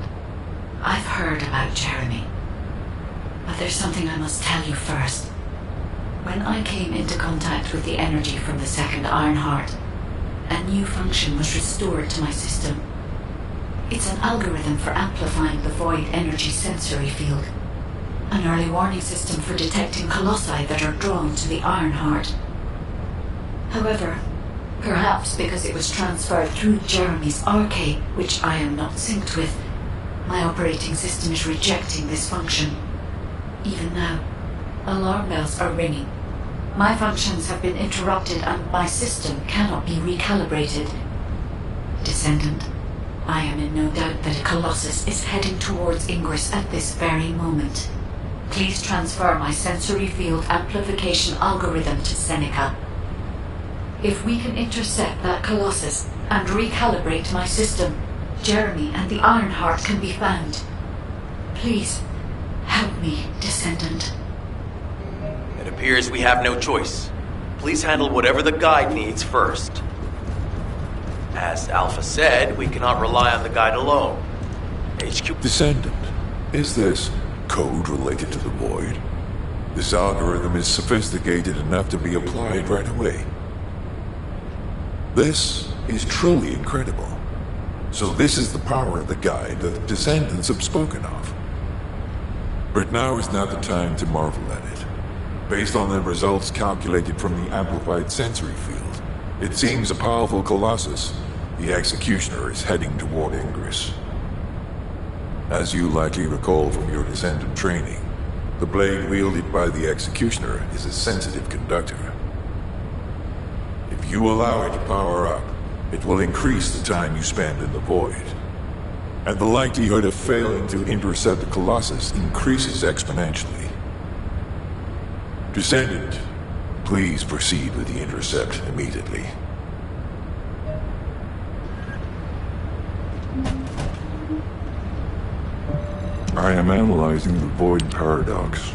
I've heard about Jeremy. But there's something I must tell you first. When I came into contact with the energy from the second Ironheart, a new function was restored to my system. It's an algorithm for amplifying the void energy sensory field. An early warning system for detecting colossi that are drawn to the Ironheart. However, perhaps because it was transferred through Jeremy's arcade, which I am not synced with, my operating system is rejecting this function. Even now, alarm bells are ringing. My functions have been interrupted and my system cannot be recalibrated. Descendant, I am in no doubt that a Colossus is heading towards Ingress at this very moment. Please transfer my sensory field amplification algorithm to Seneca. If we can intercept that Colossus and recalibrate my system, Jeremy and the Ironheart can be found. Please, help me, Descendant. It appears we have no choice. Please handle whatever the guide needs first. As Alpha said, we cannot rely on the guide alone. HQ... Descendant, is this code related to the Void? This algorithm is sophisticated enough to be applied right away. This is truly incredible. So this is the power of the guide that the Descendants have spoken of. But now is not the time to marvel at it. Based on the results calculated from the amplified sensory field, it seems a powerful Colossus, the Executioner, is heading toward Ingress. As you likely recall from your Descendant training, the blade wielded by the Executioner is a sensitive conductor. If you allow it to power up, it will increase the time you spend in the Void. And the likelihood of failing to intercept the Colossus increases exponentially. Descendant, please proceed with the intercept immediately. I am analyzing the Void paradox.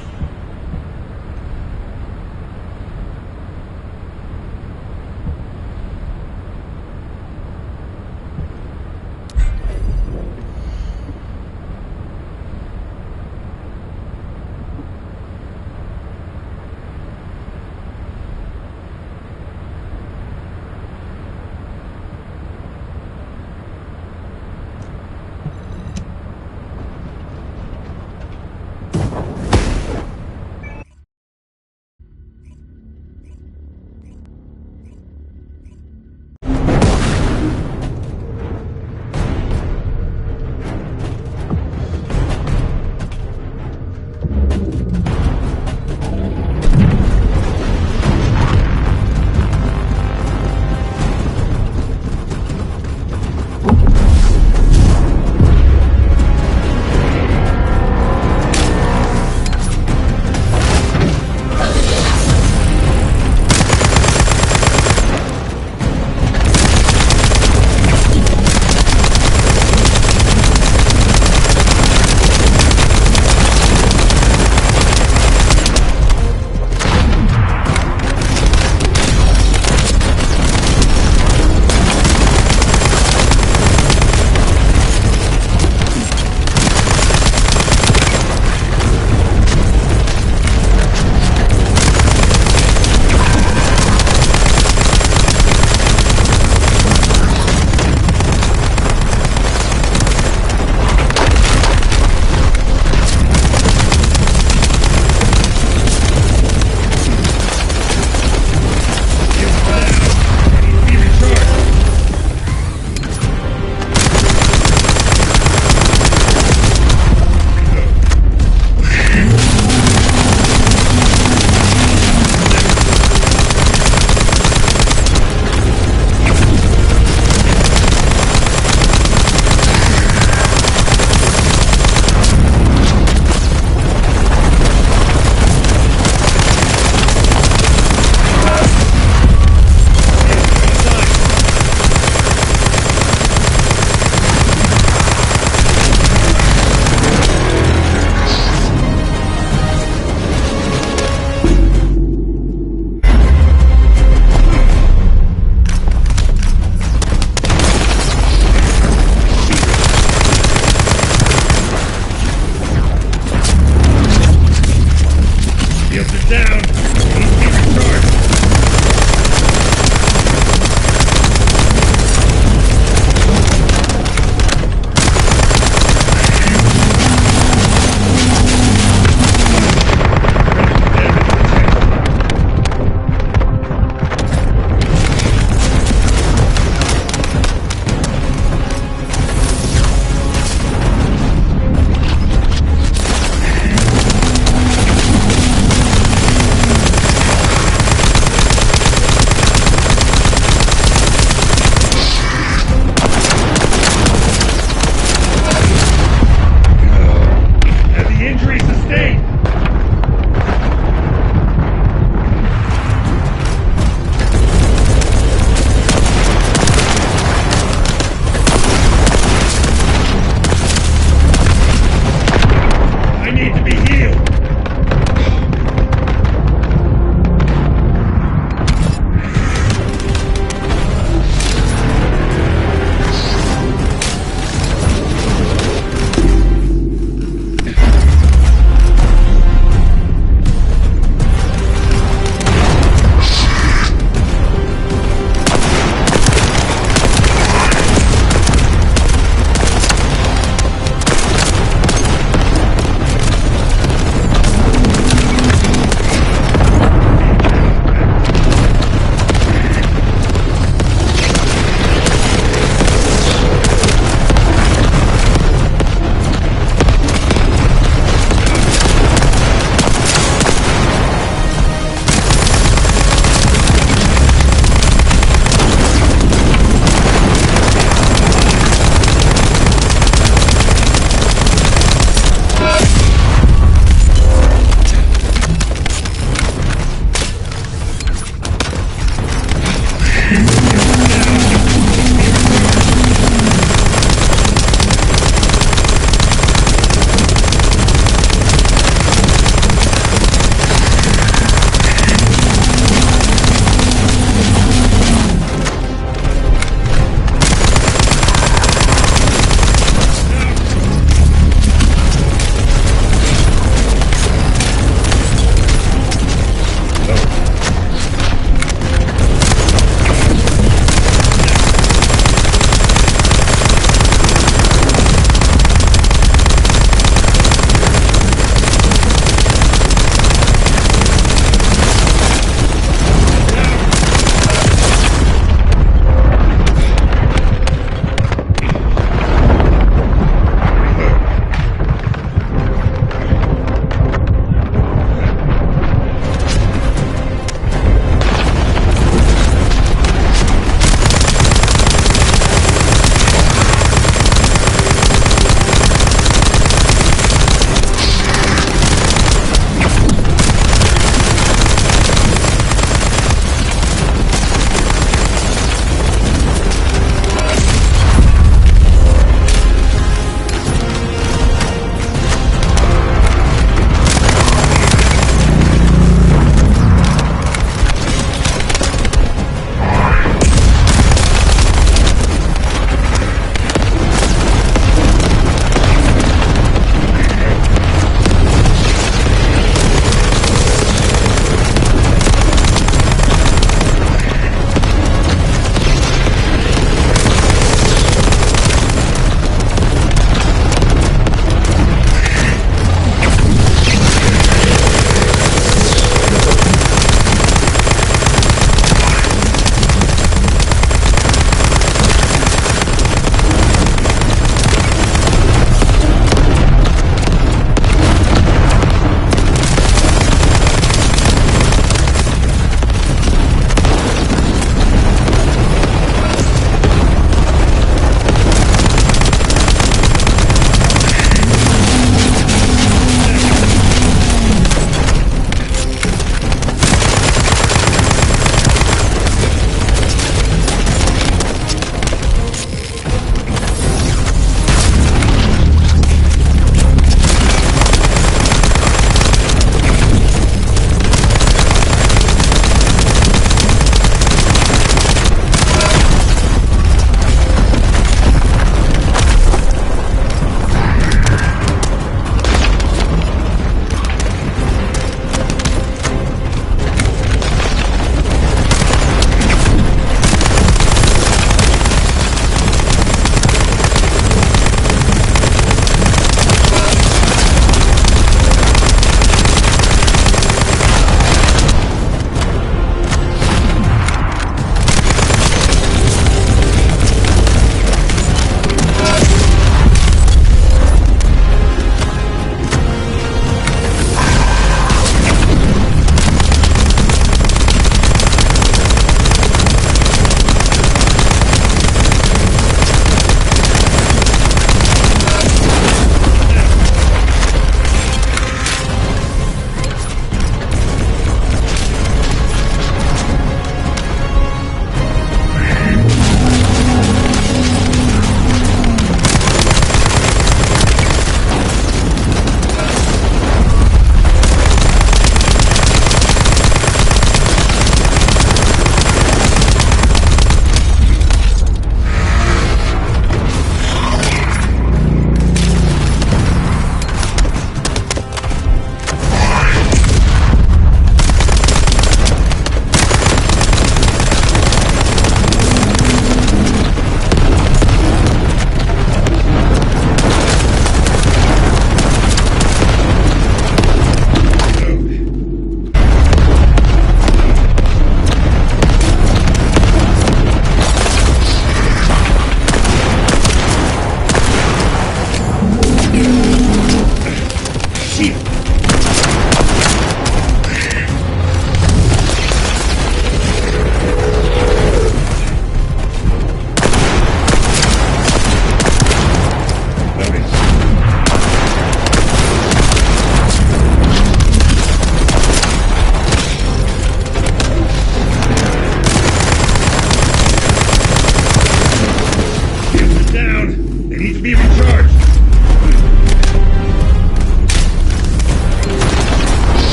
to be recharged!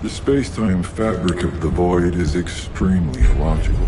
The space-time fabric of the void is extremely illogical.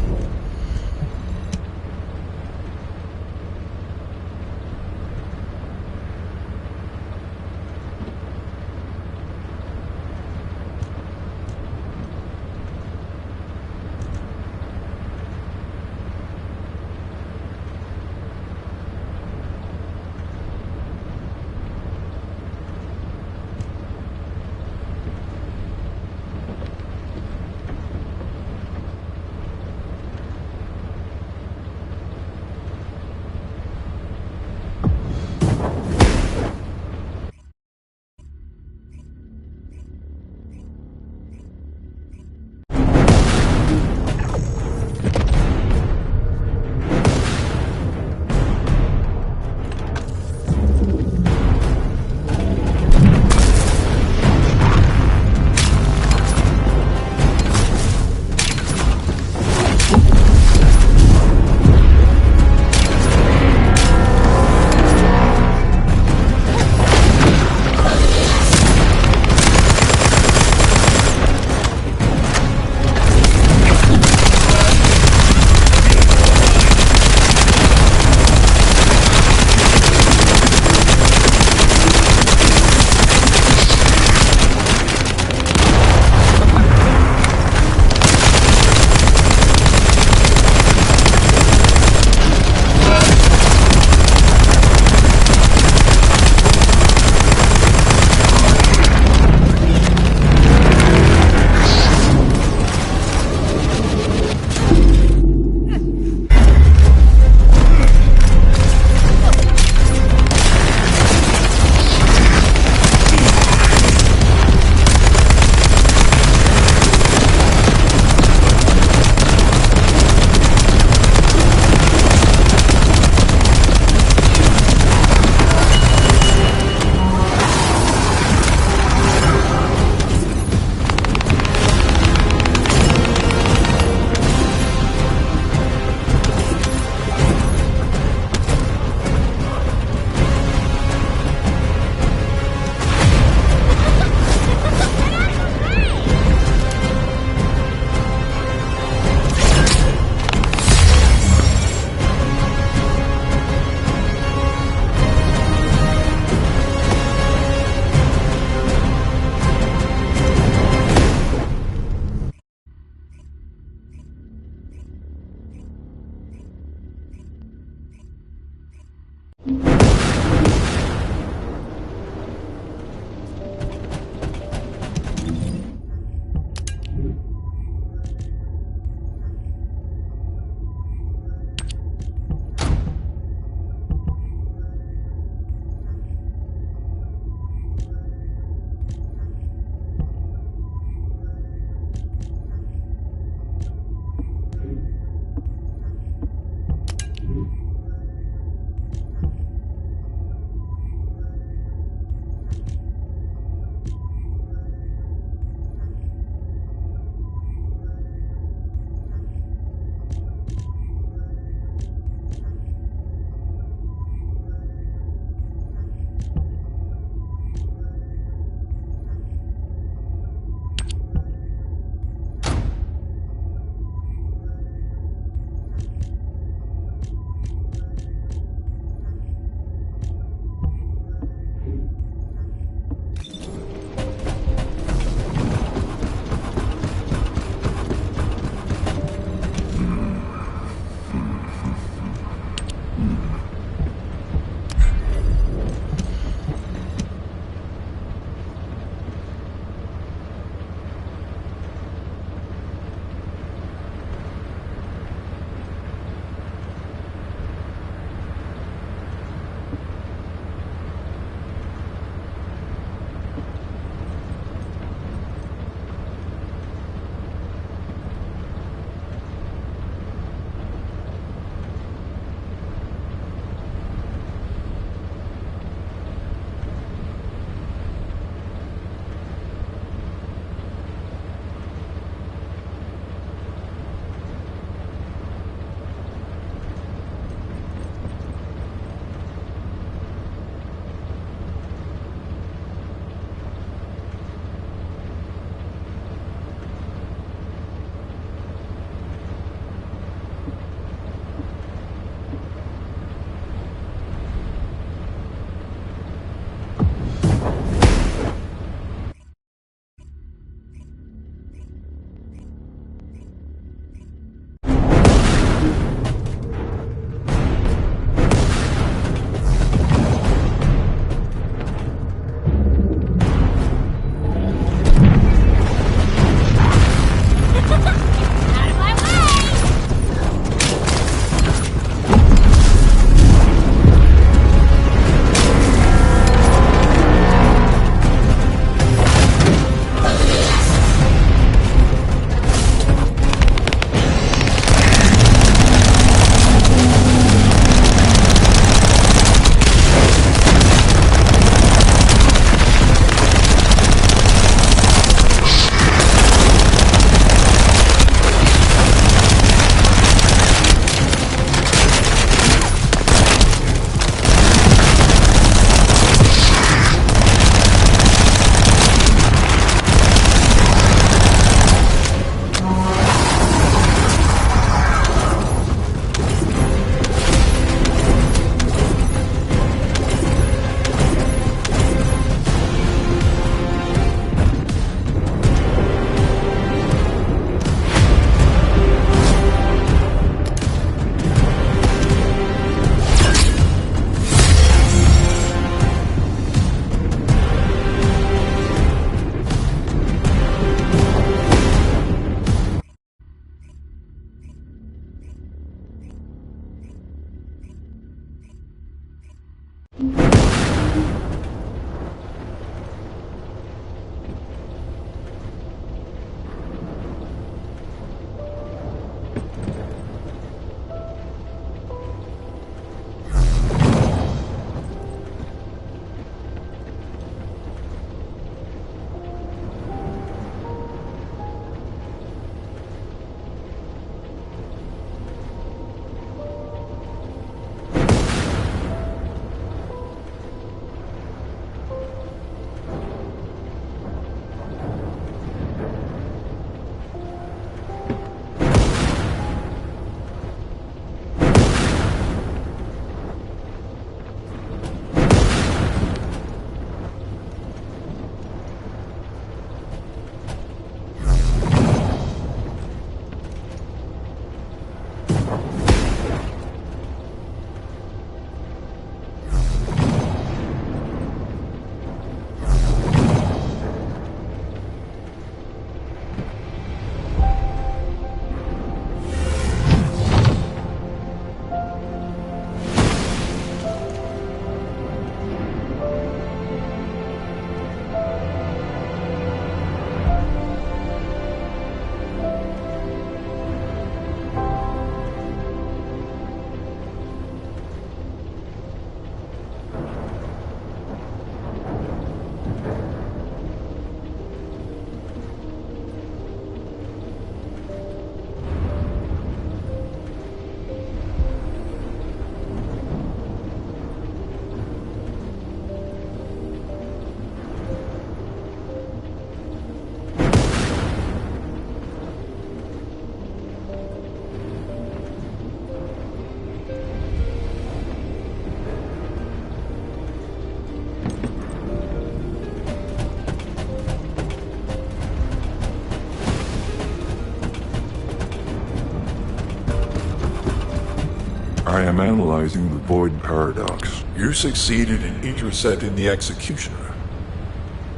I am analyzing the Void Paradox. You succeeded in intercepting the Executioner.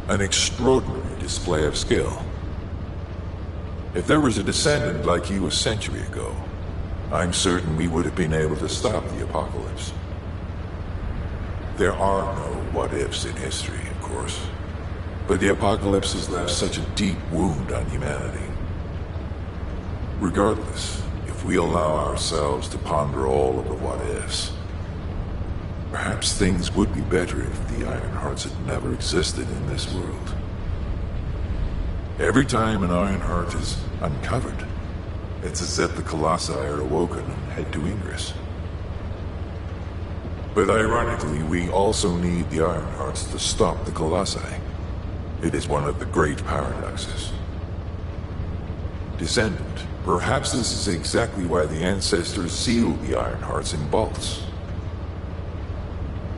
An extraordinary display of skill. If there was a descendant like you a century ago, I'm certain we would have been able to stop the apocalypse. There are no what-ifs in history, of course. But the apocalypse has left such a deep wound on humanity. Regardless, if we allow ourselves to ponder all of the what-ifs, perhaps things would be better if the Ironhearts had never existed in this world. Every time an Ironheart is uncovered, it's as if the Colossi are awoken and head to Ingress. But ironically, we also need the Ironhearts to stop the Colossi. It is one of the great paradoxes. Descendant, perhaps this is exactly why the ancestors sealed the Ironhearts in vaults.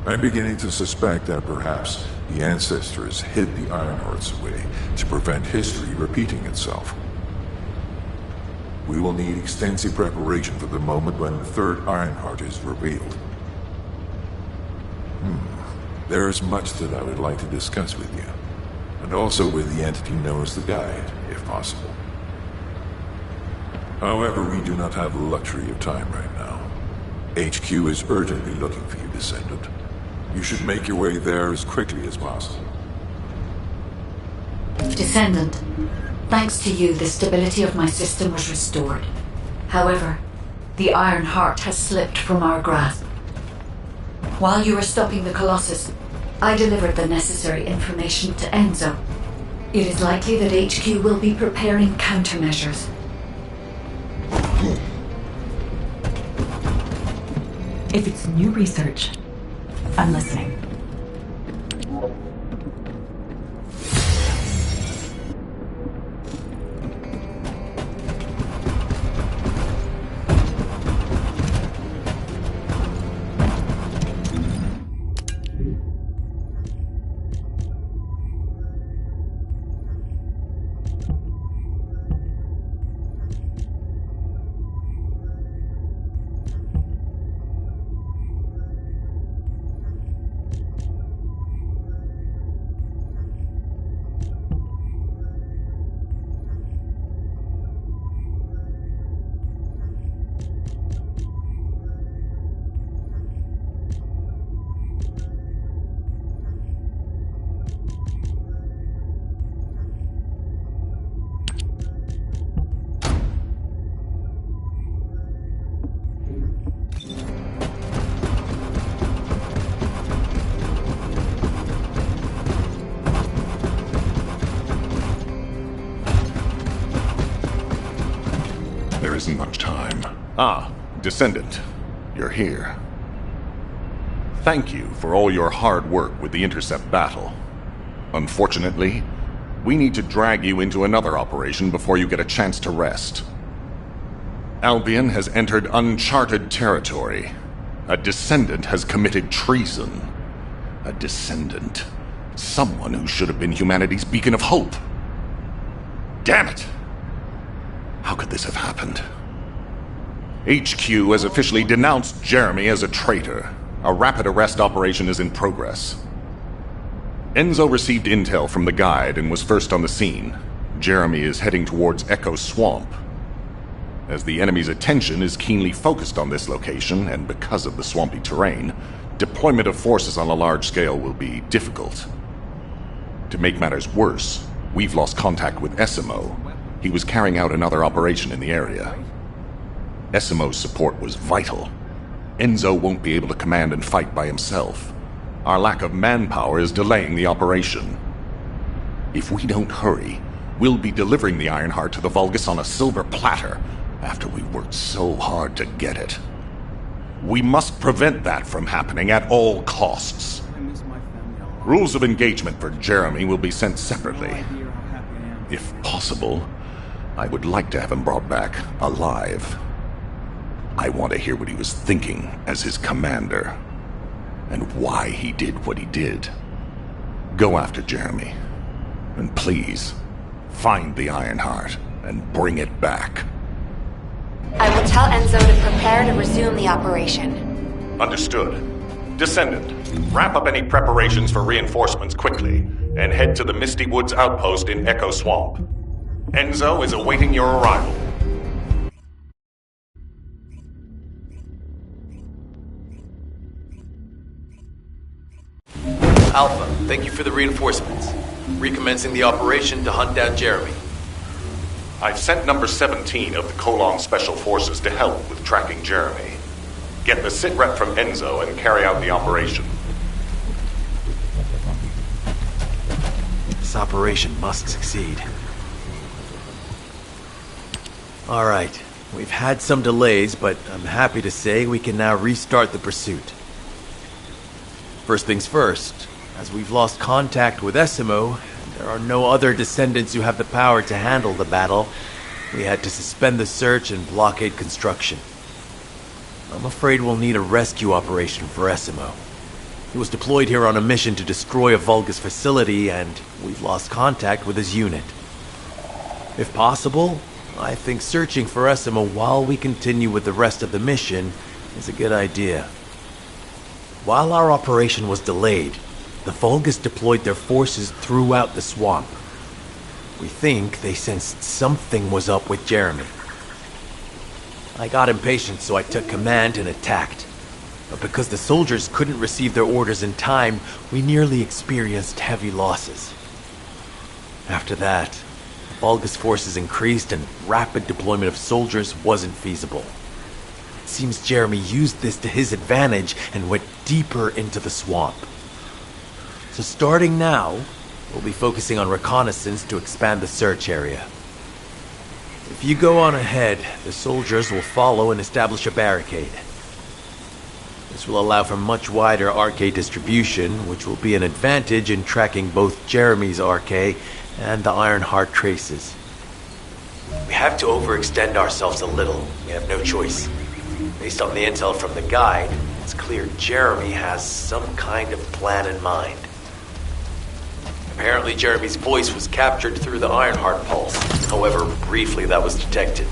I'm beginning to suspect that perhaps the ancestors hid the Ironhearts away to prevent history repeating itself. We will need extensive preparation for the moment when the third Ironheart is revealed. There is much that I would like to discuss with you, and also with the entity known as the Guide, if possible. However, we do not have the luxury of time right now. HQ is urgently looking for you, Descendant. You should make your way there as quickly as possible. Descendant, thanks to you, the stability of my system was restored. However, the Iron Heart has slipped from our grasp. While you were stopping the Colossus, I delivered the necessary information to Enzo. It is likely that HQ will be preparing countermeasures. If it's new research, I'm listening. There isn't much time. Ah, Descendant, you're here. Thank you for all your hard work with the Intercept battle. Unfortunately, we need to drag you into another operation before you get a chance to rest. Albion has entered uncharted territory. A Descendant has committed treason. A Descendant. Someone who should have been humanity's beacon of hope. Damn it! How could this have happened? HQ has officially denounced Jeremy as a traitor. A rapid arrest operation is in progress. Enzo received intel from the Guide and was first on the scene. Jeremy is heading towards Echo Swamp. As the enemy's attention is keenly focused on this location, and because of the swampy terrain, deployment of forces on a large scale will be difficult. To make matters worse, we've lost contact with Essimo. He was carrying out another operation in the area. Essimo's support was vital. Enzo won't be able to command and fight by himself. Our lack of manpower is delaying the operation. If we don't hurry, we'll be delivering the Ironheart to the Vulgus on a silver platter after we worked so hard to get it. We must prevent that from happening at all costs. Rules of engagement for Jeremy will be sent separately. If possible, I would like to have him brought back alive. I want to hear what he was thinking as his commander, and why he did what he did. Go after Jeremy, and please, find the Ironheart and bring it back. I will tell Enzo to prepare prepare to resume the operation. Understood. Descendant, wrap up any preparations for reinforcements quickly, and head to the Misty Woods outpost in Echo Swamp. Enzo is awaiting your arrival. Alpha, thank you for the reinforcements. Recommencing the operation to hunt down Jeremy. I've sent number 17 of the Colon Special Forces to help with tracking Jeremy. Get the sitrep from Enzo and carry out the operation. This operation must succeed. Alright, we've had some delays, but I'm happy to say we can now restart the pursuit. First things first, as we've lost contact with Essimo, and there are no other descendants who have the power to handle the battle, we had to suspend the search and blockade construction. I'm afraid we'll need a rescue operation for Essimo. He was deployed here on a mission to destroy a Vulgus facility, and we've lost contact with his unit. If possible, I think searching for Essimo while we continue with the rest of the mission is a good idea. While our operation was delayed, the Vulgus deployed their forces throughout the swamp. We think they sensed something was up with Jeremy. I got impatient, so I took command and attacked. But because the soldiers couldn't receive their orders in time, we nearly experienced heavy losses. After that, the Vulgus forces increased and rapid deployment of soldiers wasn't feasible. It seems Jeremy used this to his advantage and went deeper into the swamp. So starting now, we'll be focusing on reconnaissance to expand the search area. If you go on ahead, the soldiers will follow and establish a barricade. This will allow for much wider RK distribution, which will be an advantage in tracking both Jeremy's RK and the Ironheart traces. We have to overextend ourselves a little. We have no choice. Based on the intel from the guide, it's clear Jeremy has some kind of plan in mind. Apparently Jeremy's voice was captured through the Ironheart pulse. However, briefly that was detected.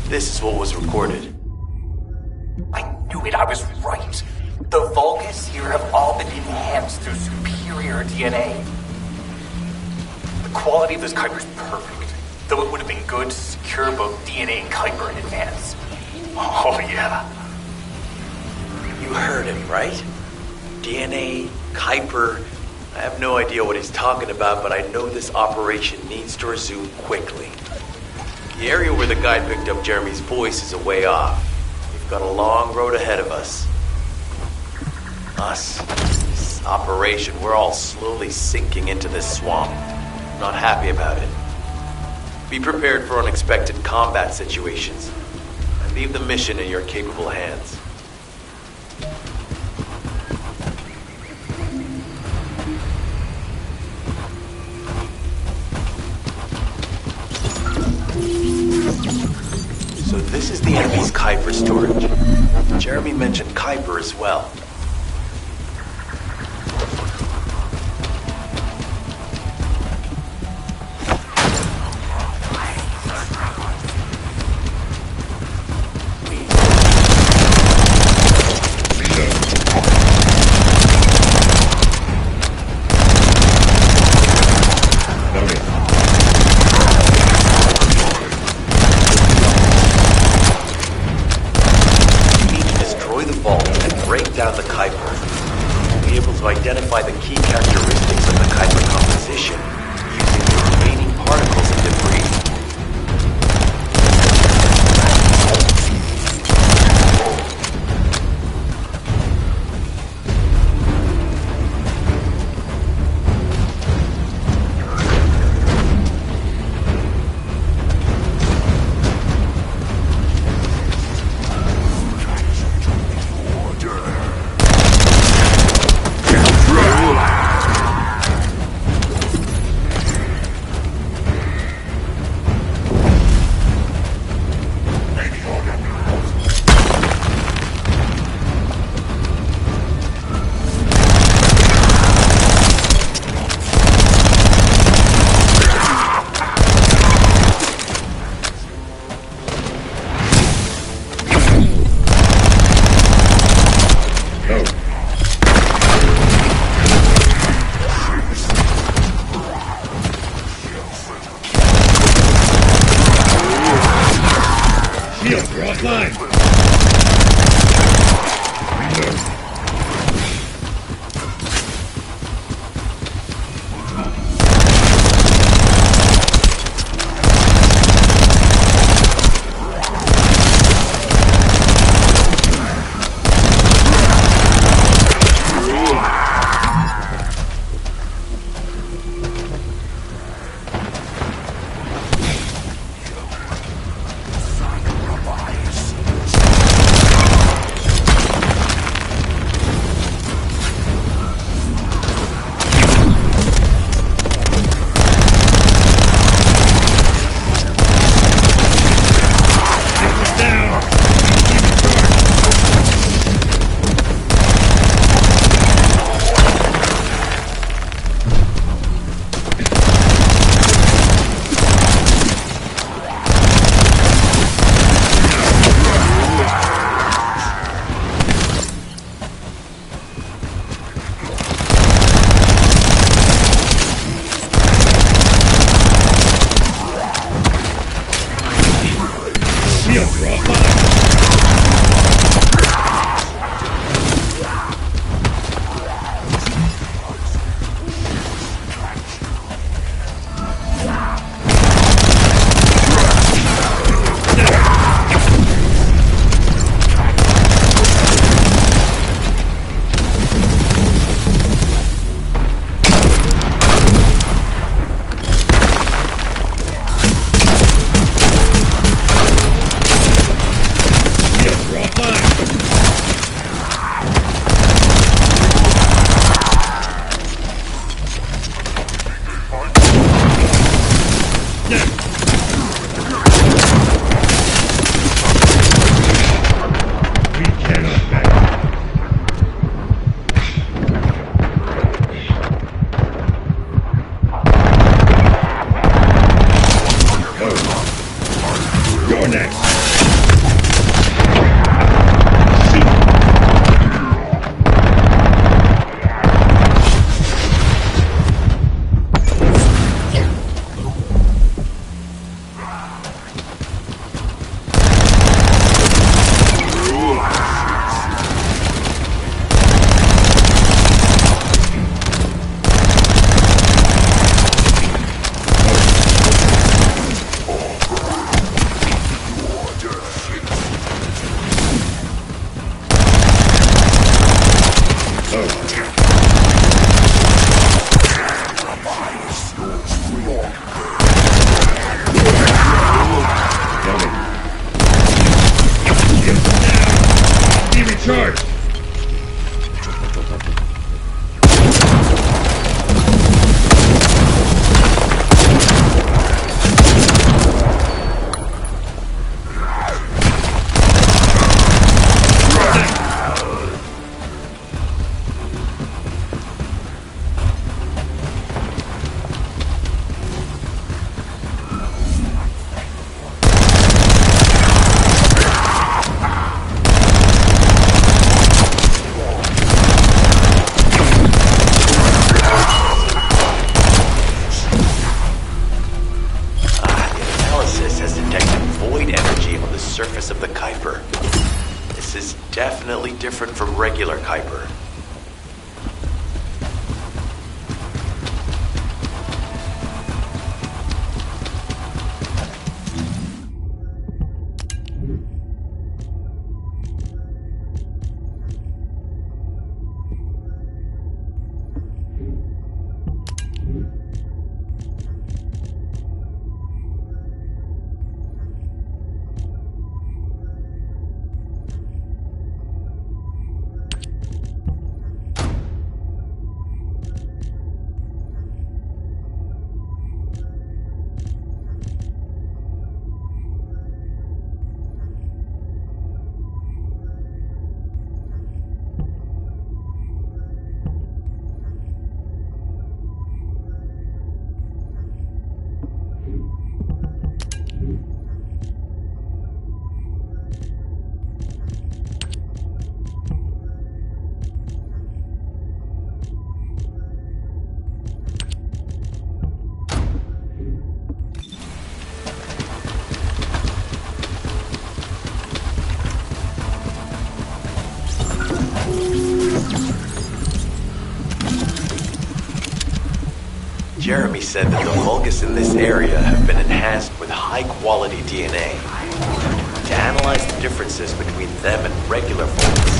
This is what was recorded. I knew it, I was right. The Vulgus here have all been enhanced through superior DNA. The quality of this Kuiper is perfect, though it would have been good to secure both DNA and Kuiper in advance. Oh yeah. You heard him, right? DNA, Kuiper. I have no idea what he's talking about, but I know this operation needs to resume quickly. The area where the guide picked up Jeremy's voice is a way off. We've got a long road ahead of us. This operation, we're all slowly sinking into this swamp. I'm not happy about it. Be prepared for unexpected combat situations. And leave the mission in your capable hands. So this is the enemy's Kuiper storage. Jeremy mentioned Kuiper as well. Identify the key characteristics of the Kuiper composition using the remaining particles of debris. Shields are offline. Reload. surface of the Kuiper. This is definitely different from regular Kuiper. Jeremy said that the Vulgus in this area have been enhanced with high-quality DNA. To analyze the differences between them and regular Vulgus,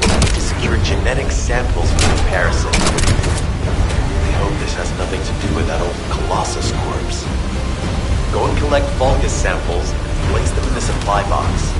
we'll need to secure genetic samples for comparison. I hope this has nothing to do with that old Colossus corpse. Go and collect Vulgus samples and place them in the supply box.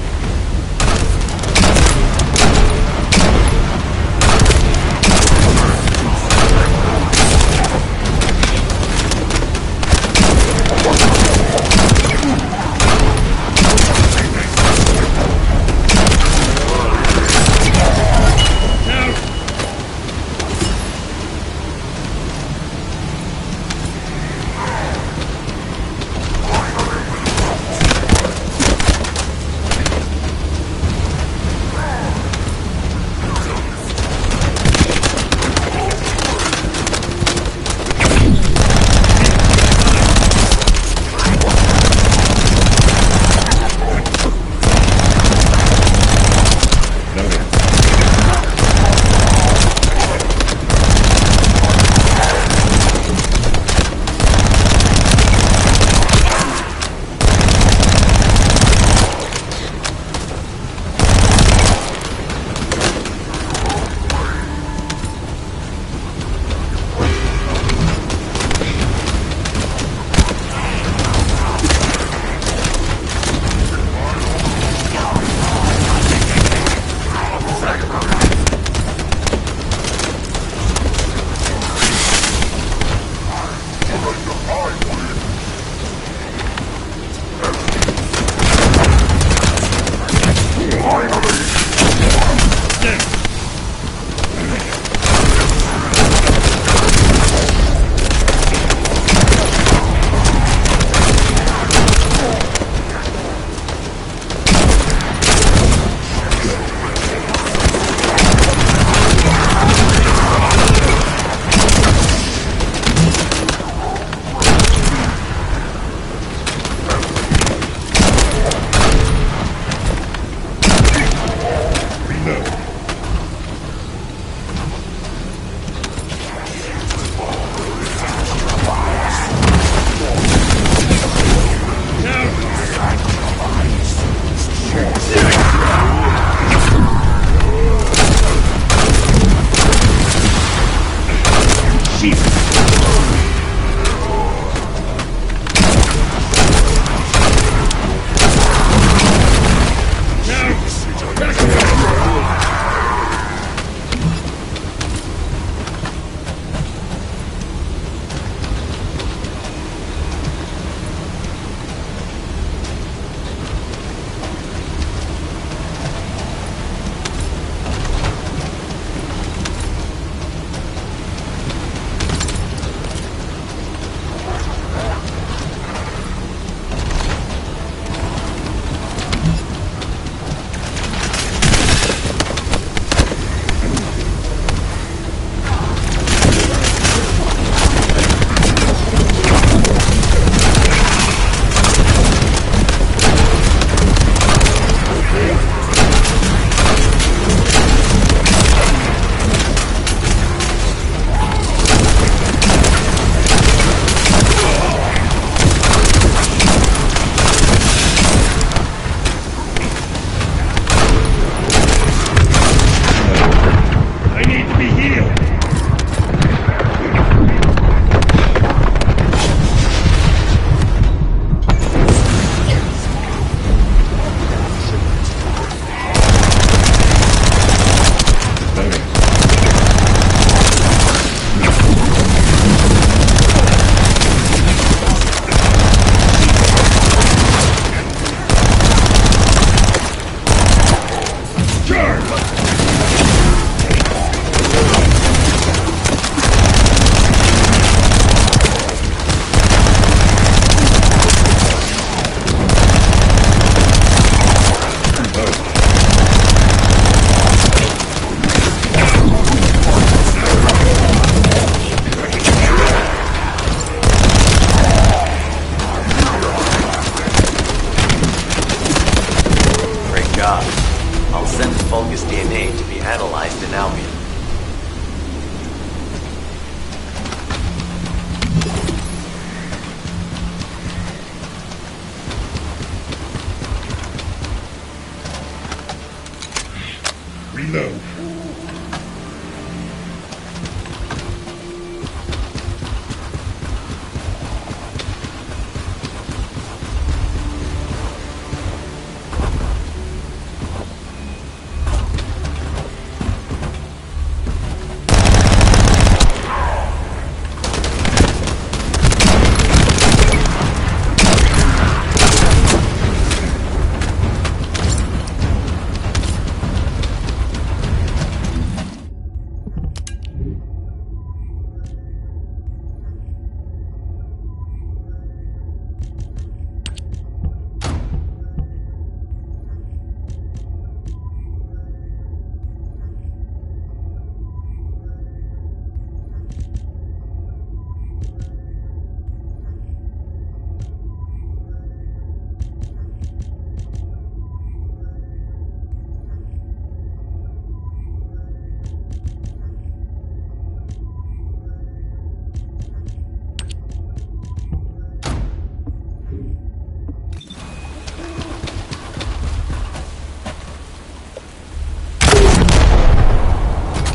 Reload.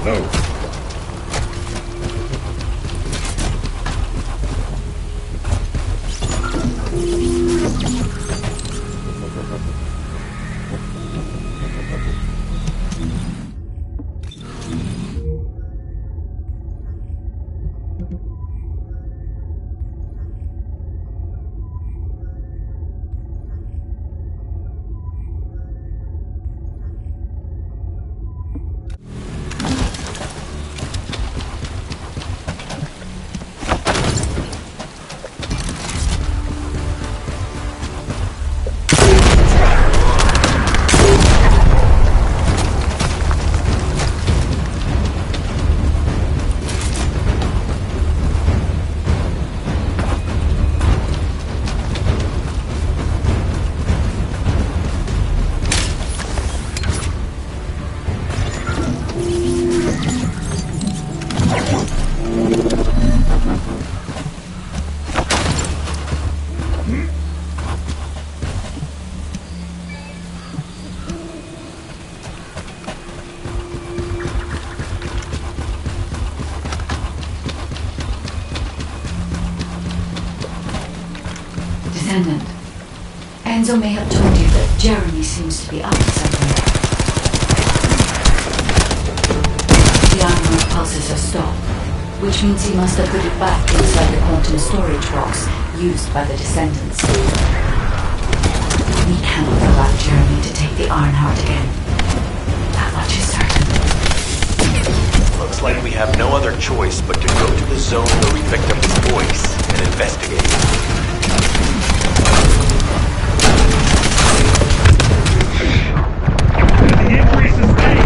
Load. Descendant. Enzo may have told you that Jeremy seems to be up to something. The armor pulses have stopped, which means he must have put it back inside the quantum storage box used by the Descendants. We cannot allow Jeremy to take the Ironheart again. That much is certain. Looks like we have no other choice but to go to the zone where we picked up his voice and investigate. The increase is ready.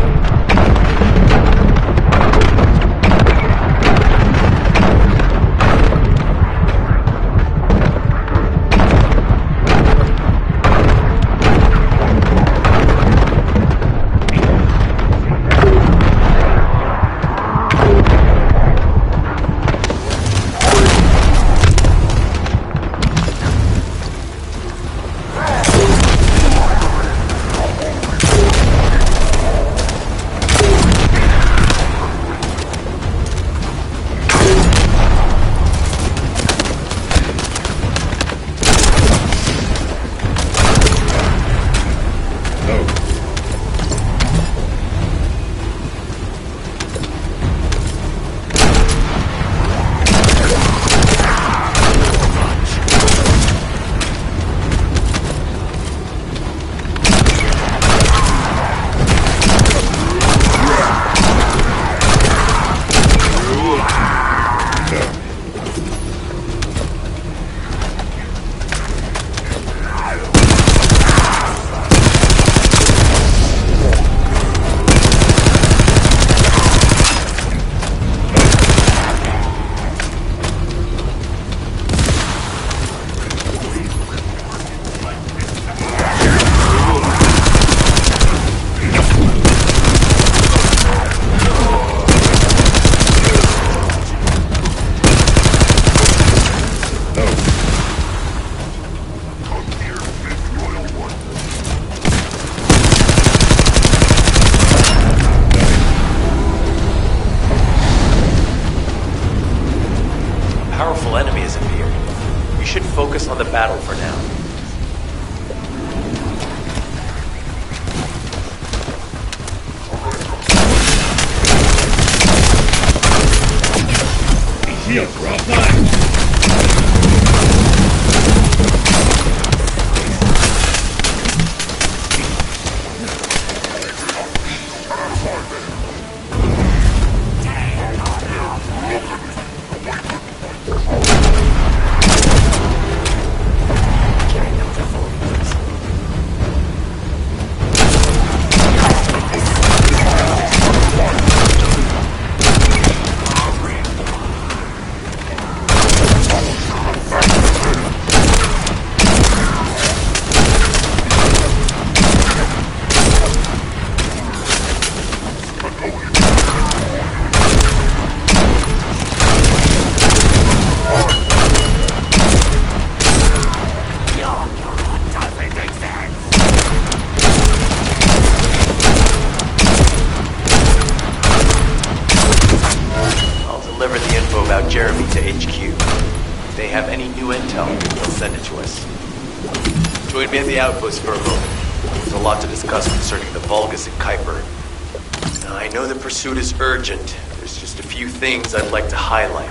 shield for all time! Jeremy to HQ. If they have any new intel, they'll send it to us. Join me at the outpost for a moment. There's a lot to discuss concerning the Vulgus and Kuiper. Now, I know the pursuit is urgent. There's just a few things I'd like to highlight.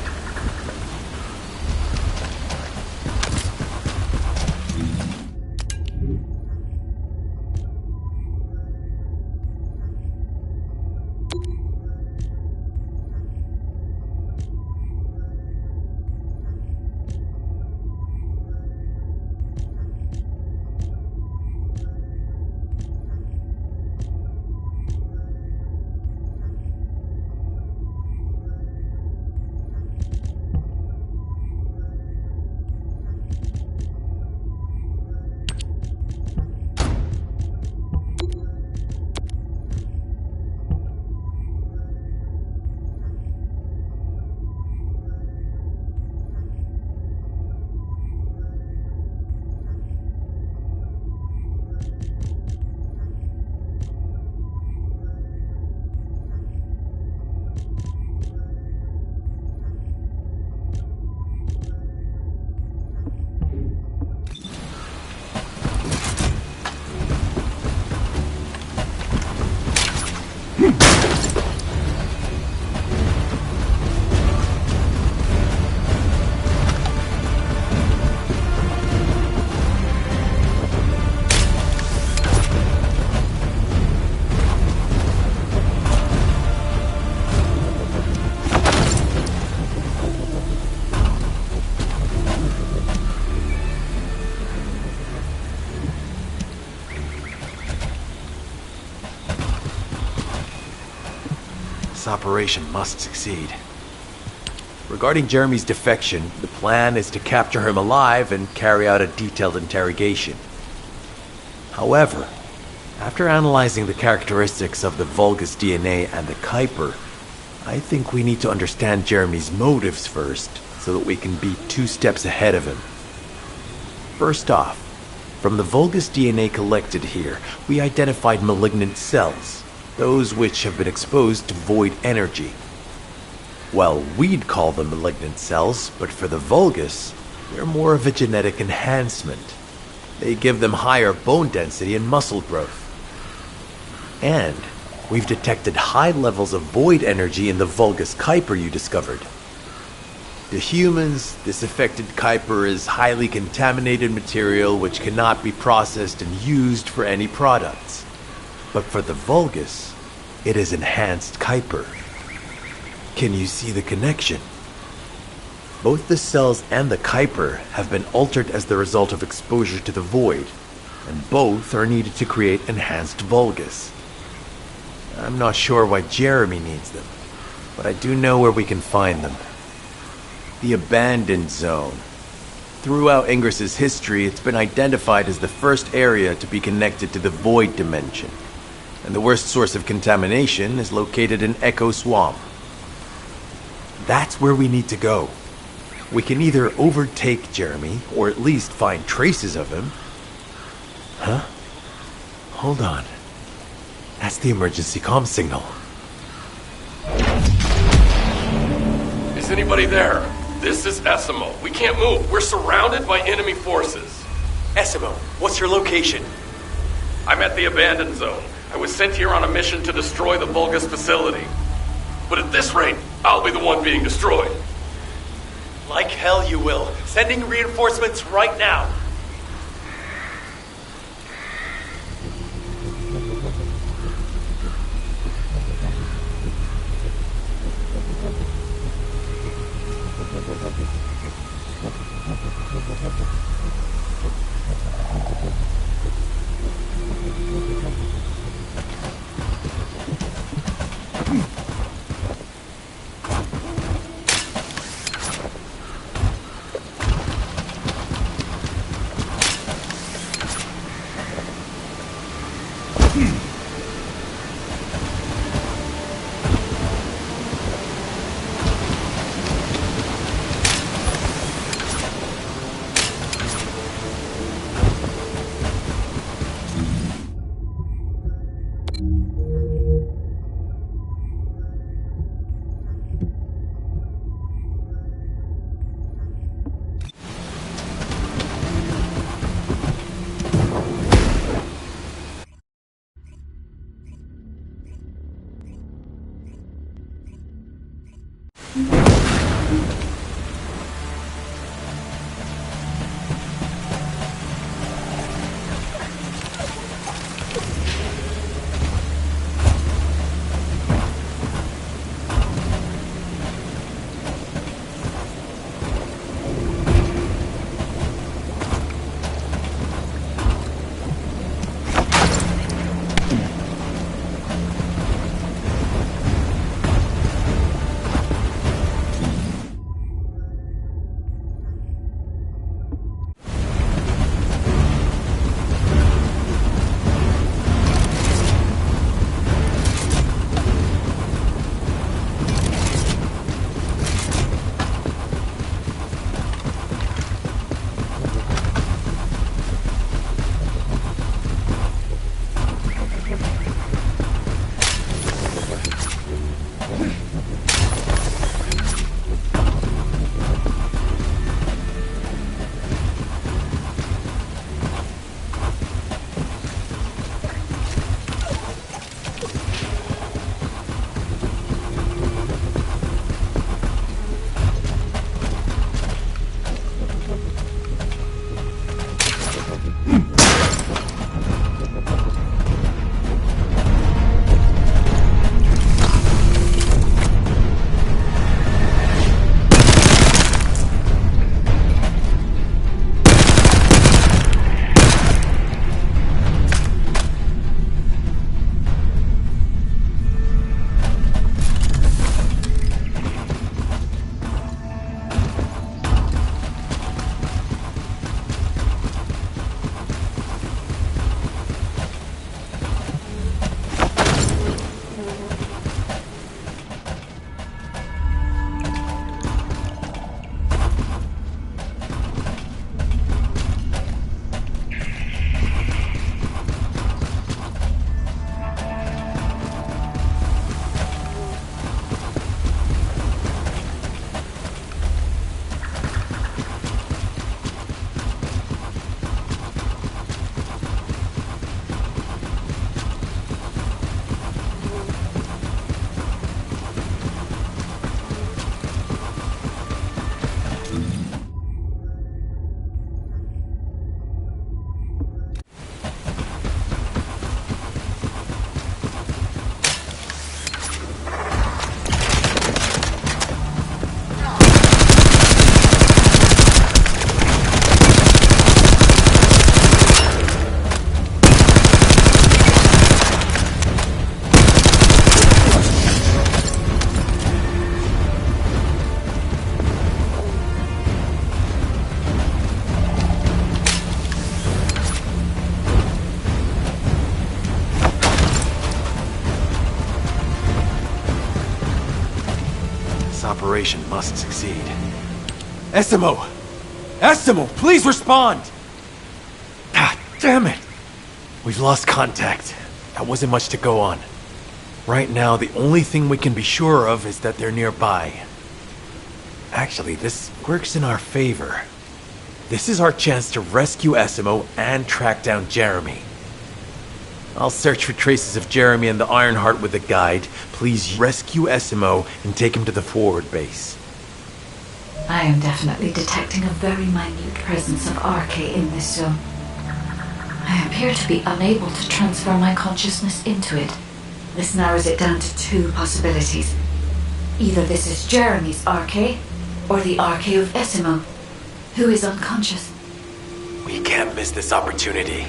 This operation must succeed. Regarding Jeremy's defection, the plan is to capture him alive and carry out a detailed interrogation. However, after analyzing the characteristics of the Vulgus DNA and the Kuiper, I think we need to understand Jeremy's motives first, so that we can be 2 steps ahead of him. First off, from the Vulgus DNA collected here, we identified malignant cells, those which have been exposed to void energy. Well, we'd call them malignant cells, but for the Vulgus, they're more of a genetic enhancement. They give them higher bone density and muscle growth. And we've detected high levels of void energy in the Vulgus Kuiper you discovered. To humans, this affected Kuiper is highly contaminated material which cannot be processed and used for any products. But for the Vulgus, it is enhanced Kuiper. Can you see the connection? Both the cells and the Kuiper have been altered as the result of exposure to the void, and both are needed to create enhanced Vulgus. I'm not sure why Jeremy needs them, but I do know where we can find them. The Abandoned Zone. Throughout Ingris's history, it's been identified as the first area to be connected to the Void Dimension, and the worst source of contamination is located in Echo Swamp. That's where we need to go. We can either overtake Jeremy, or at least find traces of him. Huh? Hold on. That's the emergency comm signal. Is anybody there? This is Essimo. We can't move. We're surrounded by enemy forces. Essimo, what's your location? I'm at the Abandoned Zone. I was sent here on a mission to destroy the Vulgus facility. But at this rate, I'll be the one being destroyed. Like hell you will. Sending reinforcements right now. operation must succeed. Essimo! Essimo, please respond! Ah, damn it! We've lost contact. That wasn't much to go on. Right now, the only thing we can be sure of is that they're nearby. Actually, this works in our favor. This is our chance to rescue Essimo and track down Jeremy. I'll search for traces of Jeremy and the Ironheart with the guide. Please rescue Essimo and take him to the forward base. I am definitely detecting a very minute presence of RK in this zone. I appear to be unable to transfer my consciousness into it. This narrows it down to two possibilities. Either this is Jeremy's RK, or the RK of Esimo, who is unconscious. We can't miss this opportunity.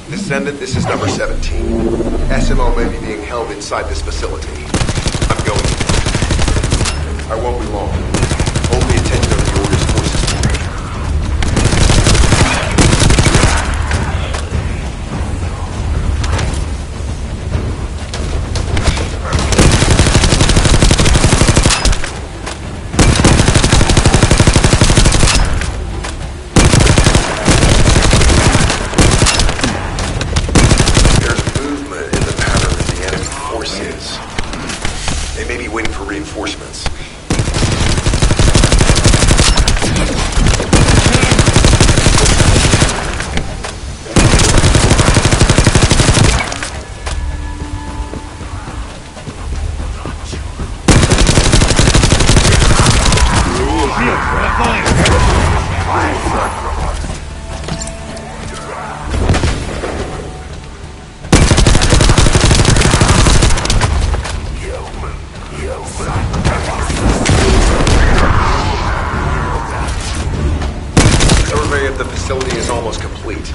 Descendant, this is number 17. SMO may be being held inside this facility. I'm going. I won't be long. Only attention to the Order's forces for me. They may be waiting for reinforcements. Survey of the facility is almost complete.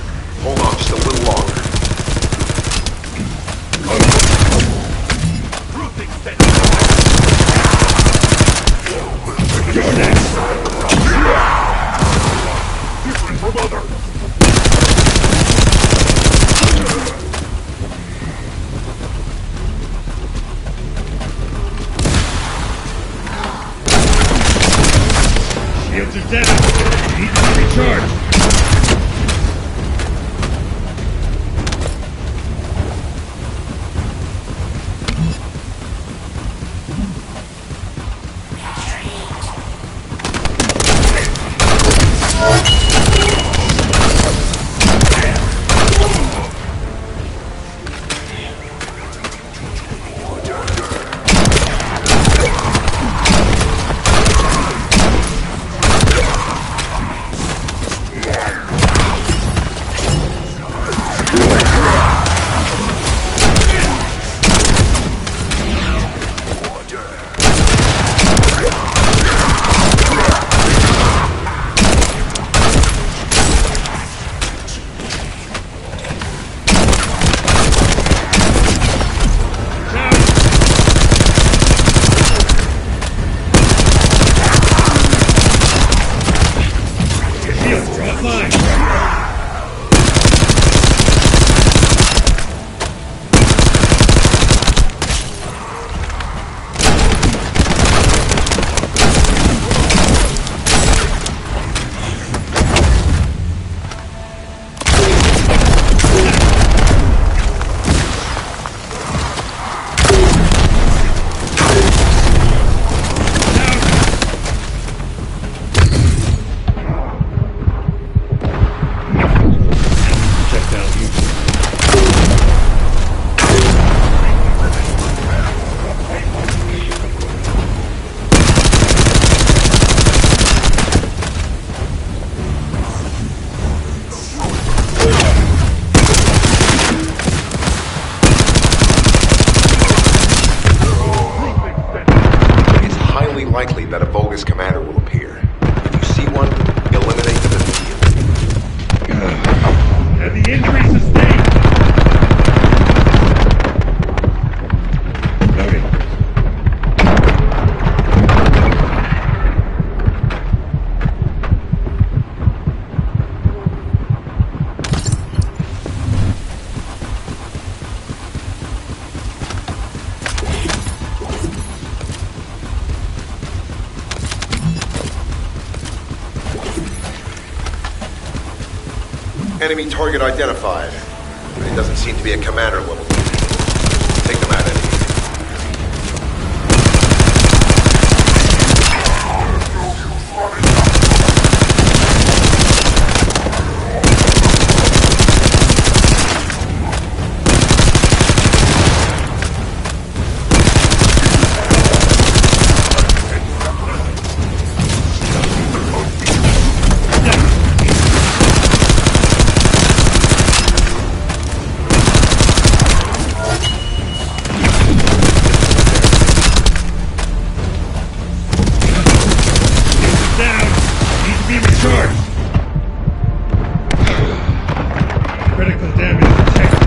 Hold on just a little longer. Shields are down. Need to recharge. Likely that a Vulgus commander will appear. If you see one, eliminate them immediately. Heavy injury sustained. Loading. Enemy target identified. It doesn't seem to be a commander level. Take them at it. Charge! Critical damage detected.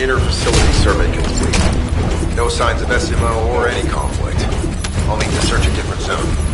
Inner facility survey complete. No signs of SMO or any conflict. I'll need to search a different zone.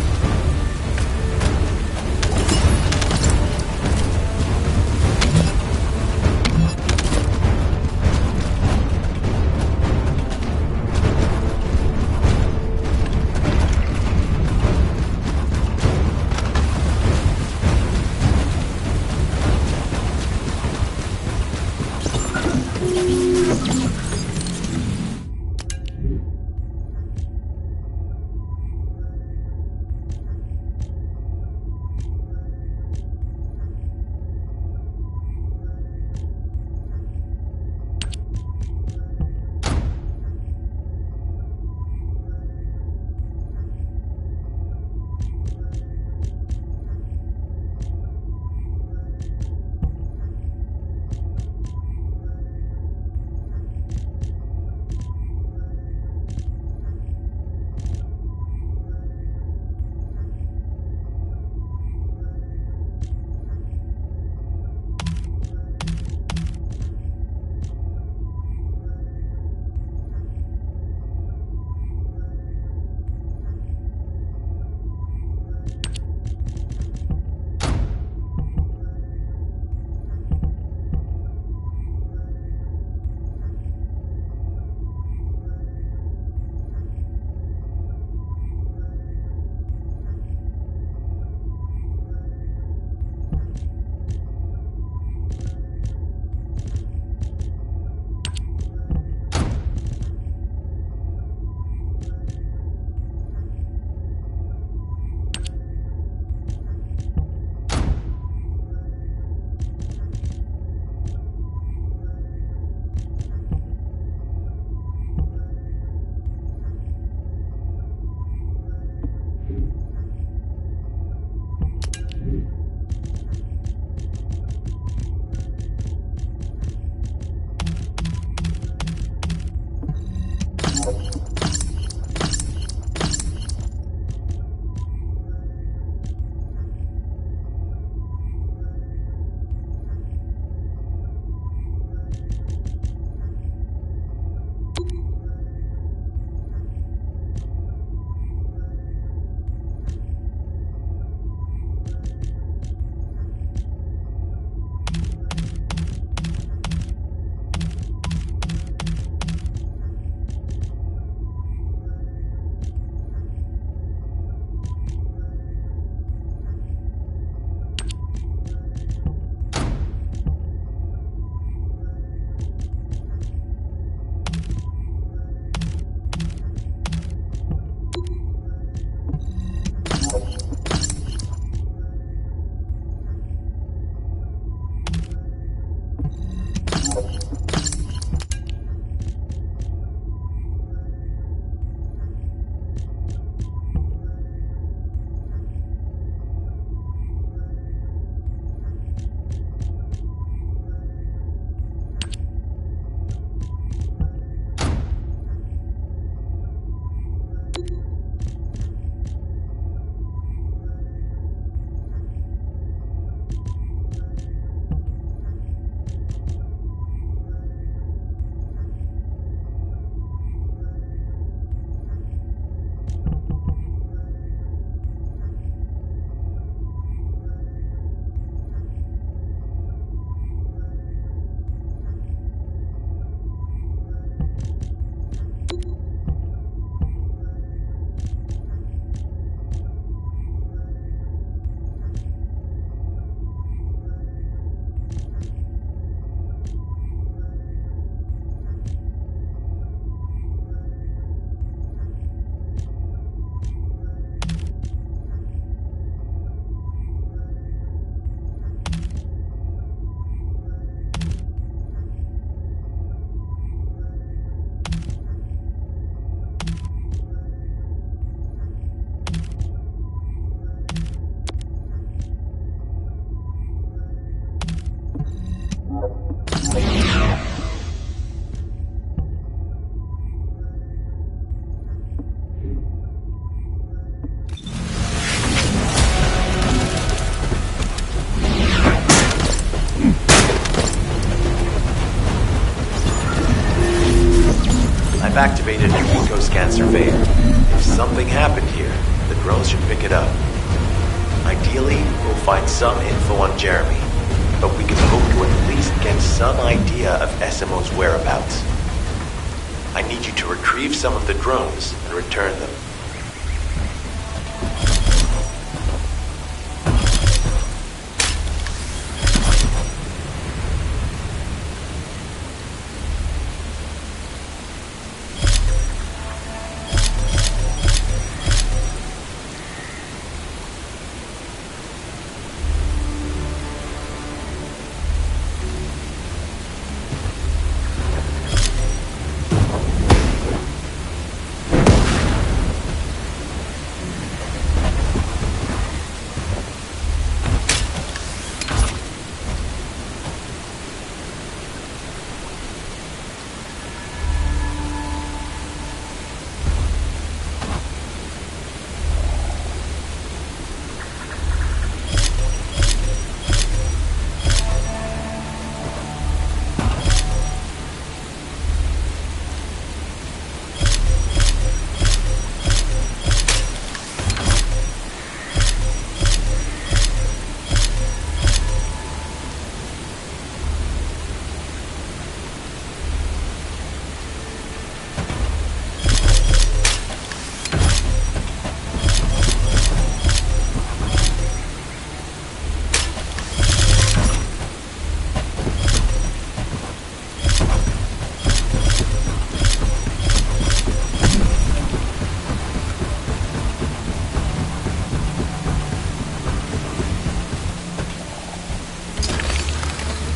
I've activated an eco-scan surveyor. If something happened here, the drones should pick it up. Ideally, we'll find some info on Jeremy, but we can hope to at least get some idea of SMO's whereabouts. I need you to retrieve some of the drones and return them.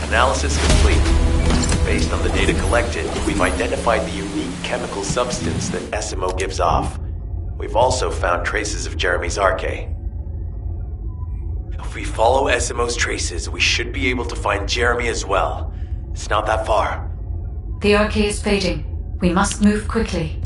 Analysis complete. Based on the data collected, we've identified the unique chemical substance that SMO gives off. We've also found traces of Jeremy's arche. If we follow SMO's traces, we should be able to find Jeremy as well. It's not that far. The arche is fading. We must move quickly.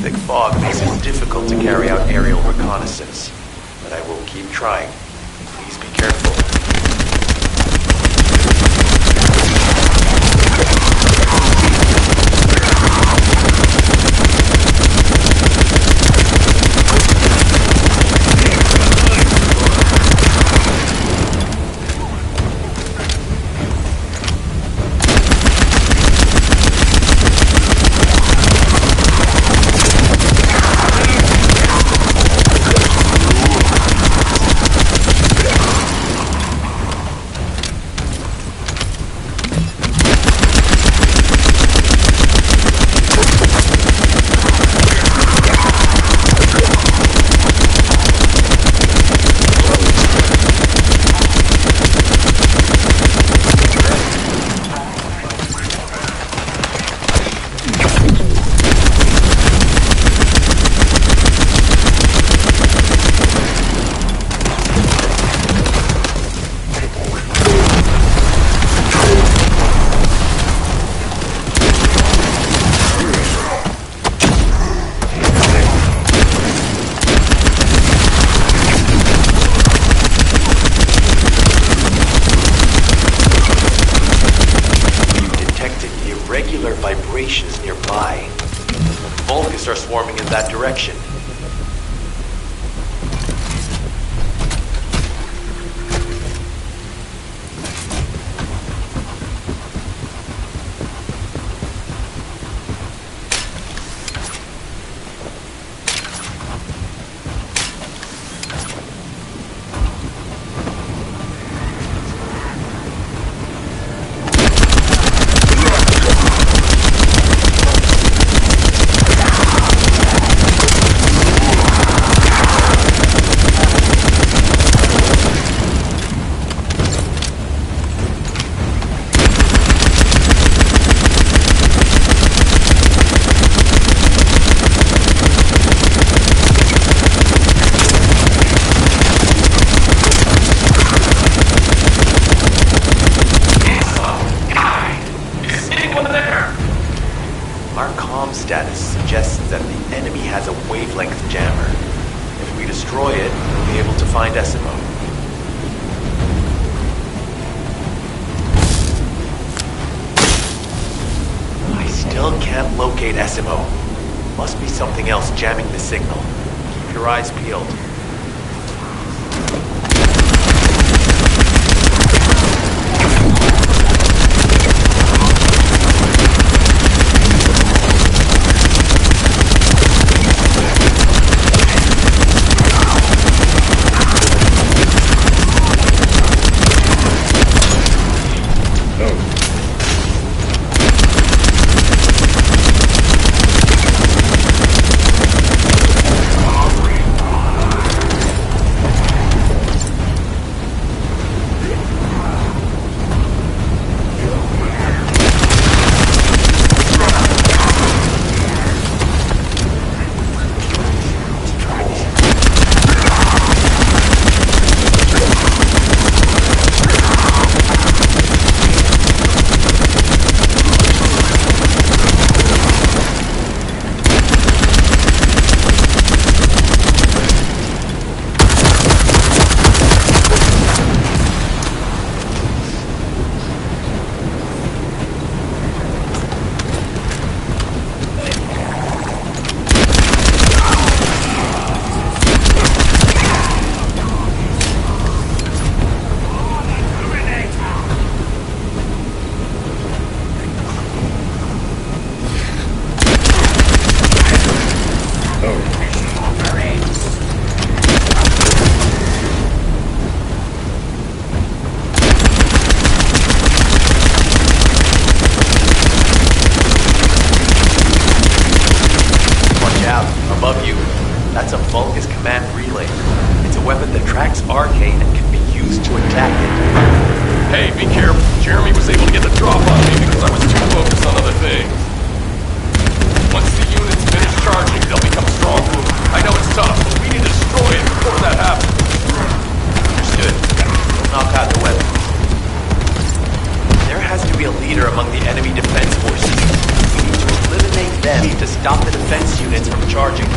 Thick fog makes it difficult to carry out aerial reconnaissance, but I will keep trying. Please be careful. Vibrations nearby. Vulgus are swarming in that direction. suggests that the enemy has a wavelength jammer. If we destroy it, we'll be able to find Essimo. I still can't locate Essimo. Must be something else jamming the signal. Keep your eyes peeled. Above you, that's a Vulgus command relay. It's a weapon that tracks Arcade and can be used to attack it. Hey, be careful. Jeremy was able to get the drop on me because I was too focused on other things. Once the units finish charging, they'll become stronger. I know it's tough, but we need to destroy it before that happens. Understood. We'll knock out the weapon. There has to be a leader among the enemy defense forces. We need to eliminate them to stop the defense units from charging.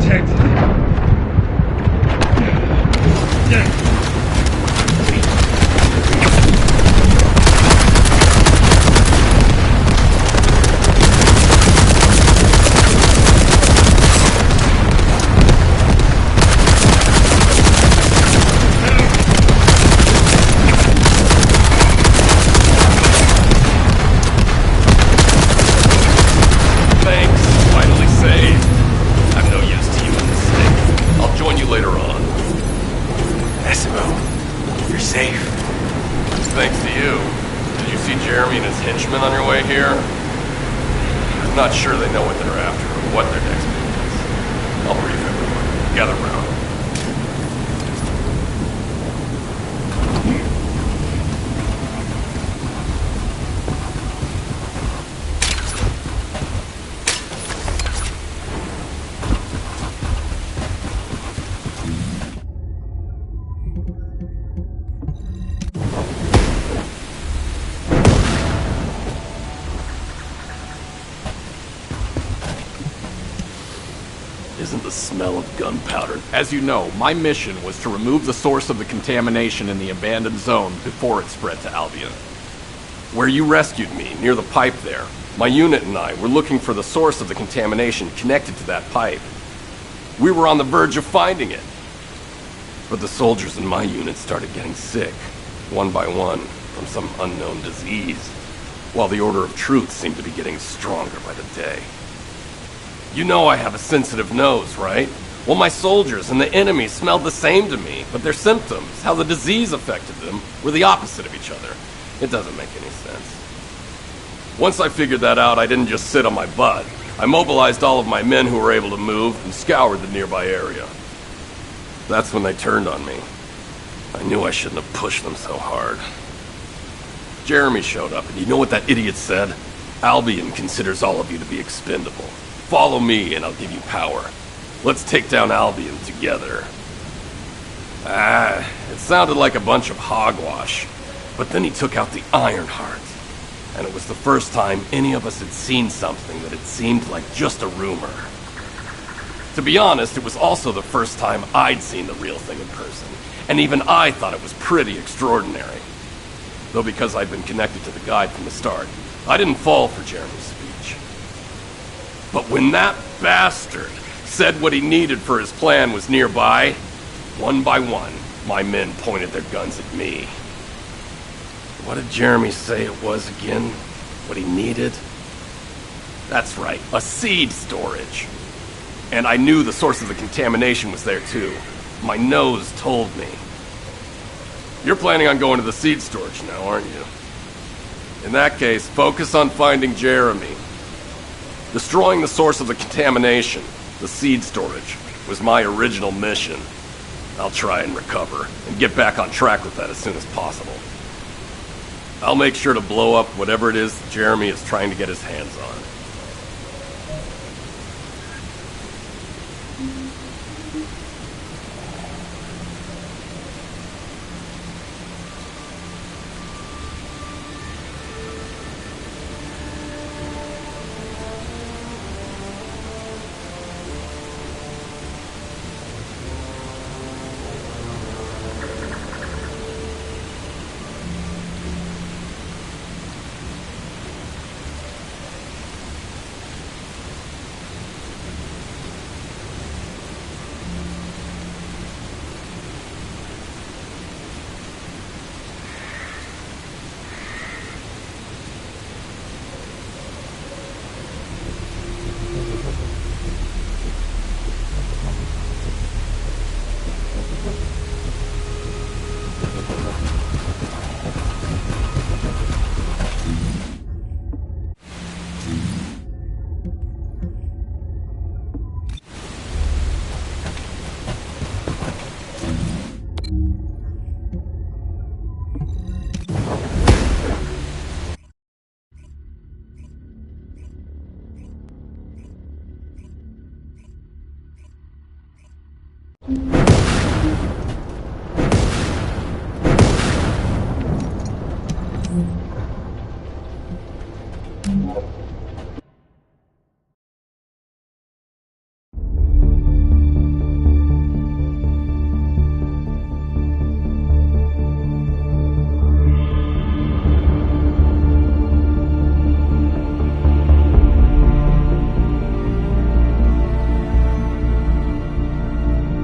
detected. On your way here? I'm not sure they know what they're after or what their next move is. I'll brief everyone. Gather round. Isn't the smell of gunpowder? As you know, my mission was to remove the source of the contamination in the abandoned zone before it spread to Albion. Where you rescued me, near the pipe there, my unit and I were looking for the source of the contamination connected to that pipe. We were on the verge of finding it. But the soldiers in my unit started getting sick, one by one, from some unknown disease, while the Order of Truth seemed to be getting stronger by the day. You know I have a sensitive nose, right? Well, my soldiers and the enemy smelled the same to me, but their symptoms, how the disease affected them, were the opposite of each other. It doesn't make any sense. Once I figured that out, I didn't just sit on my butt. I mobilized all of my men who were able to move and scoured the nearby area. That's when they turned on me. I knew I shouldn't have pushed them so hard. Jeremy showed up, and you know what that idiot said? Albion considers all of you to be expendable. Follow me and I'll give you power. Let's take down Albion together. It sounded like a bunch of hogwash. But then he took out the Ironheart. And it was the first time any of us had seen something that had seemed like just a rumor. To be honest, it was also the first time I'd seen the real thing in person. And even I thought it was pretty extraordinary. Though because I'd been connected to the guide from the start, I didn't fall for Jeremy's speech. But when that bastard said what he needed for his plan was nearby, one by one, my men pointed their guns at me. What did Jeremy say it was again? What he needed? That's right, a seed storage. And I knew the source of the contamination was there too. My nose told me. You're planning on going to the seed storage now, aren't you? In that case, focus on finding Jeremy. Destroying the source of the contamination, the seed storage, was my original mission. I'll try and recover, and get back on track with that as soon as possible. I'll make sure to blow up whatever it is Jeremy is trying to get his hands on.